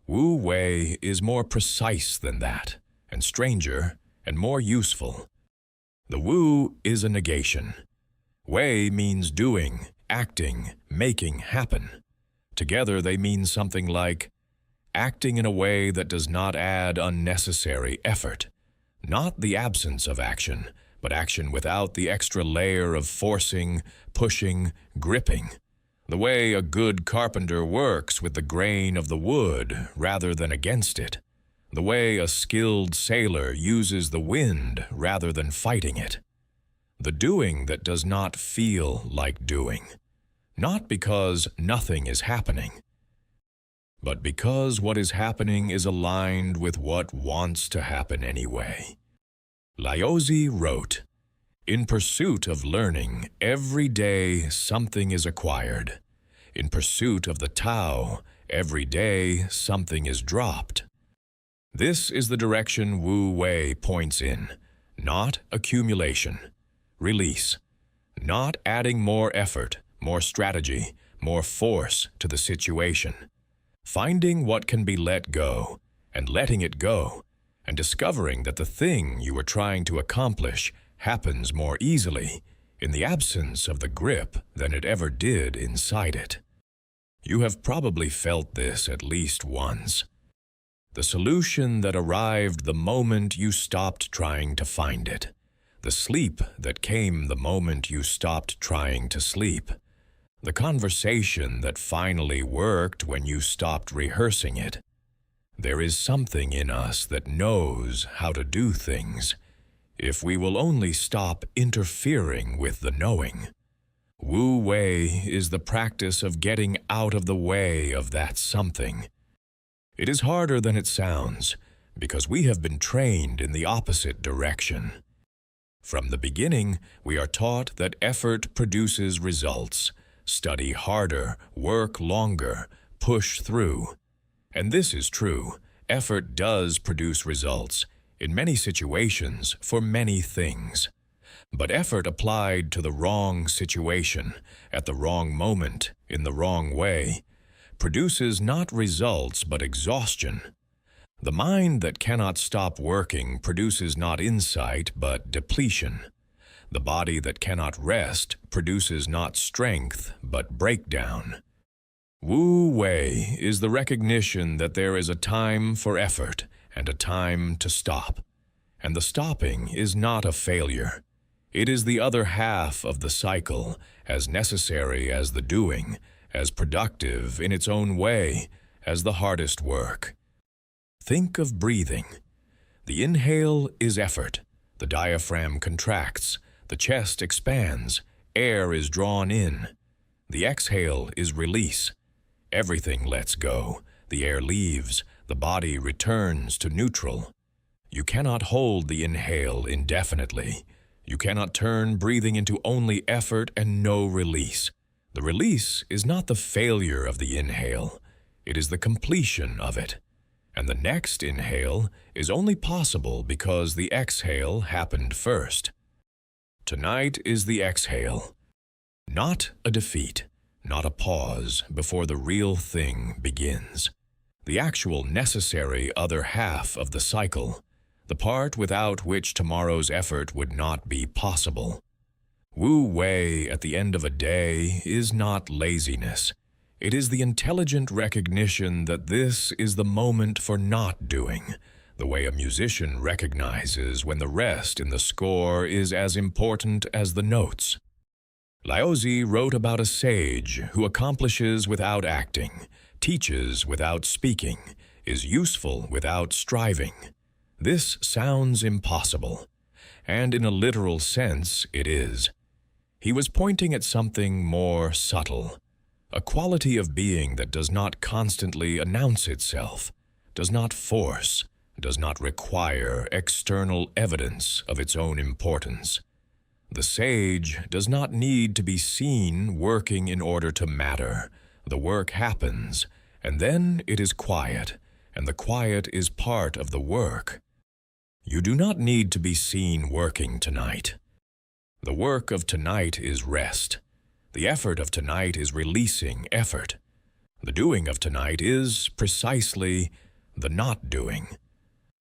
Wu Wei is more precise than that, and stranger, and more useful. The Wu is a negation. Wei means doing, acting, making happen. Together they mean something like acting in a way that does not add unnecessary effort. Not the absence of action, but action without the extra layer of forcing, pushing, gripping. The way a good carpenter works with the grain of the wood rather than against it. The way a skilled sailor uses the wind rather than fighting it. The doing that does not feel like doing. Not because nothing is happening, but because what is happening is aligned with what wants to happen anyway. Laozi wrote, "In pursuit of learning, every day something is acquired. In pursuit of the Tao, every day something is dropped." This is the direction Wu Wei points in, not accumulation, release, not adding more effort, more strategy, more force to the situation. Finding what can be let go, and letting it go, and discovering that the thing you were trying to accomplish happens more easily in the absence of the grip than it ever did inside it. You have probably felt this at least once. The solution that arrived the moment you stopped trying to find it. The sleep that came the moment you stopped trying to sleep. The conversation that finally worked when you stopped rehearsing it. There is something in us that knows how to do things, if we will only stop interfering with the knowing. Wu Wei is the practice of getting out of the way of that something. It is harder than it sounds, because we have been trained in the opposite direction. From the beginning, we are taught that effort produces results. Study harder, work longer, push through. And this is true. Effort does produce results, in many situations, for many things. But effort applied to the wrong situation, at the wrong moment, in the wrong way, produces not results but exhaustion. The mind that cannot stop working produces not insight but depletion. The body that cannot rest produces not strength but breakdown. Wu Wei is the recognition that there is a time for effort and a time to stop. And the stopping is not a failure. It is the other half of the cycle, as necessary as the doing, as productive in its own way as the hardest work. Think of breathing. The inhale is effort. The diaphragm contracts. The chest expands. Air is drawn in. The exhale is release. Everything lets go. The air leaves. The body returns to neutral. You cannot hold the inhale indefinitely. You cannot turn breathing into only effort and no release. The release is not the failure of the inhale. It is the completion of it. And the next inhale is only possible because the exhale happened first. Tonight is the exhale. Not a defeat, not a pause before the real thing begins. The actual necessary other half of the cycle, the part without which tomorrow's effort would not be possible. Wu Wei at the end of a day is not laziness. It is the intelligent recognition that this is the moment for not doing, the way a musician recognizes when the rest in the score is as important as the notes. Laozi wrote about a sage who accomplishes without acting, teaches without speaking, is useful without striving. This sounds impossible, and in a literal sense it is. He was pointing at something more subtle, a quality of being that does not constantly announce itself, does not force, does not require external evidence of its own importance. The sage does not need to be seen working in order to matter. The work happens, and then it is quiet, and the quiet is part of the work. You do not need to be seen working tonight. The work of tonight is rest. The effort of tonight is releasing effort. The doing of tonight is precisely the not doing,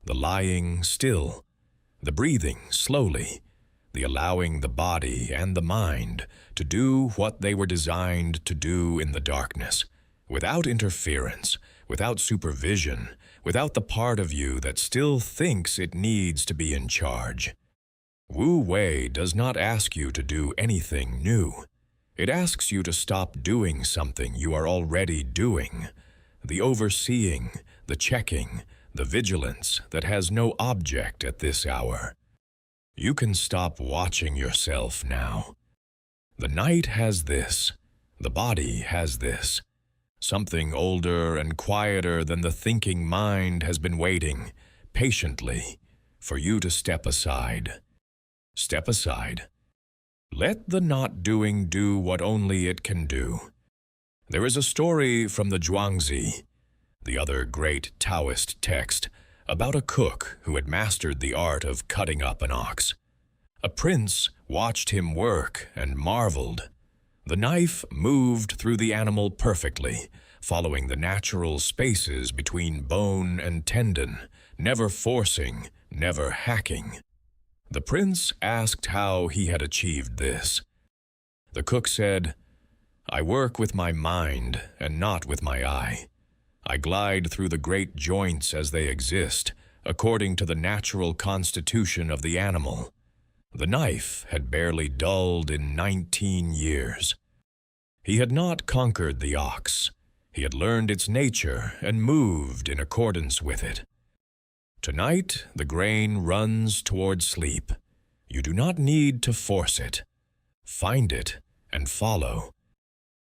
the lying still, the breathing slowly, the allowing the body and the mind to do what they were designed to do in the darkness, without interference, without supervision, without the part of you that still thinks it needs to be in charge. Wu Wei does not ask you to do anything new. It asks you to stop doing something you are already doing, the overseeing, the checking, the vigilance that has no object at this hour. You can stop watching yourself now. The night has this, the body has this. Something older and quieter than the thinking mind has been waiting, patiently, for you to step aside. Step aside. Let the not doing do what only it can do. There is a story from the Zhuangzi, the other great Taoist text, about a cook who had mastered the art of cutting up an ox. A prince watched him work and marveled. The knife moved through the animal perfectly, following the natural spaces between bone and tendon, never forcing, never hacking. The prince asked how he had achieved this. The cook said, "I work with my mind and not with my eye. I glide through the great joints as they exist, according to the natural constitution of the animal." The knife had barely dulled in 19 years. He had not conquered the ox. He had learned its nature and moved in accordance with it. Tonight, the grain runs toward sleep. You do not need to force it. Find it and follow.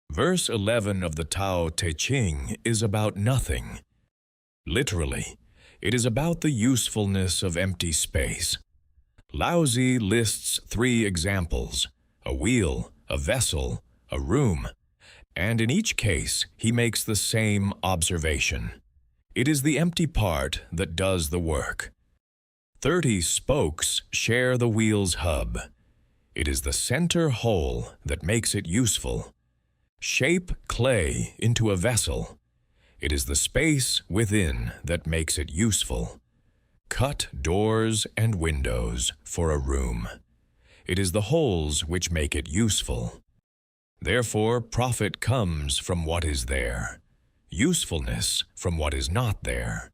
Verse 11 of the Tao Te Ching is about nothing. Literally, it is about the usefulness of empty space. Laozi lists 3 examples: a wheel, a vessel, a room, and in each case he makes the same observation. It is the empty part that does the work. 30 spokes share the wheel's hub. It is the center hole that makes it useful. Shape clay into a vessel. It is the space within that makes it useful. Cut doors and windows for a room. It is the holes which make it useful. Therefore, profit comes from what is there, usefulness from what is not there.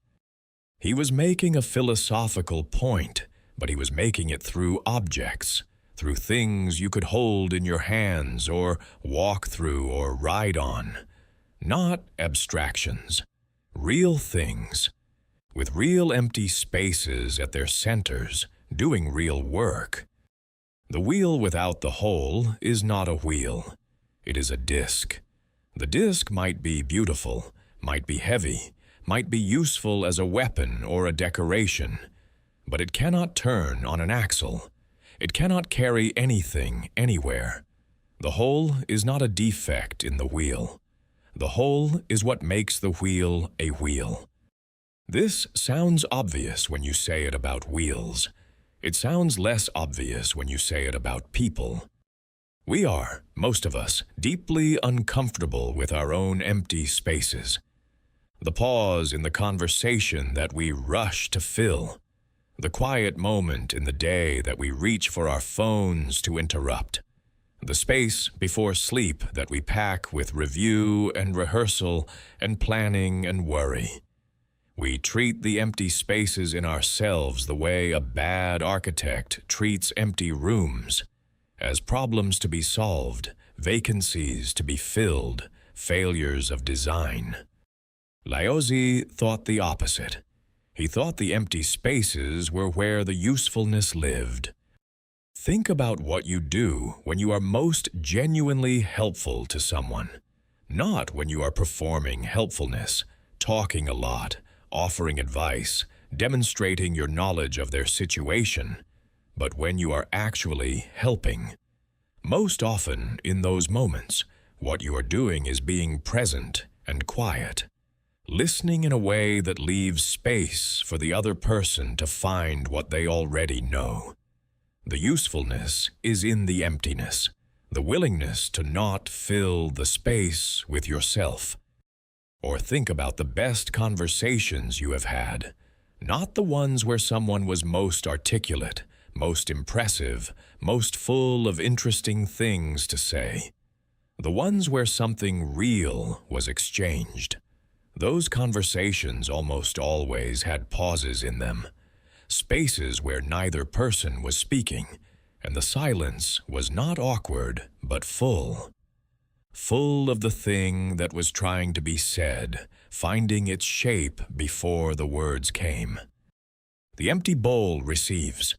He was making a philosophical point, but he was making it through objects, through things you could hold in your hands or walk through or ride on. Not abstractions, real things, with real empty spaces at their centers, doing real work. The wheel without the hole is not a wheel. It is a disc. The disc might be beautiful, might be heavy, might be useful as a weapon or a decoration, but it cannot turn on an axle. It cannot carry anything anywhere. The hole is not a defect in the wheel. The hole is what makes the wheel a wheel. This sounds obvious when you say it about wheels. It sounds less obvious when you say it about people. We are, most of us, deeply uncomfortable with our own empty spaces. The pause in the conversation that we rush to fill. The quiet moment in the day that we reach for our phones to interrupt. The space before sleep that we pack with review and rehearsal and planning and worry. We treat the empty spaces in ourselves the way a bad architect treats empty rooms, as problems to be solved, vacancies to be filled, failures of design. Laozi thought the opposite. He thought the empty spaces were where the usefulness lived. Think about what you do when you are most genuinely helpful to someone, not when you are performing helpfulness, talking a lot, offering advice, demonstrating your knowledge of their situation, but when you are actually helping. Most often, in those moments, what you are doing is being present and quiet. listening in a way that leaves space for the other person to find what they already know. The usefulness is in the emptiness, the willingness to not fill the space with yourself. Or think about the best conversations you have had, not the ones where someone was most articulate, most impressive, most full of interesting things to say. The ones where something real was exchanged. Those conversations almost always had pauses in them, spaces where neither person was speaking, and the silence was not awkward but full. Full of the thing that was trying to be said, finding its shape before the words came. The empty bowl receives.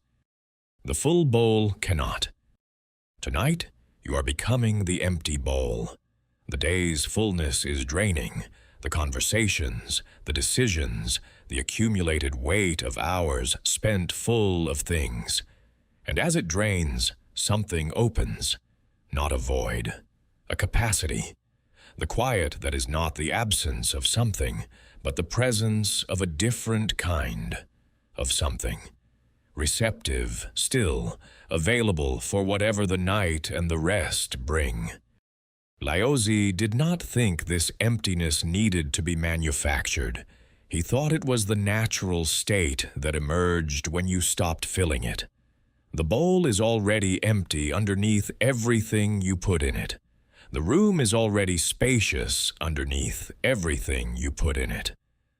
The full bowl cannot. Tonight, you are becoming the empty bowl. The day's fullness is draining. The conversations, the decisions, the accumulated weight of hours spent full of things. And as it drains, something opens, not a void, a capacity. The quiet that is not the absence of something, but the presence of a different kind of something. Receptive, still, available for whatever the night and the rest bring. Laozi did not think this emptiness needed to be manufactured. He thought it was the natural state that emerged when you stopped filling it. The bowl is already empty underneath everything you put in it. The room is already spacious underneath everything you put in it.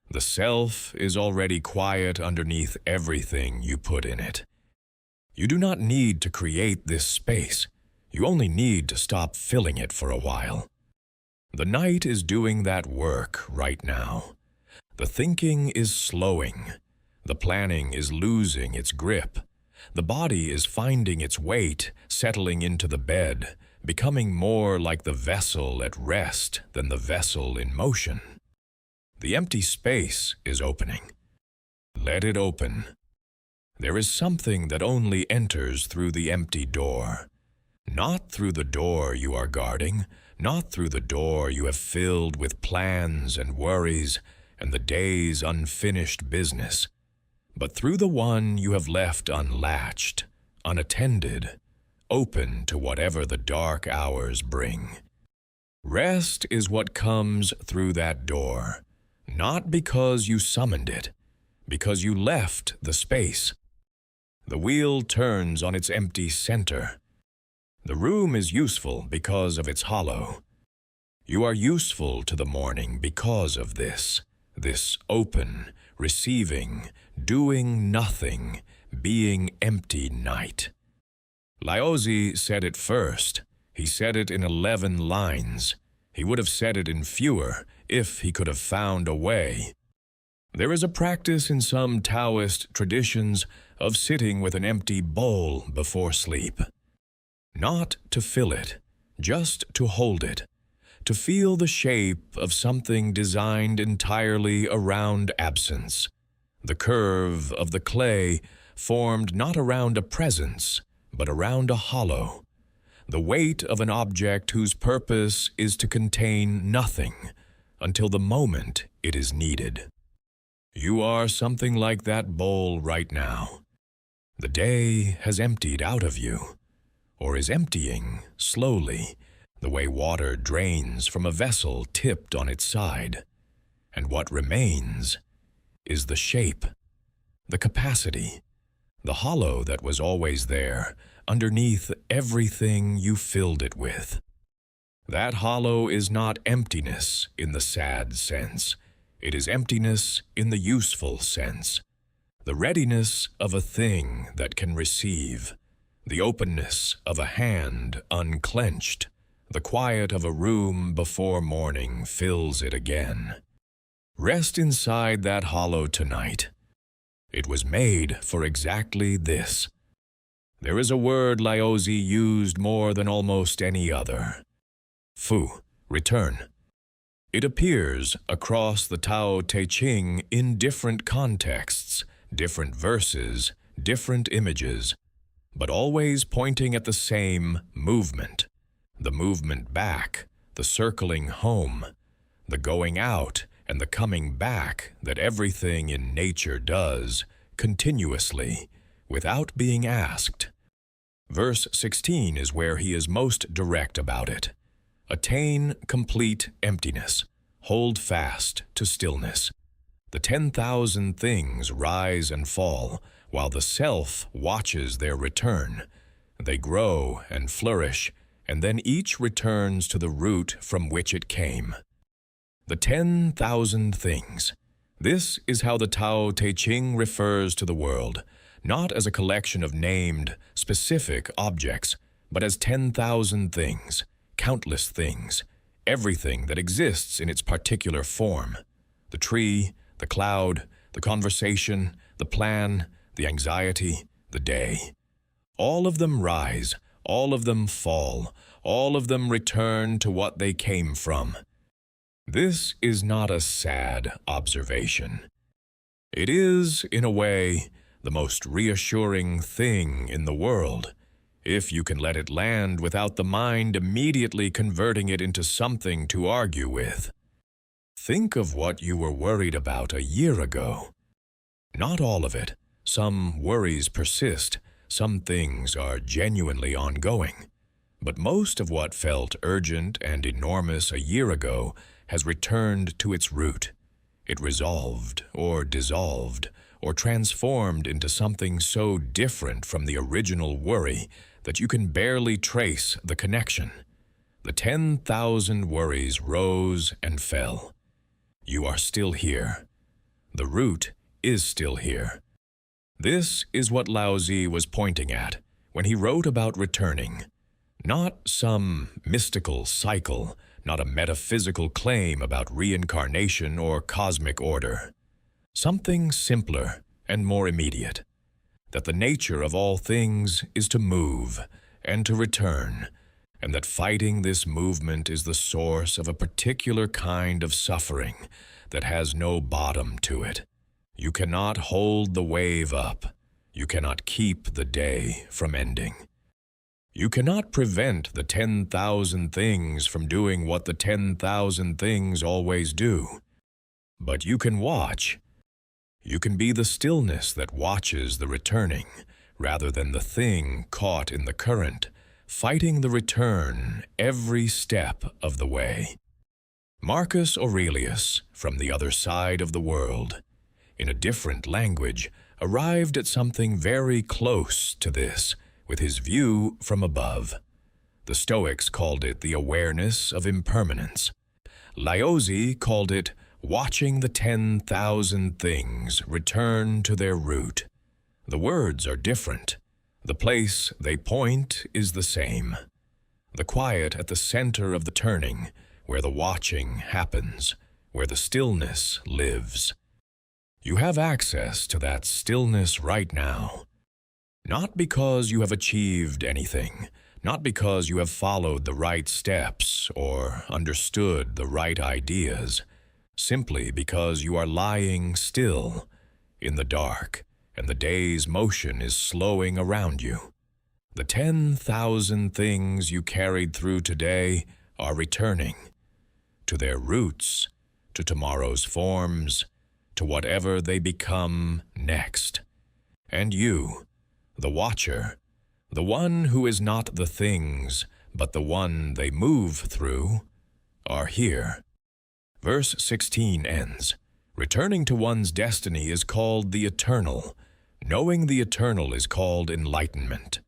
The self is already quiet underneath everything you put in it. You do not need to create this space. You only need to stop filling it for a while. The night is doing that work right now. The thinking is slowing. The planning is losing its grip. The body is finding its weight, settling into the bed, becoming more like the vessel at rest than the vessel in motion. The empty space is opening. Let it open. There is something that only enters through the empty door. Not through the door you are guarding, not through the door you have filled with plans and worries and the day's unfinished business, but through the one you have left unlatched, unattended, open to whatever the dark hours bring. Rest is what comes through that door, not because you summoned it, because you left the space. The wheel turns on its empty center. The room is useful because of its hollow. You are useful to the morning because of this open, receiving, doing nothing, being empty night. Laozi said it first. He said it in 11 lines. He would have said it in fewer if he could have found a way. There is a practice in some Taoist traditions of sitting with an empty bowl before sleep. Not to fill it, just to hold it, to feel the shape of something designed entirely around absence, the curve of the clay formed not around a presence, but around a hollow, the weight of an object whose purpose is to contain nothing until the moment it is needed. You are something like that bowl right now. The day has emptied out of you, or is emptying slowly, the way water drains from a vessel tipped on its side. And what remains is the shape, the capacity, the hollow that was always there, underneath everything you filled it with. That hollow is not emptiness in the sad sense. It is emptiness in the useful sense. The readiness of a thing that can receive. The openness of a hand unclenched. The quiet of a room before morning fills it again. Rest inside that hollow tonight. It was made for exactly this. There is a word Laozi used more than almost any other. Fu, return. It appears across the Tao Te Ching in different contexts, different verses, different images, but always pointing at the same movement. The movement back, the circling home, the going out and the coming back that everything in nature does, continuously, without being asked. Verse 16 is where he is most direct about it. Attain complete emptiness. Hold fast to stillness. The 10,000 things rise and fall, while the self watches their return. They grow and flourish, and then each returns to the root from which it came. The 10,000 things. This is how the Tao Te Ching refers to the world, not as a collection of named, specific objects, but as 10,000 things, countless things, everything that exists in its particular form. The tree, the cloud, the conversation, the plan, the anxiety, the day. All of them rise, all of them fall, all of them return to what they came from. This is not a sad observation. It is, in a way, the most reassuring thing in the world, if you can let it land without the mind immediately converting it into something to argue with. Think of what you were worried about a year ago. Not all of it. Some worries persist, some things are genuinely ongoing. But most of what felt urgent and enormous a year ago has returned to its root. It resolved, or dissolved, or transformed into something so different from the original worry that you can barely trace the connection. The 10,000 worries rose and fell. You are still here. The root is still here. This is what Laozi was pointing at when he wrote about returning. Not some mystical cycle, not a metaphysical claim about reincarnation or cosmic order. Something simpler and more immediate. That the nature of all things is to move and to return, and that fighting this movement is the source of a particular kind of suffering that has no bottom to it. You cannot hold the wave up. You cannot keep the day from ending. You cannot prevent the 10,000 things from doing what the 10,000 things always do. But you can watch. You can be the stillness that watches the returning, rather than the thing caught in the current, fighting the return every step of the way. Marcus Aurelius, from the other side of the world, in a different language, arrived at something very close to this, with his view from above. The Stoics called it the awareness of impermanence. Laozi called it watching the 10,000 things return to their root. The words are different. The place they point is the same. The quiet at the center of the turning, where the watching happens, where the stillness lives. You have access to that stillness right now. Not because you have achieved anything, not because you have followed the right steps or understood the right ideas, simply because you are lying still in the dark and the day's motion is slowing around you. The 10,000 things you carried through today are returning to their roots, to tomorrow's forms, to whatever they become next. And you, the watcher, the one who is not the things, but the one they move through, are here. Verse 16 ends. Returning to one's destiny is called the eternal. Knowing the eternal is called enlightenment.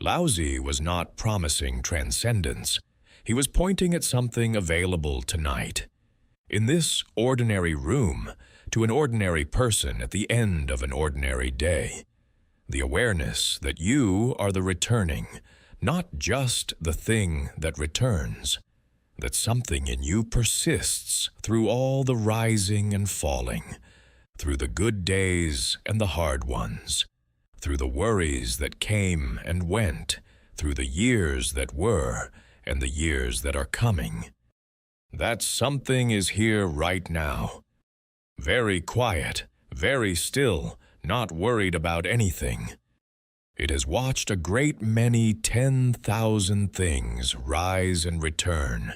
Laozi was not promising transcendence. He was pointing at something available tonight. In this ordinary room, to an ordinary person at the end of an ordinary day. The awareness that you are the returning, not just the thing that returns. That something in you persists through all the rising and falling, through the good days and the hard ones, through the worries that came and went, through the years that were and the years that are coming. That something is here right now. Very quiet, very still, not worried about anything. It has watched a great many 10,000 things rise and return.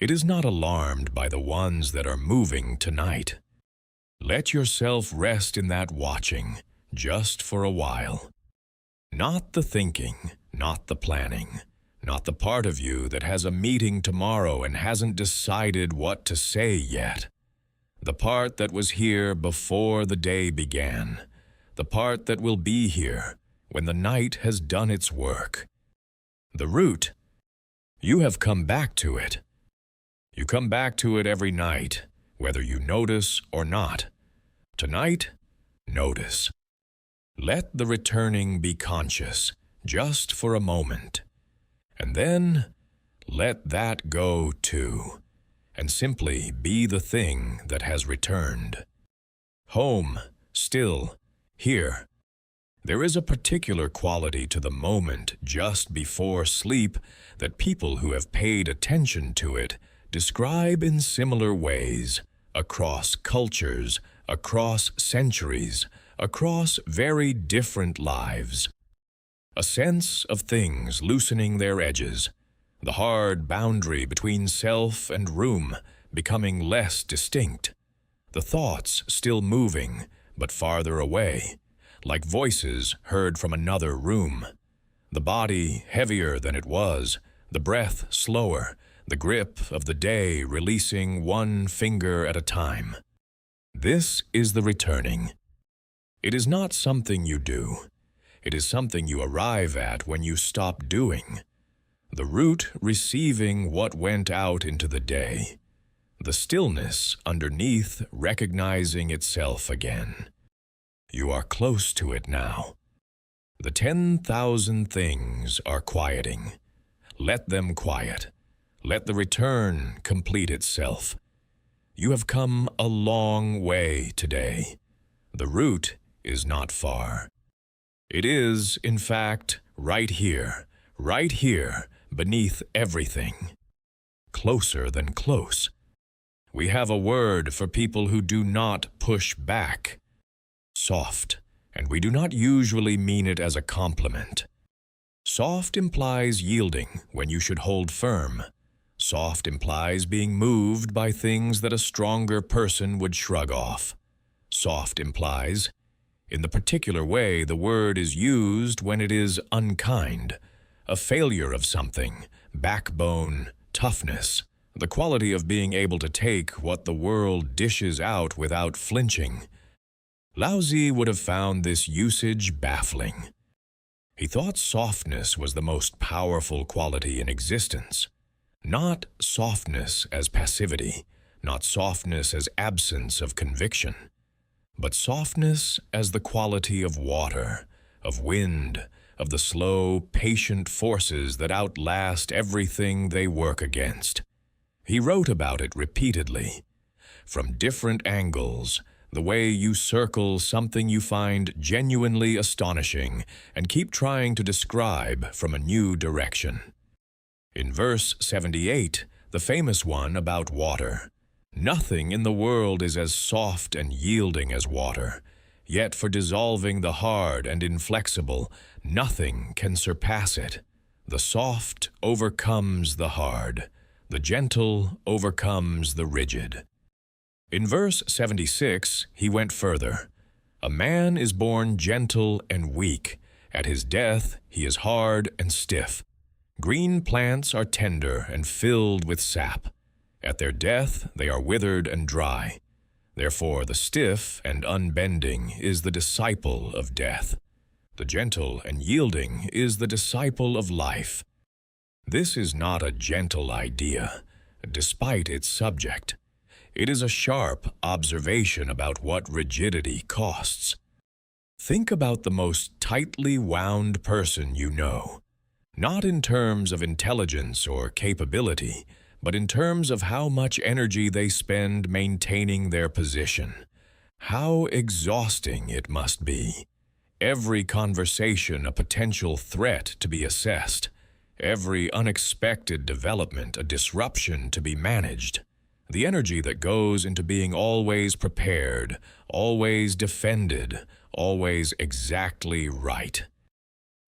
It is not alarmed by the ones that are moving tonight. Let yourself rest in that watching, just for a while. Not the thinking, not the planning, not the part of you that has a meeting tomorrow and hasn't decided what to say yet. The part that was here before the day began. The part that will be here when the night has done its work. The root, you have come back to it. You come back to it every night, whether you notice or not. Tonight, notice. Let the returning be conscious, just for a moment. And then, let that go too, and simply be the thing that has returned. Home, still, here. There is a particular quality to the moment just before sleep that people who have paid attention to it describe in similar ways, across cultures, across centuries, across very different lives. A sense of things loosening their edges, the hard boundary between self and room becoming less distinct, the thoughts still moving but farther away, like voices heard from another room, the body heavier than it was, the breath slower, the grip of the day releasing one finger at a time. This is the returning. It is not something you do. It is something you arrive at when you stop doing. The root receiving what went out into the day. The stillness underneath recognizing itself again. You are close to it now. The 10,000 things are quieting. Let them quiet. Let the return complete itself. You have come a long way today. The root is not far. It is, in fact, right here, beneath everything. Closer than close. We have a word for people who do not push back. Soft, and we do not usually mean it as a compliment. Soft implies yielding when you should hold firm. Soft implies being moved by things that a stronger person would shrug off. Soft implies, in the particular way the word is used when it is unkind, a failure of something, backbone, toughness, the quality of being able to take what the world dishes out without flinching. Laozi would have found this usage baffling. He thought softness was the most powerful quality in existence. Not softness as passivity, not softness as absence of conviction, but softness as the quality of water, of wind, of the slow, patient forces that outlast everything they work against. He wrote about it repeatedly. From different angles, the way you circle something you find genuinely astonishing and keep trying to describe from a new direction. In verse 78, the famous one about water, nothing in the world is as soft and yielding as water, yet for dissolving the hard and inflexible, nothing can surpass it. The soft overcomes the hard, the gentle overcomes the rigid. In verse 76, he went further. A man is born gentle and weak. At his death, he is hard and stiff. Green plants are tender and filled with sap. At their death, they are withered and dry. Therefore, the stiff and unbending is the disciple of death. The gentle and yielding is the disciple of life. This is not a gentle idea, despite its subject. It is a sharp observation about what rigidity costs. Think about the most tightly wound person you know, not in terms of intelligence or capability, but in terms of how much energy they spend maintaining their position. How exhausting it must be. Every conversation a potential threat to be assessed. Every unexpected development a disruption to be managed. The energy that goes into being always prepared, always defended, always exactly right.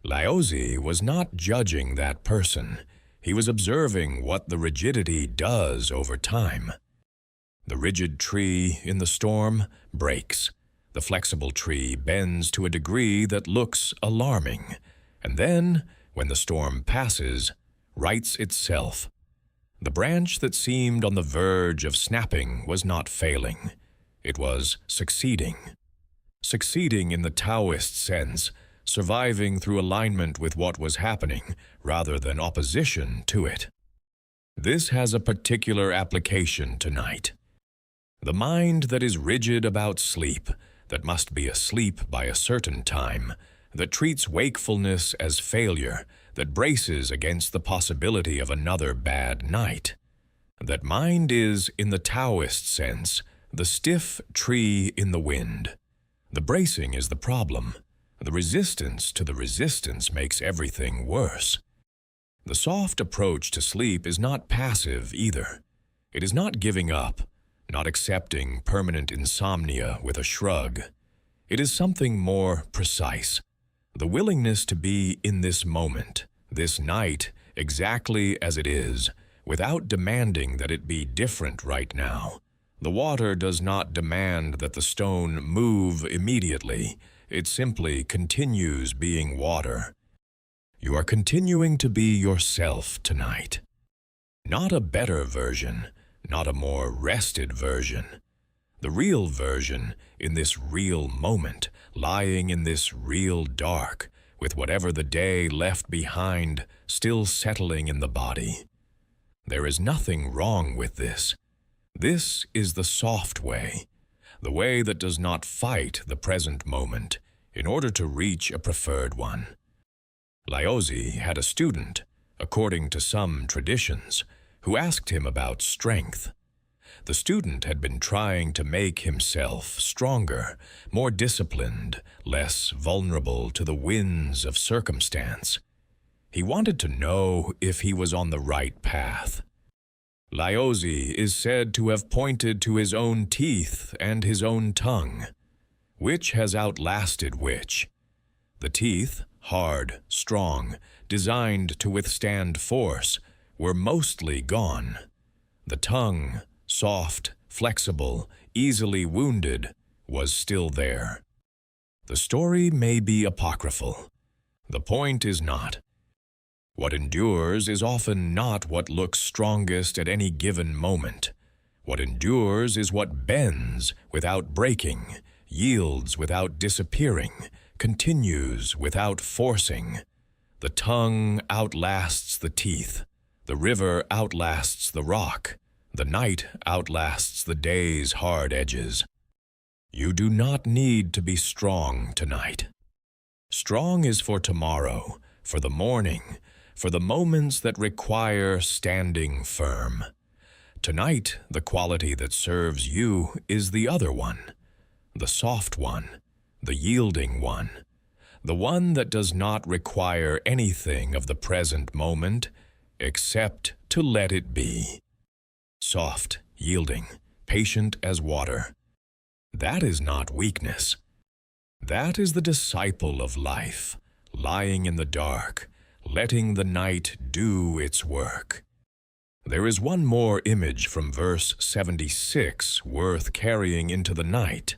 Laozi was not judging that person. He was observing what the rigidity does over time. The rigid tree in the storm breaks. The flexible tree bends to a degree that looks alarming, and then, when the storm passes, rights itself. The branch that seemed on the verge of snapping was not failing. It was succeeding. Succeeding in the Taoist sense, surviving through alignment with what was happening rather than opposition to it. This has a particular application tonight. The mind that is rigid about sleep, that must be asleep by a certain time, that treats wakefulness as failure, that braces against the possibility of another bad night. That mind is, in the Taoist sense, the stiff tree in the wind. The bracing is the problem. The resistance to the resistance makes everything worse. The soft approach to sleep is not passive either. It is not giving up, not accepting permanent insomnia with a shrug. It is something more precise. The willingness to be in this moment, this night, exactly as it is, without demanding that it be different right now. The water does not demand that the stone move immediately. It simply continues being water. You are continuing to be yourself tonight. Not a better version, not a more rested version. The real version in this real moment, lying in this real dark, with whatever the day left behind still settling in the body. There is nothing wrong with this. This is the soft way, the way that does not fight the present moment in order to reach a preferred one. Laozi had a student, according to some traditions, who asked him about strength. The student had been trying to make himself stronger, more disciplined, less vulnerable to the winds of circumstance. He wanted to know if he was on the right path. Laozi is said to have pointed to his own teeth and his own tongue. Which has outlasted which? The teeth, hard, strong, designed to withstand force, were mostly gone. The tongue, soft, flexible, easily wounded, was still there. The story may be apocryphal. The point is not. What endures is often not what looks strongest at any given moment. What endures is what bends without breaking, yields without disappearing, continues without forcing. The tongue outlasts the teeth. The river outlasts the rock. The night outlasts the day's hard edges. You do not need to be strong tonight. Strong is for tomorrow, for the morning, for the moments that require standing firm. Tonight, the quality that serves you is the other one, the soft one, the yielding one, the one that does not require anything of the present moment except to let it be. Soft, yielding, patient as water. That is not weakness. That is the disciple of life, lying in the dark, letting the night do its work. There is one more image from verse 76 worth carrying into the night.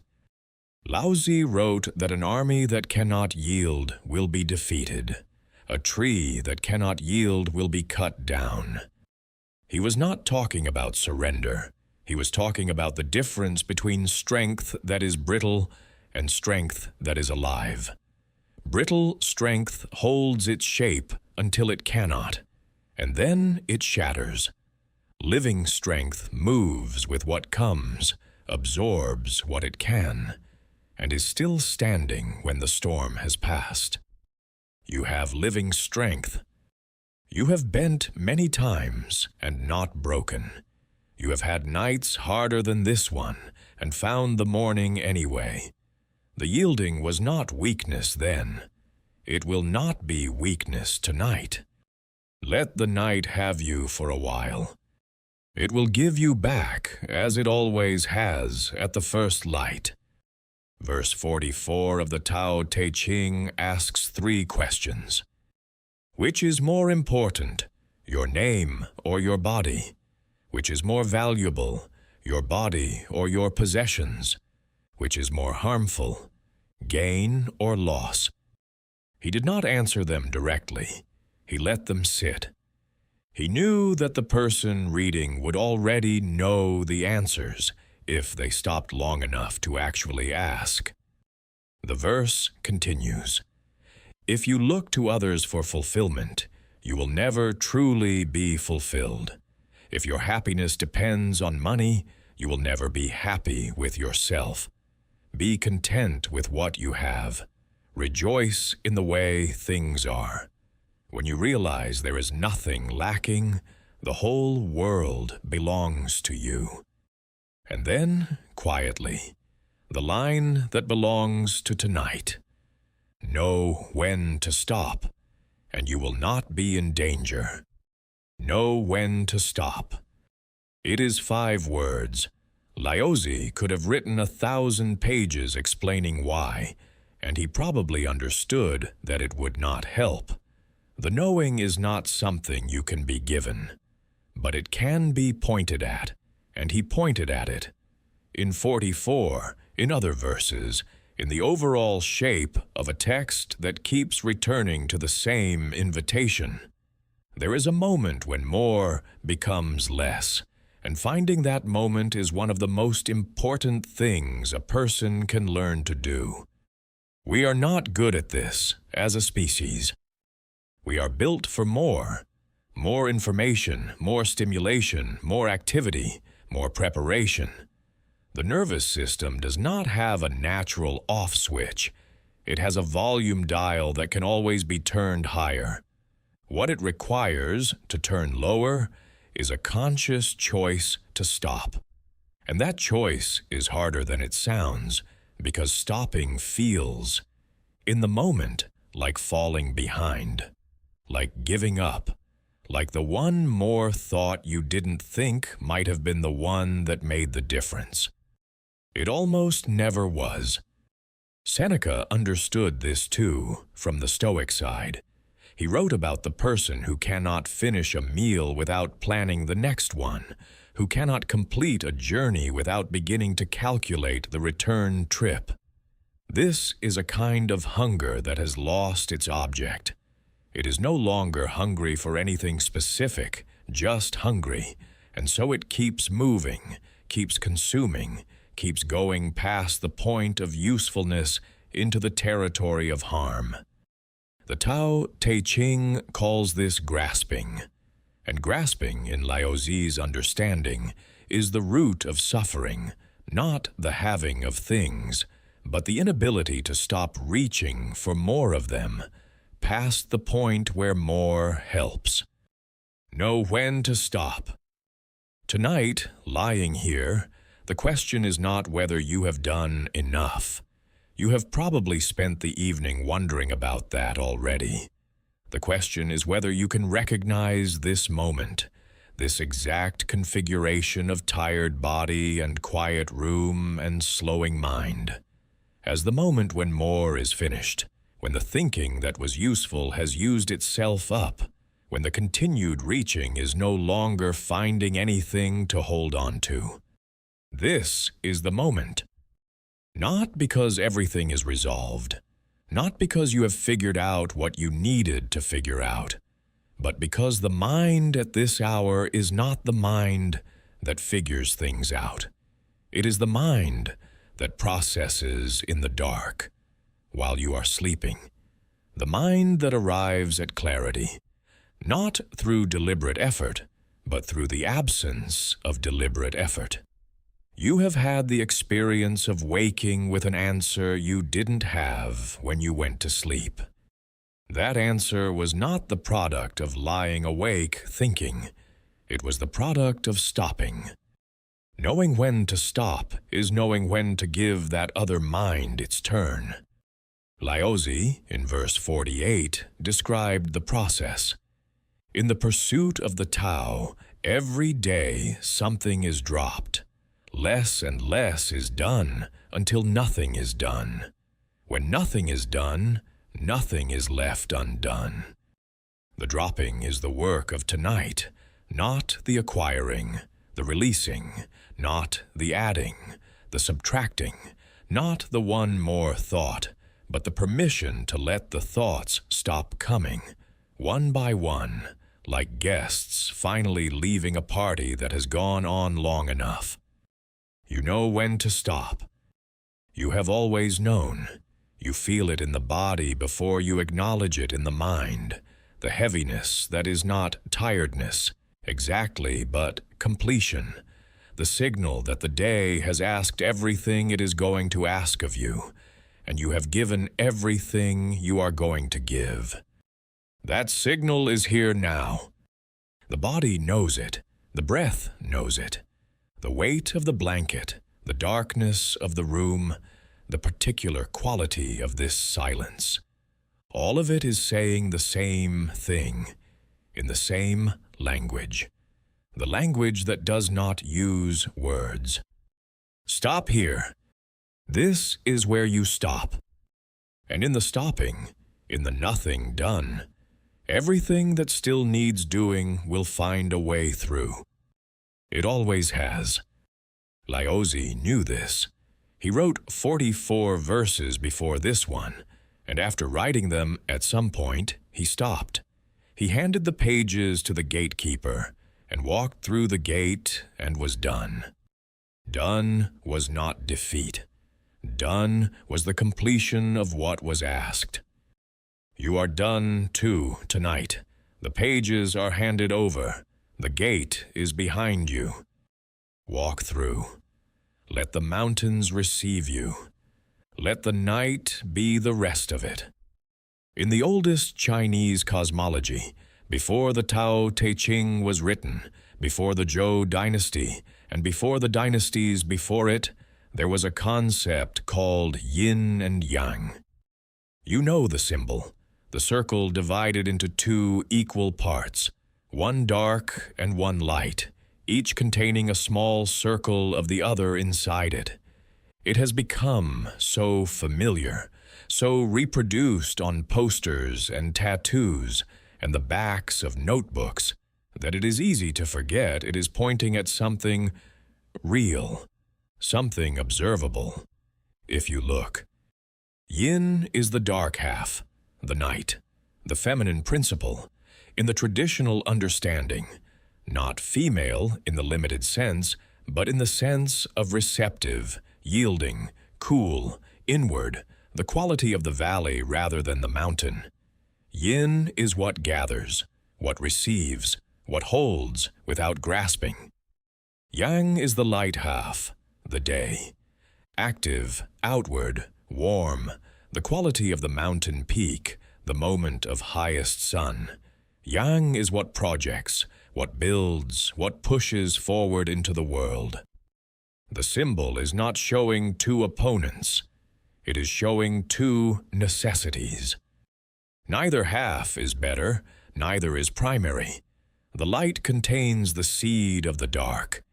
Laozi wrote that an army that cannot yield will be defeated. A tree that cannot yield will be cut down. He was not talking about surrender. He was talking about the difference between strength that is brittle and strength that is alive. Brittle strength holds its shape until it cannot, and then it shatters. Living strength moves with what comes, absorbs what it can, and is still standing when the storm has passed. You have living strength. You have bent many times and not broken. You have had nights harder than this one and found the morning anyway. The yielding was not weakness then. It will not be weakness tonight. Let the night have you for a while. It will give you back, as it always has, at the first light. Verse 44 of the Tao Te Ching asks 3 questions. Which is more important, your name or your body? Which is more valuable, your body or your possessions? Which is more harmful, gain or loss? He did not answer them directly. He let them sit. He knew that the person reading would already know the answers if they stopped long enough to actually ask. The verse continues, "If you look to others for fulfillment, you will never truly be fulfilled. If your happiness depends on money, you will never be happy with yourself. Be content with what you have. Rejoice in the way things are. When you realize there is nothing lacking, the whole world belongs to you." And then, quietly, the line that belongs to tonight. Know when to stop, and you will not be in danger. Know when to stop. It is 5 words. Laozi could have written 1,000 pages explaining why, and he probably understood that it would not help. The knowing is not something you can be given, but it can be pointed at, and he pointed at it. In 44, in other verses, in the overall shape of a text that keeps returning to the same invitation. There is a moment when more becomes less, and finding that moment is one of the most important things a person can learn to do. We are not good at this as a species. We are built for more information, more stimulation, more activity, more preparation. The nervous system does not have a natural off switch. It has a volume dial that can always be turned higher. What it requires to turn lower is a conscious choice to stop. And that choice is harder than it sounds, because stopping feels, in the moment, like falling behind, like giving up, like the one more thought you didn't think might have been the one that made the difference. It almost never was. Seneca understood this too, from the Stoic side. He wrote about the person who cannot finish a meal without planning the next one, who cannot complete a journey without beginning to calculate the return trip. This is a kind of hunger that has lost its object. It is no longer hungry for anything specific, just hungry, and so it keeps moving, keeps consuming, keeps going past the point of usefulness into the territory of harm. The Tao Te Ching calls this grasping, and grasping, in Laozi's understanding, is the root of suffering, not the having of things, but the inability to stop reaching for more of them, past the point where more helps. Know when to stop. Tonight, lying here, the question is not whether you have done enough. You have probably spent the evening wondering about that already. The question is whether you can recognize this moment, this exact configuration of tired body and quiet room and slowing mind, as the moment when more is finished, when the thinking that was useful has used itself up, when the continued reaching is no longer finding anything to hold on to. This is the moment. Not because everything is resolved, not because you have figured out what you needed to figure out, but because the mind at this hour is not the mind that figures things out. It is the mind that processes in the dark while you are sleeping, the mind that arrives at clarity, not through deliberate effort, but through the absence of deliberate effort. You have had the experience of waking with an answer you didn't have when you went to sleep. That answer was not the product of lying awake thinking. It was the product of stopping. Knowing when to stop is knowing when to give that other mind its turn. Laozi, in verse 48, described the process. In the pursuit of the Tao, every day something is dropped. Less and less is done until nothing is done. When nothing is done, nothing is left undone. The dropping is the work of tonight, not the acquiring, the releasing, not the adding, the subtracting, not the one more thought, but the permission to let the thoughts stop coming, one by one, like guests finally leaving a party that has gone on long enough. You know when to stop. You have always known. You feel it in the body before you acknowledge it in the mind, the heaviness that is not tiredness, exactly, but completion, the signal that the day has asked everything it is going to ask of you, and you have given everything you are going to give. That signal is here now. The body knows it. The breath knows it. The weight of the blanket, the darkness of the room, the particular quality of this silence. All of it is saying the same thing, in the same language. The language that does not use words. Stop here. This is where you stop. And in the stopping, in the nothing done, everything that still needs doing will find a way through. It always has. Laozi knew this. He wrote 44 verses before this one, and after writing them, at some point, he stopped. He handed the pages to the gatekeeper and walked through the gate and was done. Done was not defeat. Done was the completion of what was asked. You are done, too, tonight. The pages are handed over. The gate is behind you. Walk through. Let the mountains receive you. Let the night be the rest of it. In the oldest Chinese cosmology, before the Tao Te Ching was written, before the Zhou dynasty, and before the dynasties before it, there was a concept called yin and yang. You know the symbol, the circle divided into two equal parts, one dark and one light, each containing a small circle of the other inside it. It has become so familiar, so reproduced on posters and tattoos and the backs of notebooks, that it is easy to forget it is pointing at something real, something observable, if you look. Yin is the dark half, the night, the feminine principle, in the traditional understanding, not female in the limited sense, but in the sense of receptive, yielding, cool, inward, the quality of the valley rather than the mountain. Yin is what gathers, what receives, what holds without grasping. Yang is the light half, the day, active, outward, warm, the quality of the mountain peak, the moment of highest sun. Yang is what projects, what builds, what pushes forward into the world. The symbol is not showing two opponents. It is showing two necessities. Neither half is better, neither is primary. The light contains the seed of the dark.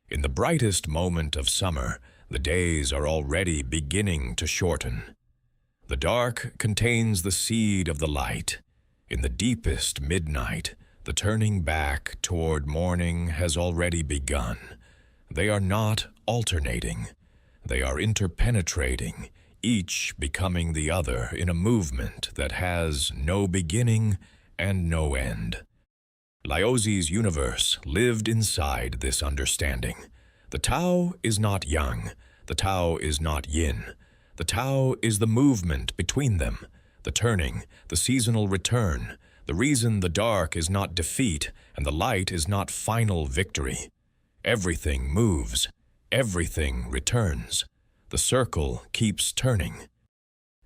In the brightest moment of summer, the days are already beginning to shorten. The dark contains the seed of the light. In the deepest midnight, the turning back toward morning has already begun. They are not alternating. They are interpenetrating, each becoming the other in a movement that has no beginning and no end. Laozi's universe lived inside this understanding. The Tao is not yang. The Tao is not yin. The Tao is the movement between them, the turning, the seasonal return, the reason the dark is not defeat and the light is not final victory. Everything moves. Everything returns. The circle keeps turning.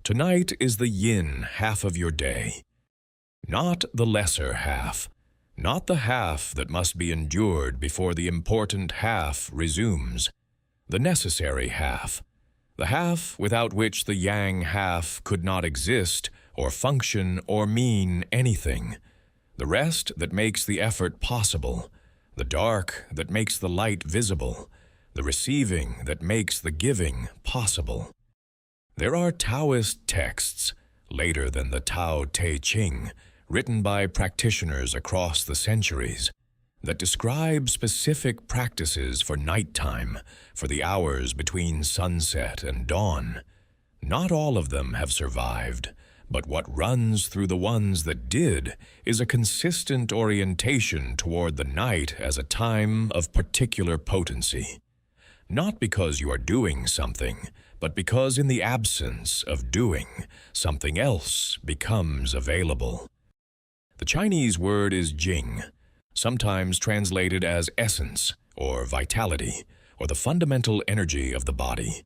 Tonight is the yin half of your day, not the lesser half, not the half that must be endured before the important half resumes, the necessary half, the half without which the yang half could not exist or function or mean anything, the rest that makes the effort possible, the dark that makes the light visible, the receiving that makes the giving possible. There are Taoist texts, later than the Tao Te Ching, written by practitioners across the centuries, that describe specific practices for nighttime, for the hours between sunset and dawn. Not all of them have survived, but what runs through the ones that did is a consistent orientation toward the night as a time of particular potency. Not because you are doing something, but because in the absence of doing, something else becomes available. The Chinese word is jing, sometimes translated as essence or vitality, or the fundamental energy of the body.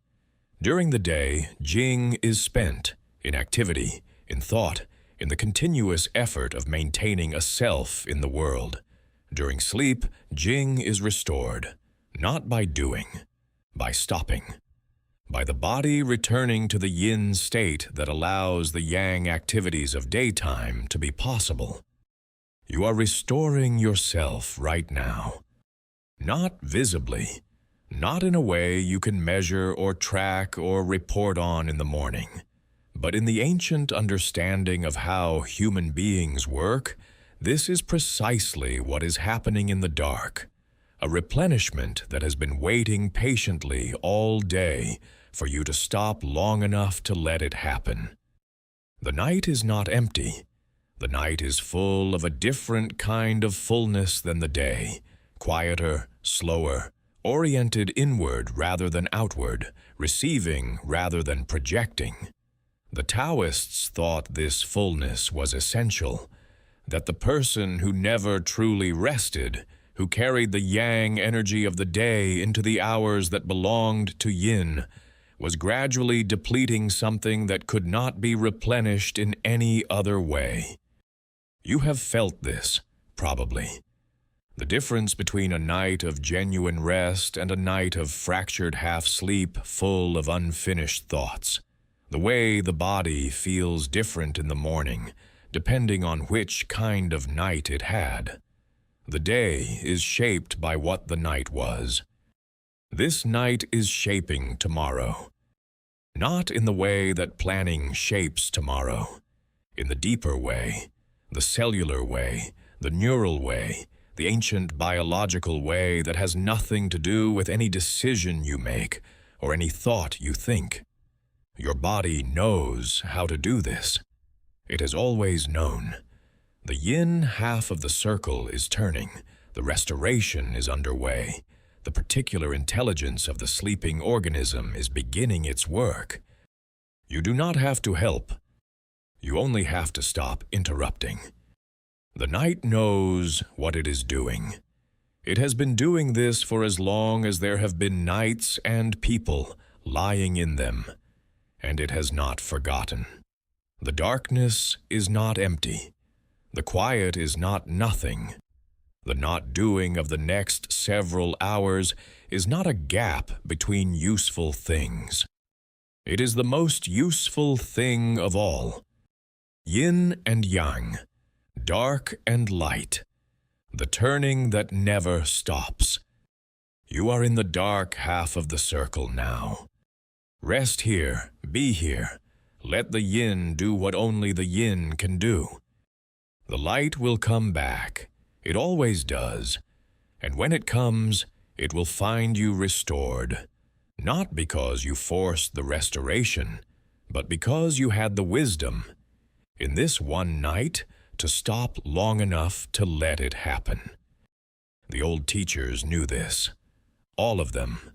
During the day, jing is spent in activity, in thought, in the continuous effort of maintaining a self in the world. During sleep, jing is restored, not by doing, by stopping, by the body returning to the yin state that allows the yang activities of daytime to be possible. You are restoring yourself right now, not visibly, not in a way you can measure or track or report on in the morning, but in the ancient understanding of how human beings work. This is precisely what is happening in the dark, a replenishment that has been waiting patiently all day for you to stop long enough to let it happen. The night is not empty. The night is full of a different kind of fullness than the day, quieter, slower, oriented inward rather than outward, receiving rather than projecting. The Taoists thought this fullness was essential, that the person who never truly rested, who carried the yang energy of the day into the hours that belonged to yin, was gradually depleting something that could not be replenished in any other way. You have felt this, probably. The difference between a night of genuine rest and a night of fractured half-sleep full of unfinished thoughts. The way the body feels different in the morning, depending on which kind of night it had. The day is shaped by what the night was. This night is shaping tomorrow. Not in the way that planning shapes tomorrow. In the deeper way, the cellular way, the neural way, the ancient biological way that has nothing to do with any decision you make or any thought you think. Your body knows how to do this. It has always known. The yin half of the circle is turning. The restoration is underway. The particular intelligence of the sleeping organism is beginning its work. You do not have to help. You only have to stop interrupting. The night knows what it is doing. It has been doing this for as long as there have been nights and people lying in them, and it has not forgotten. The darkness is not empty. The quiet is not nothing. The not doing of the next several hours is not a gap between useful things. It is the most useful thing of all. Yin and yang, dark and light, the turning that never stops. You are in the dark half of the circle now. Rest here, be here. Let the yin do what only the yin can do. The light will come back. It always does. And when it comes, it will find you restored. Not because you forced the restoration, but because you had the wisdom, in this one night, to stop long enough to let it happen. The old teachers knew this. All of them.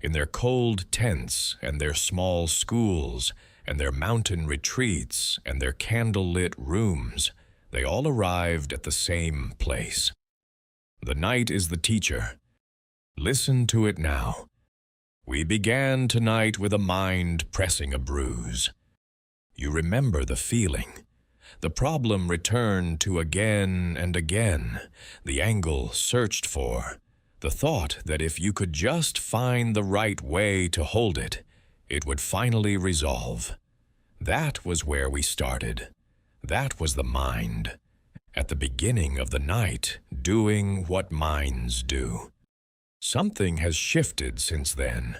In their cold tents and their small schools and their mountain retreats and their candle-lit rooms, they all arrived at the same place. The night is the teacher. Listen to it now. We began tonight with a mind pressing a bruise. You remember the feeling. The problem returned to again and again, the angle searched for, the thought that if you could just find the right way to hold it, it would finally resolve. That was where we started. That was the mind, at the beginning of the night, doing what minds do. Something has shifted since then.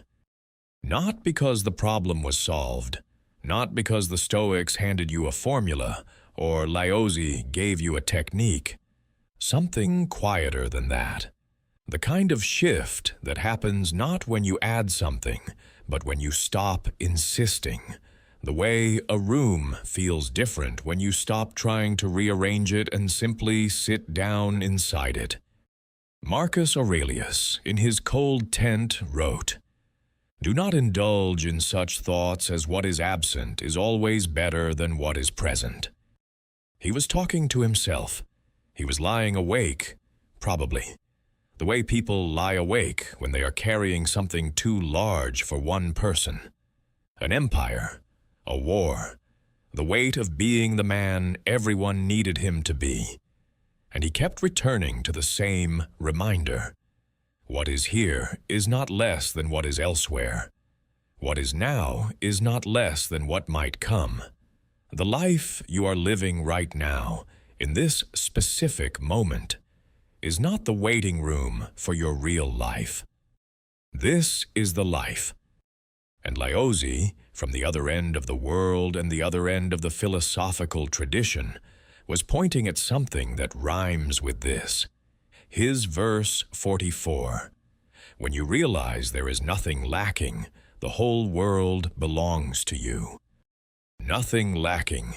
Not because the problem was solved, not because the Stoics handed you a formula, or Laozi gave you a technique. Something quieter than that. The kind of shift that happens not when you add something, but when you stop insisting. The way a room feels different when you stop trying to rearrange it and simply sit down inside it. Marcus Aurelius, in his Cold Tent, wrote, "Do not indulge in such thoughts as what is absent is always better than what is present." He was talking to himself. He was lying awake, probably. The way people lie awake when they are carrying something too large for one person. An empire, a war, the weight of being the man everyone needed him to be. And he kept returning to the same reminder. What is here is not less than what is elsewhere. What is now is not less than what might come. The life you are living right now, in this specific moment, is not the waiting room for your real life. This is the life. And Laozi, from the other end of the world and the other end of the philosophical tradition, was pointing at something that rhymes with this. His verse 44, "When you realize there is nothing lacking, the whole world belongs to you." Nothing lacking.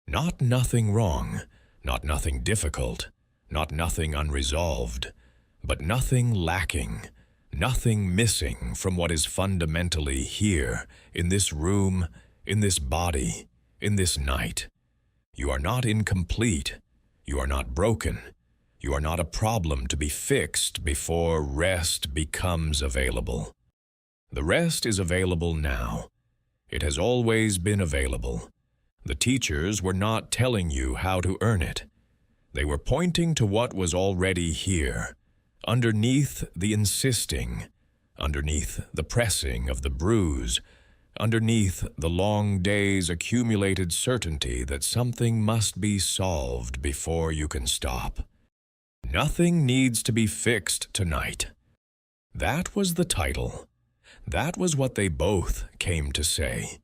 Not nothing wrong, not nothing difficult, not nothing unresolved, but nothing lacking, nothing missing from what is fundamentally here, in this room, in this body, in this night. You are not incomplete. You are not broken. You are not a problem to be fixed before rest becomes available. The rest is available now. It has always been available. The teachers were not telling you how to earn it. They were pointing to what was already here, underneath the insisting, underneath the pressing of the bruise, underneath the long days' accumulated certainty that something must be solved before you can stop. Nothing needs to be fixed tonight. That was the title. That was what they both came to say.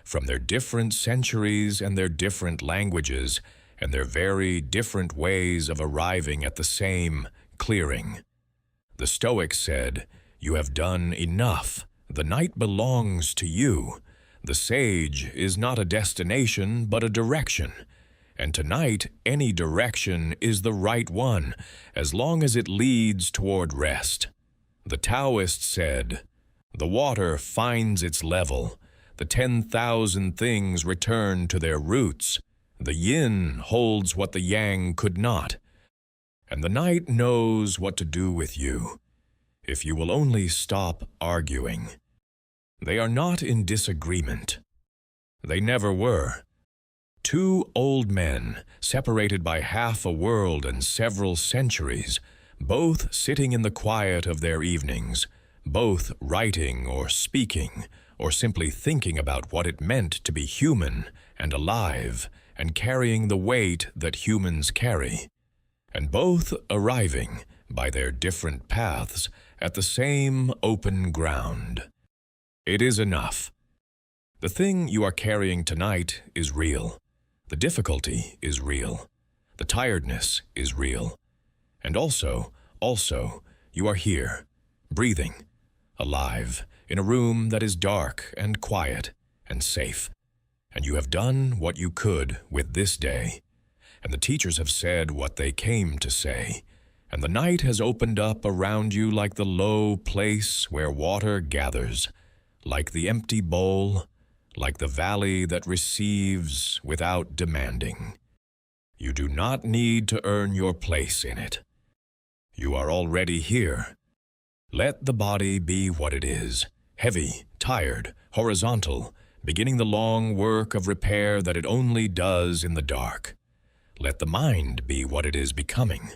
From their different centuries and their different languages and their very different ways of arriving at the same clearing. The Stoics said, "You have done enough. The night belongs to you. The sage is not a destination but a direction. And tonight, any direction is the right one, as long as it leads toward rest." The Taoist said, "The water finds its level. The 10,000 things return to their roots. The yin holds what the yang could not. And the night knows what to do with you, if you will only stop arguing." They are not in disagreement. They never were. Two old men, separated by half a world and several centuries, both sitting in the quiet of their evenings, both writing or speaking, or simply thinking about what it meant to be human and alive and carrying the weight that humans carry, and both arriving, by their different paths, at the same open ground. It is enough. The thing you are carrying tonight is real. The difficulty is real. The tiredness is real. And also, you are here, breathing, alive, in a room that is dark and quiet and safe. And you have done what you could with this day. And the teachers have said what they came to say. And the night has opened up around you like the low place where water gathers, like the empty bowl, like the valley that receives without demanding. You do not need to earn your place in it. You are already here. Let the body be what it is, heavy, tired, horizontal, beginning the long work of repair that it only does in the dark. Let the mind be what it is becoming,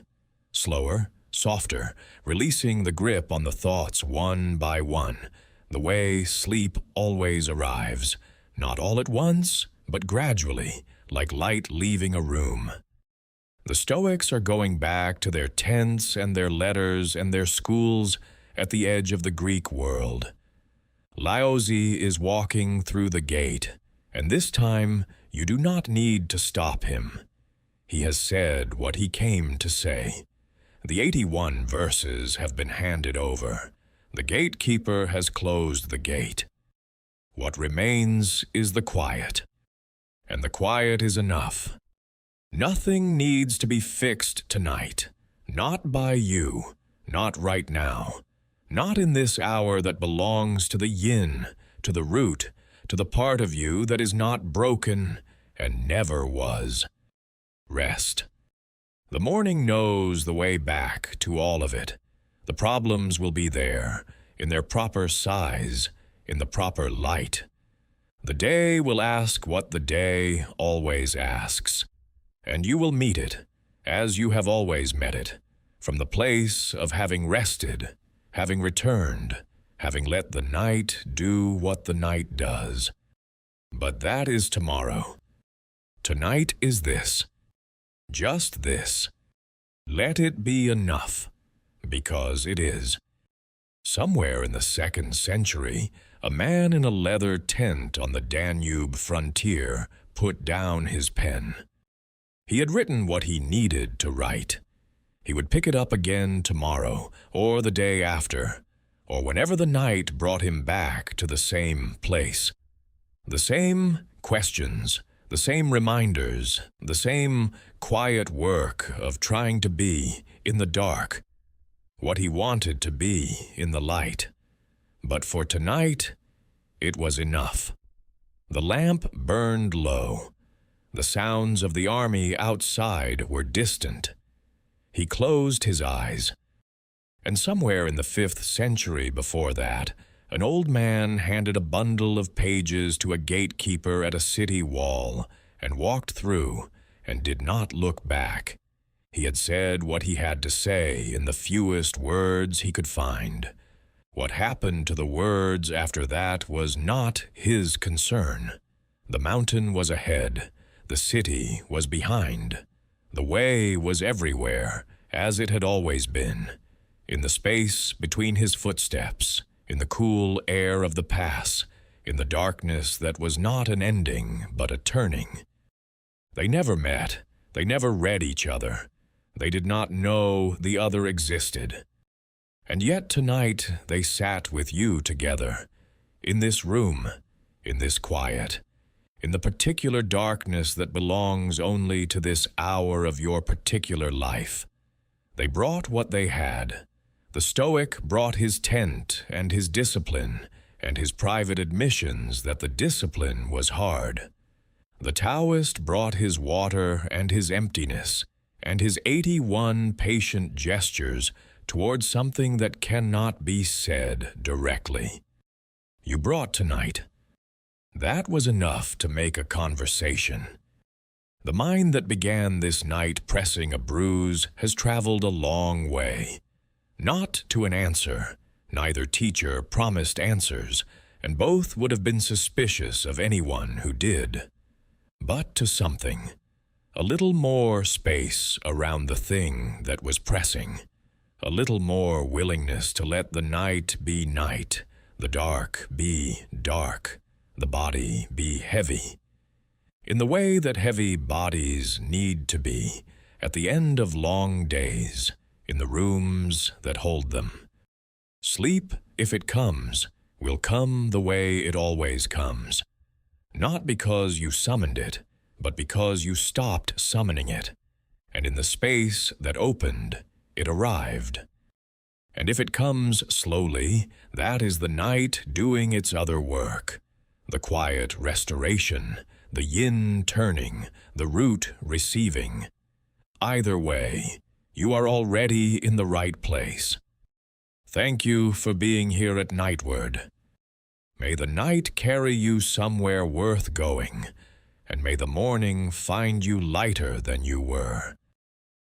slower, softer, releasing the grip on the thoughts one by one, the way sleep always arrives, not all at once, but gradually, like light leaving a room. The Stoics are going back to their tents and their letters and their schools at the edge of the Greek world. Laozi is walking through the gate, And this time you do not need to stop him. He has said what he came to say. The 81 verses have been handed over. The gatekeeper has closed the gate. What remains is the quiet. And the quiet is enough. Nothing needs to be fixed tonight. Not by you. Not right now. Not in this hour that belongs to the yin, to the root, to the part of you that is not broken and never was. Rest. The morning knows the way back to all of it. The problems will be there, in their proper size, in the proper light. The day will ask what the day always asks, and you will meet it, as you have always met it, from the place of having rested, having returned, having let the night do what the night does. But that is tomorrow. Tonight is this. Just this. Let it be enough, because it is. Somewhere in the 2nd century, a man in a leather tent on the Danube frontier put down his pen. He had written what he needed to write. He would pick it up again tomorrow, or the day after, or whenever the night brought him back to the same place. The same questions, the same reminders, the same quiet work of trying to be in the dark what he wanted to be in the light. But for tonight, it was enough. The lamp burned low. The sounds of the army outside were distant. He closed his eyes. And somewhere in the 5th century before that, an old man handed a bundle of pages to a gatekeeper at a city wall and walked through and did not look back. He had said what he had to say in the fewest words he could find. What happened to the words after that was not his concern. The mountain was ahead. The city was behind. The way was everywhere, as it had always been, in the space between his footsteps, in the cool air of the pass, in the darkness that was not an ending but a turning. They never met. They never read each other. They did not know the other existed. And yet tonight they sat with you together, in this room, in this quiet, in the particular darkness that belongs only to this hour of your particular life. They brought what they had. The Stoic brought his tent and his discipline and his private admissions that the discipline was hard. The Taoist brought his water and his emptiness and his 81 patient gestures towards something that cannot be said directly. You brought tonight. That was enough to make a conversation. The mind that began this night pressing a bruise has traveled a long way. Not to an answer. Neither teacher promised answers, and both would have been suspicious of anyone who did. But to something. A little more space around the thing that was pressing. A little more willingness to let the night be night, the dark be dark, the body be heavy. In the way that heavy bodies need to be, at the end of long days, in the rooms that hold them. Sleep, if it comes, will come the way it always comes. Not because you summoned it, but because you stopped summoning it, and in the space that opened, it arrived. And if it comes slowly, that is the night doing its other work, the quiet restoration, the yin turning, the root receiving. Either way, you are already in the right place. Thank you for being here at Nightward. May the night carry you somewhere worth going, and may the morning find you lighter than you were.